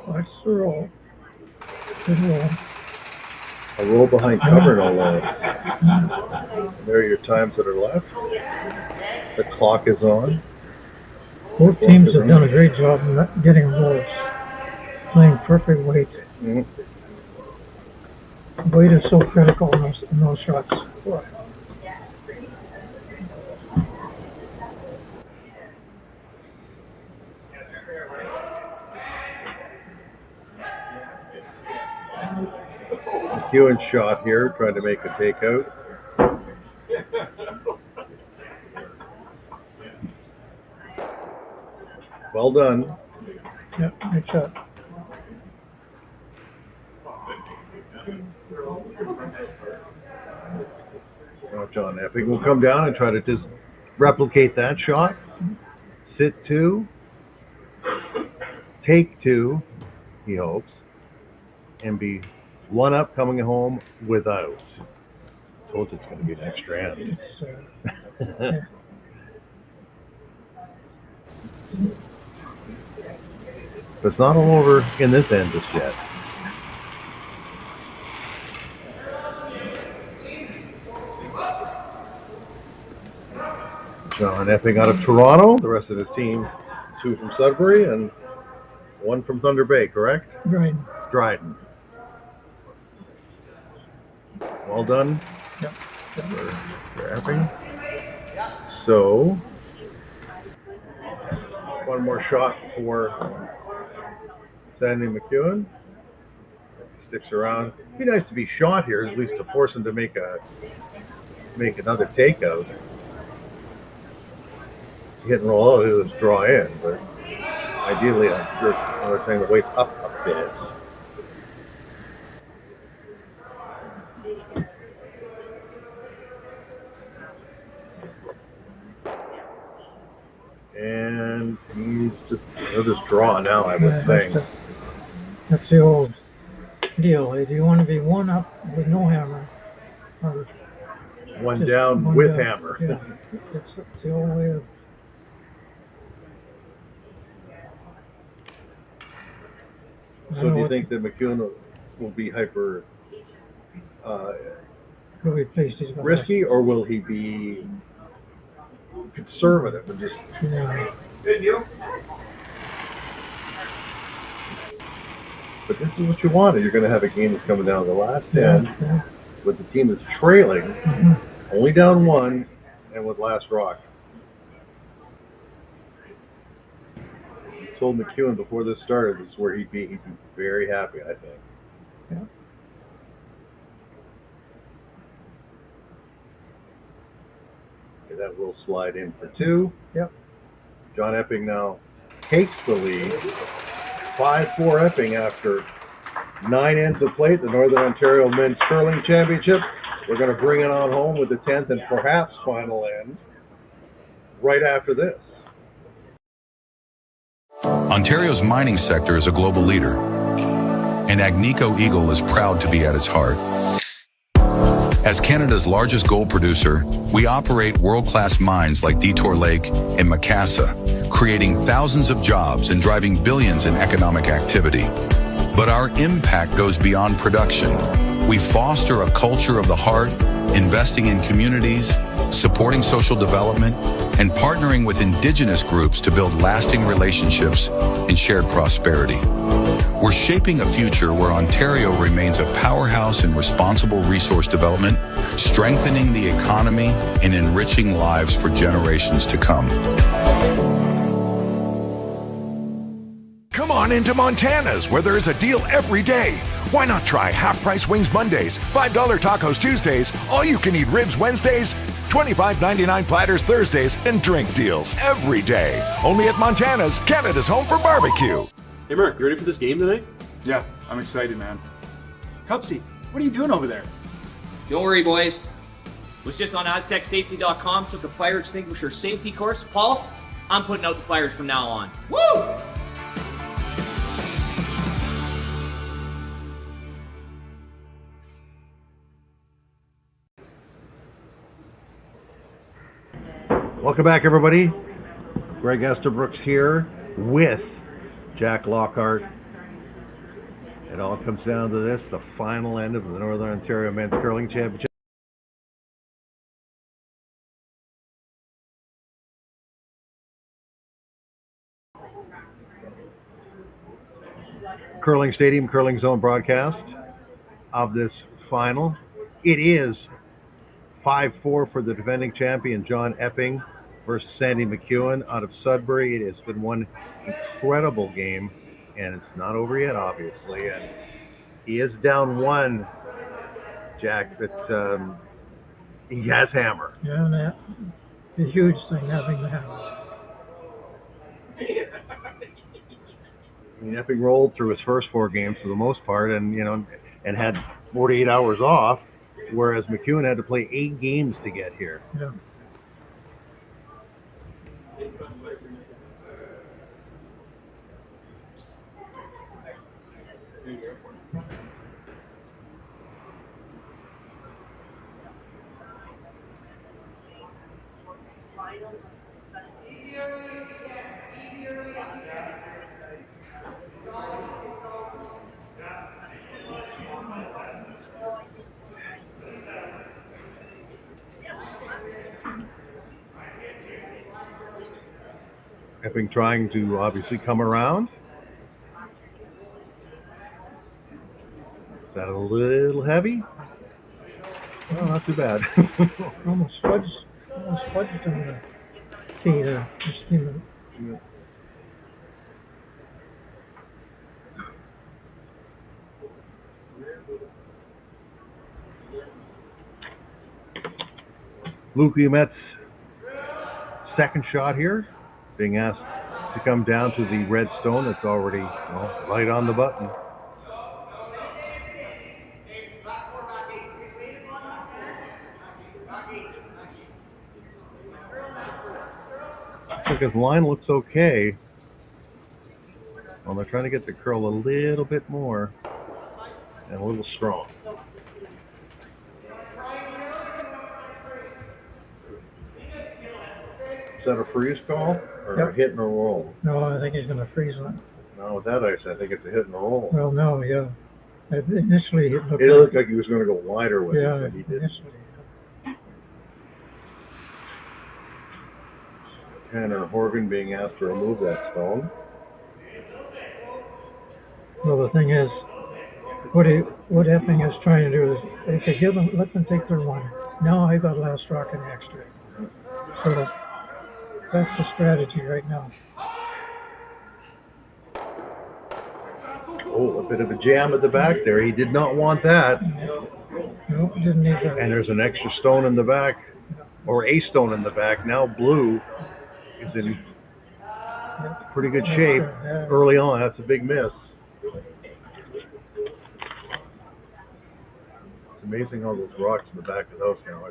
That's the roll. Good roll. A roll behind cover, no less. There are your times that are left. The clock is on. Both teams have done a great job in getting rolls. Playing perfect weight. Weight is so critical in those shots. MacEwan shot here, trying to make a takeout. Well done. Yep, good shot. Now John Epping will come down and try to just replicate that shot. Sit 2. Take 2, he hopes. And be 1 up coming home without. Told you it's going to be an extra end. But it's not all over in this end just yet. John Epping out of Toronto. The rest of his team, 2 from Sudbury and 1 from Thunder Bay, correct? Dryden. Dryden. Well done. Yep. For Epping. So, one more shot for Sandy MacEwan. Sticks around. It'd be nice to be shot here, at least to force him to make another takeout. Hit and roll out, he'll just draw in, but ideally, I'm saying the weight's up a bit. And he'll just draw now, I would think. That's the old deal. Do you want to be 1 up with no hammer? Or 1 down with down. hammer. Yeah, it's the old way of. So do you think that MacEwan will be hyper Will be pleased he's got risky, or will he be conservative and just? But this is what you wanted. You're going to have a game that's coming down to the last end with the team that's trailing, only down one, and with last rock. I told MacEwan before this started, this is where he'd be very happy, I think. Yeah. Okay, that will slide in for two. Yep. John Epping now takes the lead. 5-4 Epping after 9 ends of play at the Northern Ontario Men's Curling Championship. We're going to bring it on home with the 10th and perhaps final end right after this. Ontario's mining sector is a global leader, and Agnico Eagle is proud to be at its heart. As Canada's largest gold producer, we operate world-class mines like Detour Lake and Macassa, creating thousands of jobs and driving billions in economic activity. But our impact goes beyond production. We foster a culture of the heart, investing in communities, supporting social development, and partnering with Indigenous groups to build lasting relationships and shared prosperity. We're shaping a future where Ontario remains a powerhouse in responsible resource development, strengthening the economy and enriching lives for generations to come. Come on into Montana's, where there is a deal every day. Why not try half-price wings Mondays, $5 tacos Tuesdays, all-you-can-eat ribs Wednesdays, $25.99 platters Thursdays, and drink deals every day. Only at Montana's, Canada's home for barbecue. Hey Mark, you ready for this game tonight? Yeah, I'm excited, man. Cupsy, what are you doing over there? Don't worry, boys. Was just on AztecSafety.com, took a fire extinguisher safety course. Paul, I'm putting out the fires from now on. Woo! Welcome back, everybody. Greg Esterbrooks here with Jack Lockhart. It all comes down to this, the final end of the Northern Ontario Men's Curling Championship. Curling Stadium, Curling Zone broadcast of this final. It is 5-4 for the defending champion, John Epping, versus Sandy MacEwan out of Sudbury. It has been one incredible game, and it's not over yet, obviously. And he is down one, Jack, but he has hammer. Yeah, and that's a huge thing, having the hammer. I mean, Epping rolled through his first 4 games for the most part, and and had 48 hours off, whereas MacEwan had to play 8 games to get here. Yeah. Epping trying to obviously come around. Is that a little heavy? Well, not too bad. Almost fudged on the tee there. Yeah. Luke Ouimet's second shot here, being asked to come down to the red stone that's already right on the button. I think his line looks okay. Well, they're trying to get the curl a little bit more and a little strong. Is that a freeze call or a hit and a roll? No, I think he's going to freeze on it. No, with that ice, I think it's a hit and a roll. Well, no, yeah. Initially, it looked, It looked like he was going to go wider with yeah, it, but he didn't. initially. Tanner Horgan being asked to remove that stone. Well, the thing is, what Epping is trying to do is, okay, let them take their one. Now I got last rock in the extra. So that's the strategy right now. Oh, a bit of a jam at the back there. He did not want that. No, didn't need that. And there's an extra stone in the back, or a stone in the back. Now blue is in pretty good shape early on. That's a big miss. It's amazing how those rocks in the back of the house now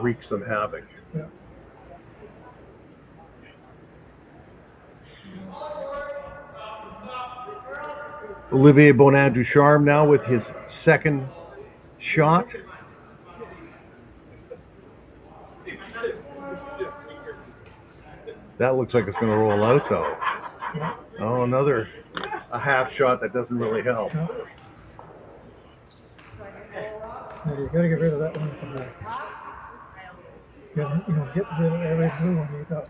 wreak some havoc. Yeah. Olivier Bonin-Ducharme now with his second shot. That looks like it's going to roll out though. Oh, a half shot that doesn't really help. Yeah, you got to get rid of that one from there. Get rid of every blue one you got.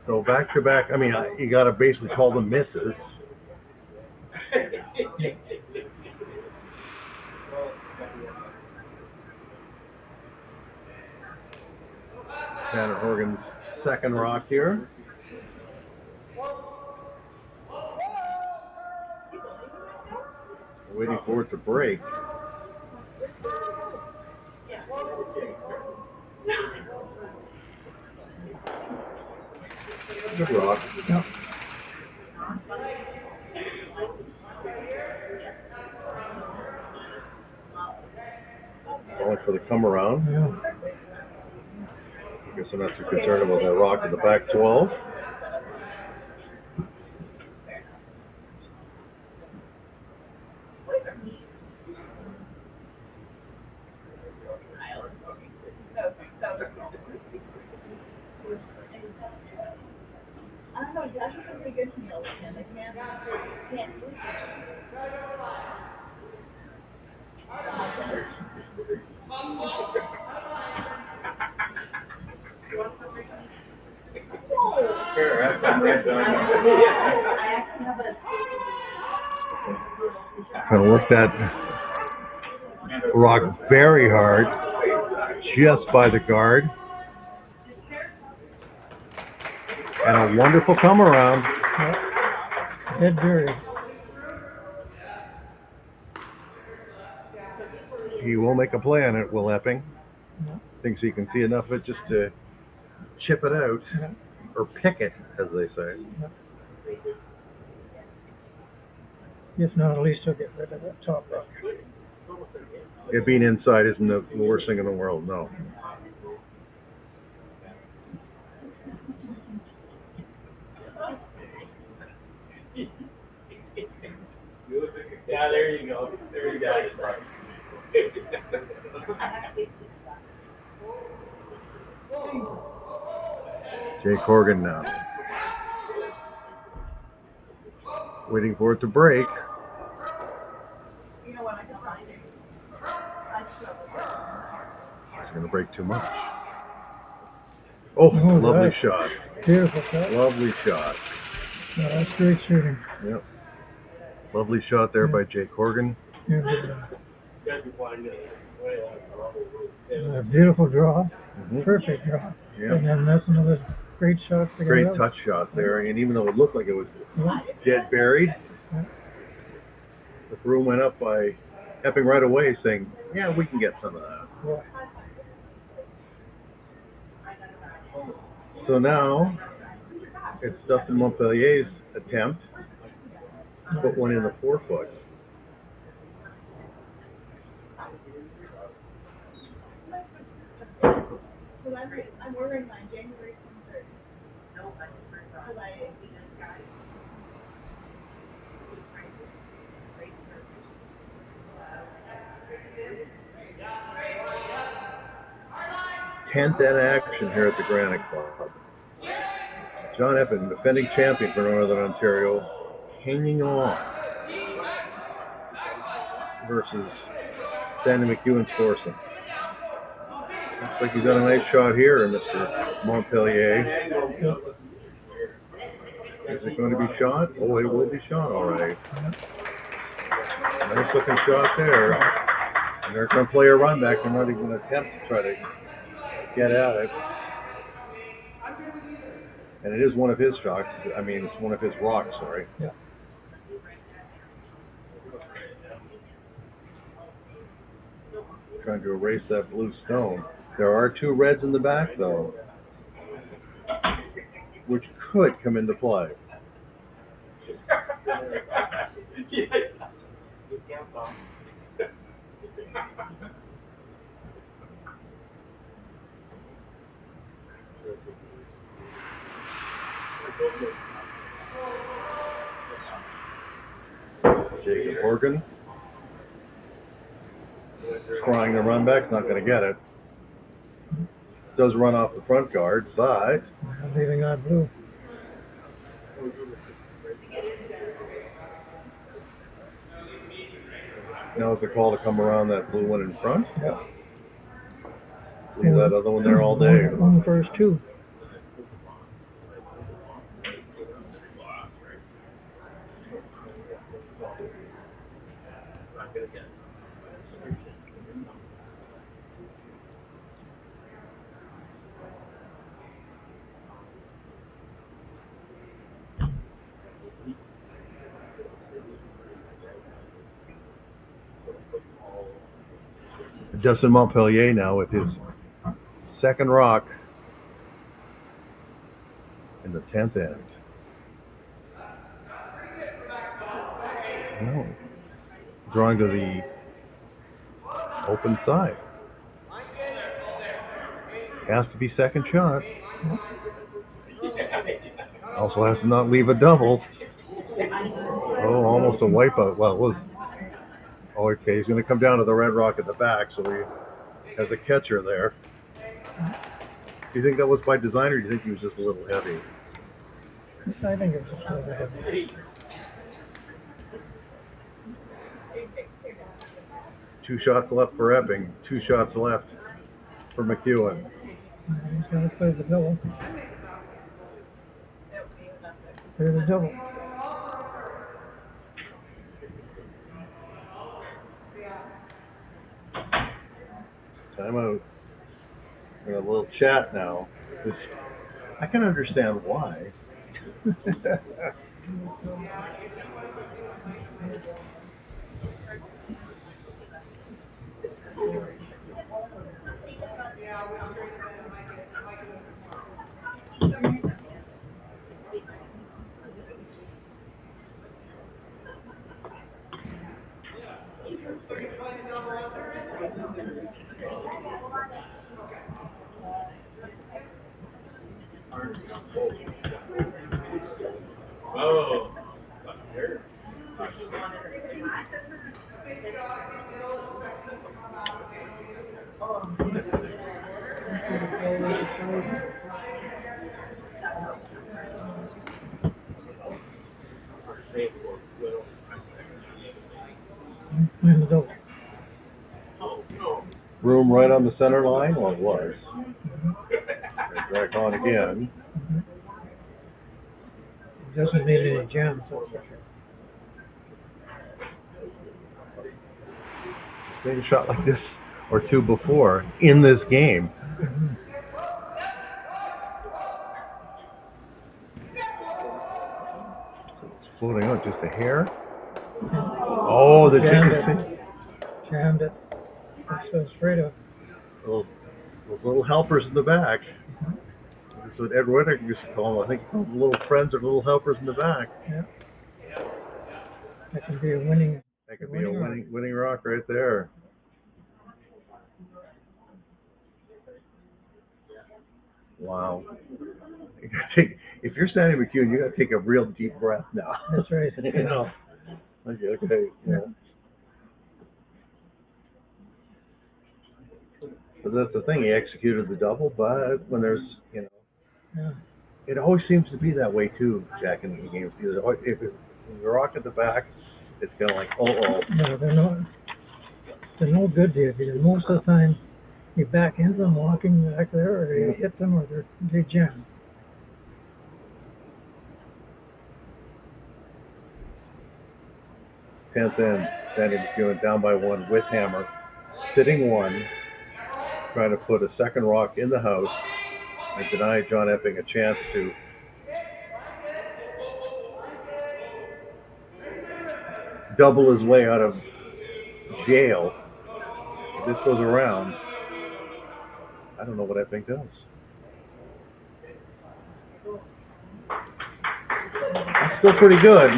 So back to back, I mean, you got to basically call them misses. Tanner Horgan's second rock here. Waiting for it to break. Good rock. Yep. Going for the come around. Yeah. I guess I'm not too concerned about that rock in the back 12. Trying to work that rock very hard, just by the guard. And a wonderful come around. Dead buried. He will make a play on it, Will Epping. Yeah. Thinks he can see enough of it just to chip it out, Yeah. or pick it, as they say. Yeah. If not, at least he'll get rid of that top rock. It being inside isn't the worst thing in the world, no. Yeah, there you go. There you go. Jake Horgan now. Waiting for it to break. It's going to break too much. Oh, lovely right. shot. Beautiful shot. Lovely shot. No, that's great shooting. Yep. Lovely shot there by Jake Horgan. Yeah, a beautiful draw. Mm-hmm. Perfect draw. Yeah. And then that's another great shot. To Great get out. touch shot there, and even though it looked like it was Yeah. dead buried, Yeah. the broom went up by Epping right away saying, yeah, we can get some of that. Yeah. So now, it's Dustin Montpellier's attempt to put one in the 4-foot. I'm ordering mine January 23rd. Tenth in action here at the Granite Club. John Epping, defending champion for Northern Ontario, hanging on versus Sandy McEwan's forcing. Looks like he's got a nice shot here, Mr. Montpellier. Is it going to be shot? Oh, it will be shot, all right. Nice looking shot there. And they're going to play a run back. They're not even going to attempt to try to get at it. And it is one of his shots. I mean, it's one of his rocks, sorry. Yeah. Trying to erase that blue stone. There are 2 reds in the back, though, which could come into play. Jacob Horgan trying to run back, not going to get it. Does run off the front guard, but leaving on blue. Now is the call to come around that blue one in front. Yeah. Leave that other one there all day. One first 2. Justin Montpellier now with his second rock in the 10th end. No. Drawing to the open side. Has to be second shot. Also has to not leave a double. Oh, almost a wipeout. Well, it was. Oh, okay, he's going to come down to the red rock at the back, so he has a catcher there. Do you think that was by design, or do you think he was just a little heavy? I think it was just a little heavy. 2 shots left for Epping, 2 shots left for MacEwan. He's going to play the double. Play the double. Timeout. We're in a little chat now. I can understand why. Oh. Room right on the center line? Well, it was. Back on again. Doesn't need any jams. Take a shot like this or 2 before in this game. It's floating out just a hair. Oh, the Jammed it. That's straight up. Those little helpers in the back. That's what Ed Whittick used to call them. I think little friends or little helpers in the back. Yeah. That could be a winning. That could be a winning rock right there. Wow. If you're Sandy McEwan, you got to take a real deep breath now. That's right. You know. Okay. Yeah. But that's the thing. He executed the double, but when there's, Yeah. it always seems to be that way too, Jack, in the games. When you rock at the back, it's kind of like, oh. No, they're no good to you because most of the time you back into them walking back there, or you hit them, or they jam. 10th end, Sandy MacEwan down by 1 with hammer, sitting 1, trying to put a second rock in the house and deny John Epping a chance to double his way out of jail. If this goes around, I don't know what Epping does. It's still pretty good.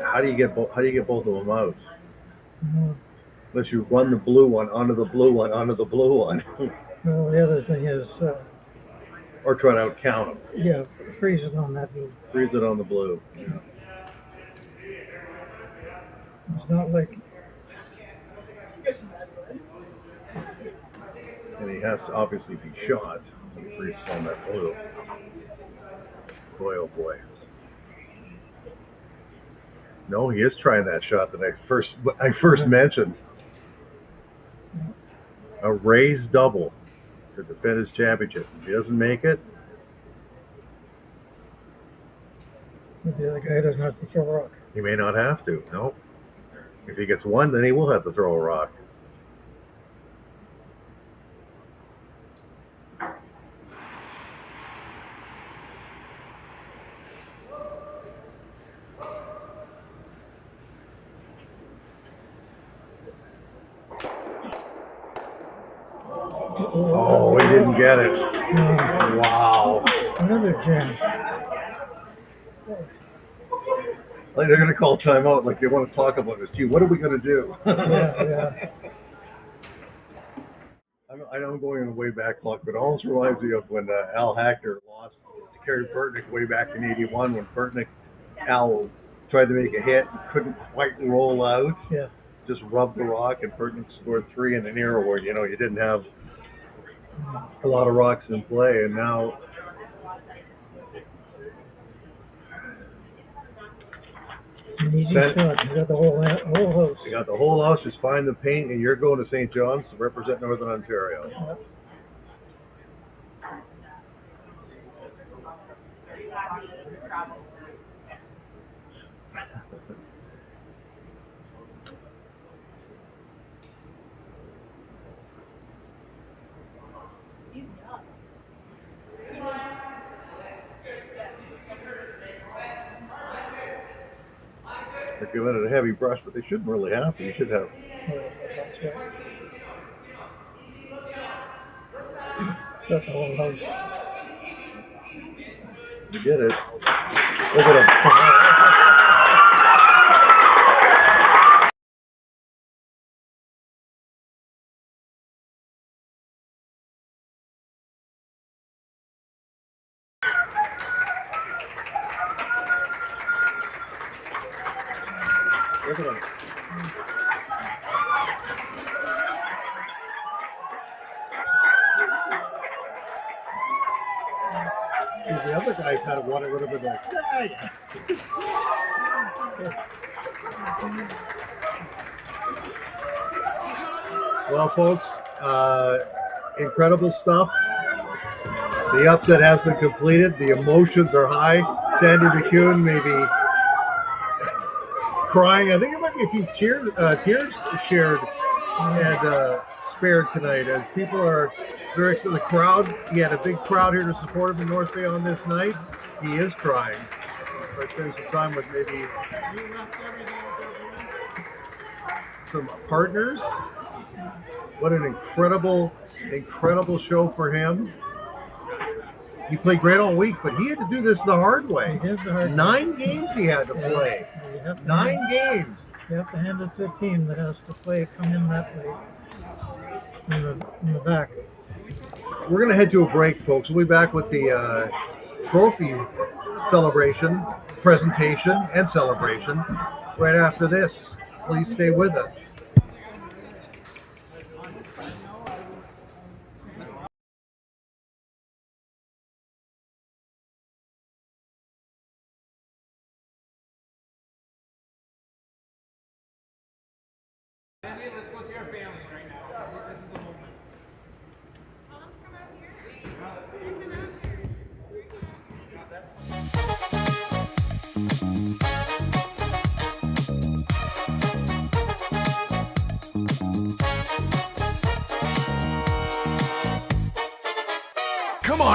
How do you get both of them out? Unless you run the blue one onto the blue one onto the blue one. Well, the other thing is, or try to out count them. Yeah, freeze it on that blue. Freeze it on the blue. Yeah. It's not like. And he has to obviously be shot when he freezes on that blue. Boy, oh boy. No, he is trying that shot I first mentioned. A raised double to defend his championship. If he doesn't make it, The other guy doesn't have to throw a rock. he may not have to. No. If he gets 1, then he will have to throw a rock. Oh, he didn't get it. Wow. Another jam. Like they're going to call timeout, like they want to talk about this. Gee, what are we going to do? Yeah. I know I'm going on a way back clock, but it almost reminds me of when Al Hackner lost to Kerry Burtnick way back in '81 when Al tried to make a hit and couldn't quite roll out. Yeah. Just rubbed the rock, and Burtnick scored 3 in an era where, you didn't have a lot of rocks in play, and now An easy shot. You got the whole house. you got the whole house. Just find the paint, and you're going to St. John's to represent Northern Ontario. Yep. They're giving it a heavy brush, but they shouldn't really have to. You should have. That's the whole house. You get it. Look at him. Look at him. If the other guys had won, it would have been like, Well, folks, incredible stuff. The upset has been completed. The emotions are high. Sandy MacEwan may be crying. I think it might be a few tears shared and spared tonight as people are very excited. The crowd, he had a big crowd here to support him in North Bay on this night. He is crying. But spending some time with maybe some partners. What an incredible show for him. He played great all week, but he had to do this the hard way. 9 games he had to play. 9 games. You have to hand it to a team that has to come in that way in the back. We're going to head to a break, folks. We'll be back with the trophy celebration, presentation, and celebration right after this. Please stay with us.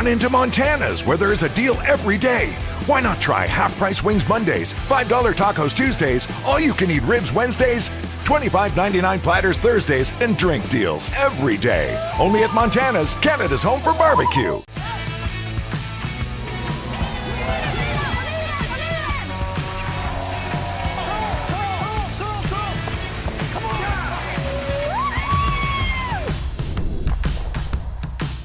on into Montana's, where there is a deal every day. Why not try half-price wings Mondays, $5 tacos Tuesdays, all-you-can-eat ribs Wednesdays, $25.99 platters Thursdays, and drink deals every day. Only at Montana's, Canada's home for barbecue.